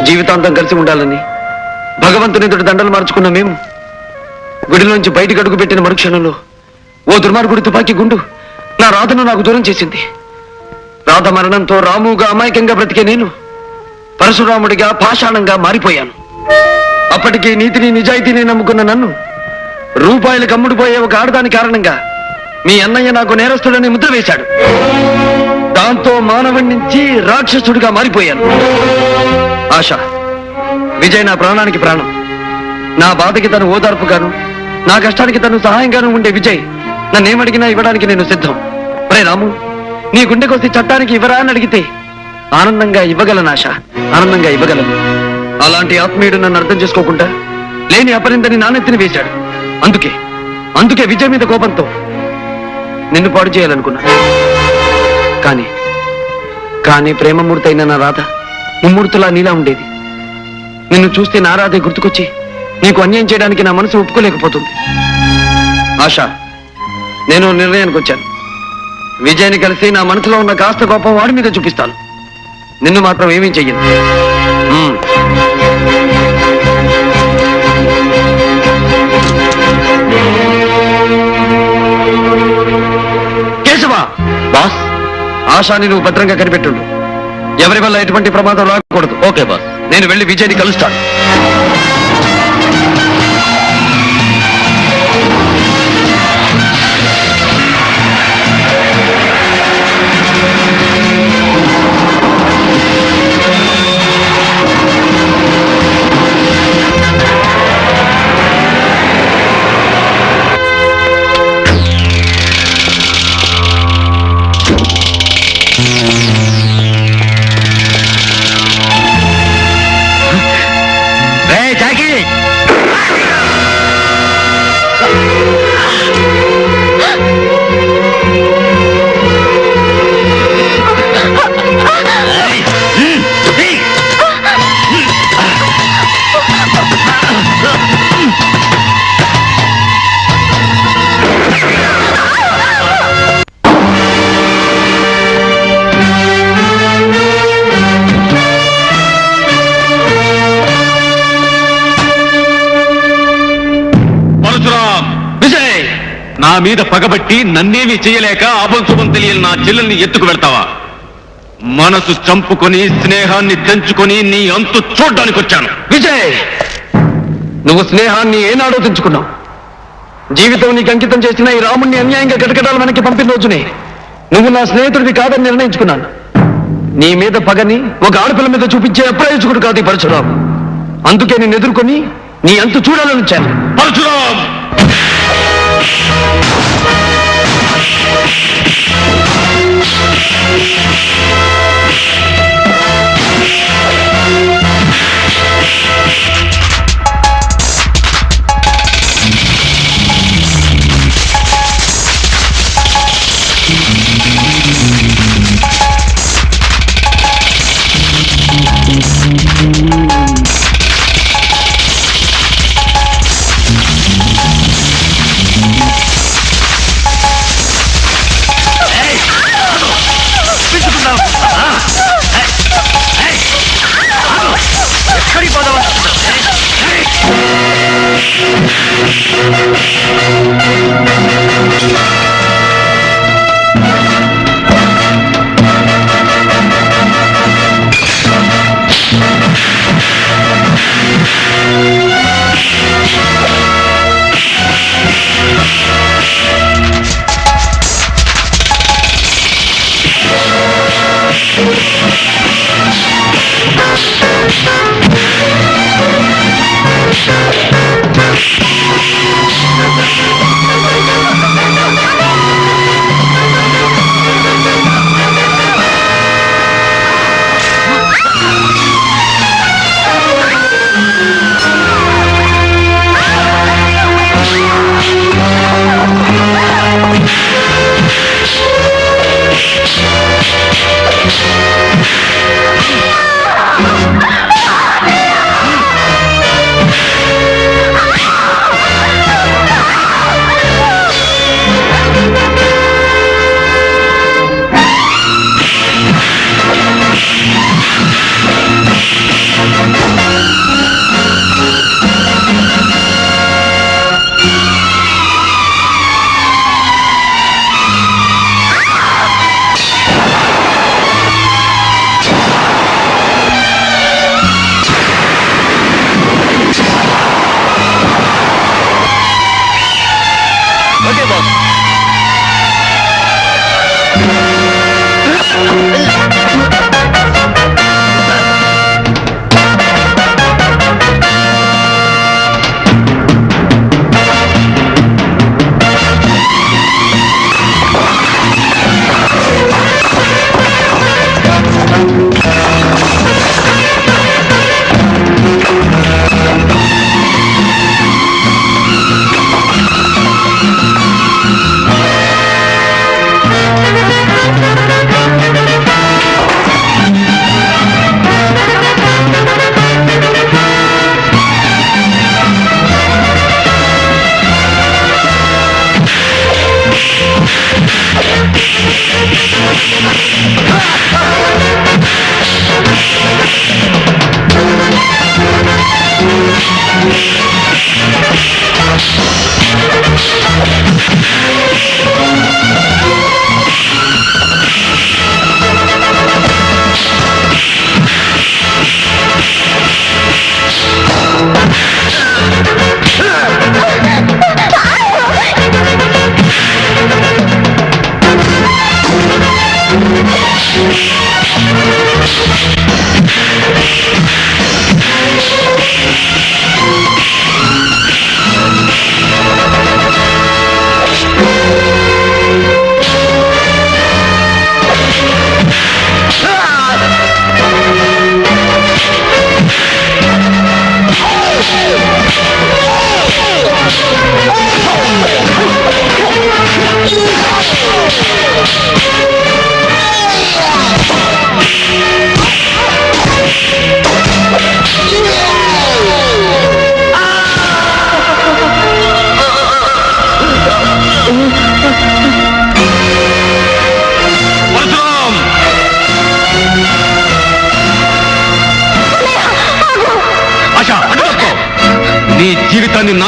జీవితాంతం కలిసి ఉండాలని భగవంతుని ఎదుటి దండలు మార్చుకున్న మేము గుడిలోంచి బయటికి అడుగు పెట్టిన మరుక్షణంలో ఓ దుర్మార్గుడి తుపాకీ గుండు నా రాధను నాకు దూరం చేసింది. రాధ మరణంతో రాముగా అమాయకంగా బ్రతికే నేను పరశురాముడిగా పాషాణంగా మారిపోయాను. అప్పటికి నీతిని నిజాయితీని నమ్ముకున్న నన్ను రూపాయలకు అమ్ముడుపోయే ఒక ఆడదాని కారణంగా మీ అన్నయ్య నాకు నేరస్తుడని ముద్ర వేశాడు. దాంతో మానవుడి నుంచి రాక్షసుడిగా మారిపోయాను. ఆశ, విజయ్ నా ప్రాణానికి ప్రాణం. నా బాధకి తను ఓదార్పుగాను, నా కష్టానికి తను సహాయంగాను ఉండే విజయ్ నన్నేమడిగినా ఇవ్వడానికి నేను సిద్ధం. ఒరే రాము, నీ గుండెకొస్తే చట్టానికి ఇవ్వరా అని అడిగితే ఆనందంగా ఇవ్వగలను. ఆశ, ఆనందంగా ఇవ్వగలను. అలాంటి ఆత్మీయుడు నన్ను అర్థం చేసుకోకుండా లేని అపరిందని నానెత్తిని వేశాడు. అందుకే విజయ్ మీద కోపంతో నిన్ను పాడు చేయాలనుకున్నా. కానీ ప్రేమమూర్తైన నా రాధ ముమ్మూర్తులా నీలా ఉండేది. నిన్ను చూస్తే నా రాధే గుర్తుకొచ్చి నీకు అన్యాయం చేయడానికి నా మనసు ఒప్పుకోలేకపోతుంది. ఆశ, నేను నిర్ణయానికి వచ్చాను. విజయ్ని కలిసి నా మనసులో ఉన్న కాస్త గొప్ప వాడి మీద చూపిస్తాను. నిన్ను మాత్రం ఏమీ చెయ్యను. కేశవ బాస్, ఆశాని నువ్వు భద్రంగా కనిపెట్టుండు. ఎవరి వల్ల ఎటువంటి ప్రమాదం రాకూడదు. Okay boss. నేను వెళ్ళి విజయ్ని కలుస్తాను. నా మీద పగబట్టి నన్నేమీ చేయలేక అభంశుభం తెలియని నా చెల్లెల్ని ఎత్తుకు వెళ్తావా? మనసు చంపుకొని స్నేహాన్ని తెంచుకొని నీ అంతు చూడ్డానికి వచ్చాను. విజయ్, నువ్వు స్నేహాన్ని ఏనాడో తెంచుకున్నావు. జీవితం నీకు అంకితం చేసిన ఈ రాముణ్ణి అన్యాయంగా కటకటాల వెనక్కి పంపిన రోజునే నువ్వు నా స్నేహితుడివి కాదని నిర్ణయించుకున్నాను. నీ మీద పగని ఒక ఆడపిల్ల మీద చూపించే అప్రయోజకుడు కాదు ఈ పరశురాం. అందుకే నేను ఎదుర్కొని నీ అంతు చూడాలని వచ్చాను. పరశురాం,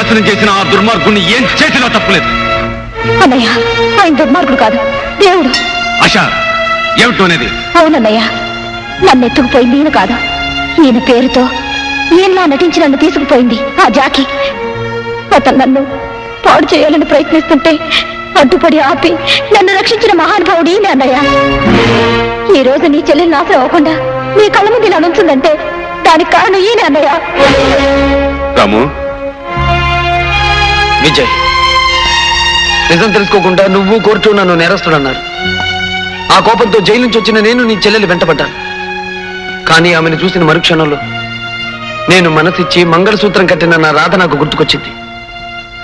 నాశనం చేసిన ఆ దుర్మార్గుణ్ణి ఏం చేసినా తప్పులేదు. అన్నయ్య ఆయన దుర్మార్గుడు కాదు, దేవుడు. ఆశ, ఏమిటో అనేది? అవునన్నయ్య, నన్ను ఎత్తుకుపోయింది ఈయన కాదు. ఈయన పేరుతో ఈయనలా నటించి నన్ను తీసుకుపోయింది ఆ జాకి. అతను నన్ను పాడు చేయాలని ప్రయత్నిస్తుంటే అడ్డుపడి ఆపి నన్ను రక్షించిన మహానుభావుడు ఈయన అన్నయ్య. ఈ రోజు నీ చెల్లెలు నాశనం అవ్వకుండా నీ కళ్ళ ముందు ఇలా నుంచుందంటే దానికి కారణం ఈయన అన్నయ్య. రాము, విజయ్, నిజం తెలుసుకోకుండా నువ్వు కోర్టు నన్ను నేరస్తుడన్నారు. ఆ కోపంతో జైలు నుంచి వచ్చిన నేను నీ చెల్లెలు వెంటబడ్డాను. కానీ ఆమెను చూసిన మరుక్షణంలో నేను మనసిచ్చి మంగళసూత్రం కట్టిన నా రాధ నాకు గుర్తుకొచ్చింది.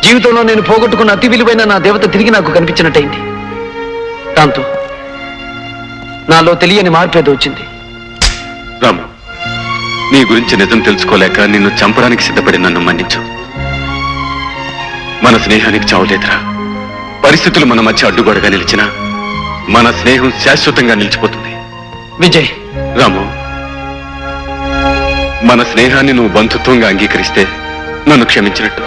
జీవితంలో నేను పోగొట్టుకున్న అతి విలువైన నా దేవత తిరిగి నాకు కనిపించినట్టయింది. దాంతో నాలో తెలియని మార్పేదో వచ్చింది. రాము, నీ గురించి నిజం తెలుసుకోలేక నిన్ను చంపడానికి సిద్ధపడి నన్ను మన్నించు. మన స్నేహానికి చావులేదురా. పరిస్థితులు మన మధ్య అడ్డుగోడగా నిలిచినా మన స్నేహం శాశ్వతంగా నిలిచిపోతుంది. విజయ్, రాము, మన స్నేహాన్ని నువ్వు బంధుత్వంగా అంగీకరిస్తే నన్ను క్షమించినట్టు.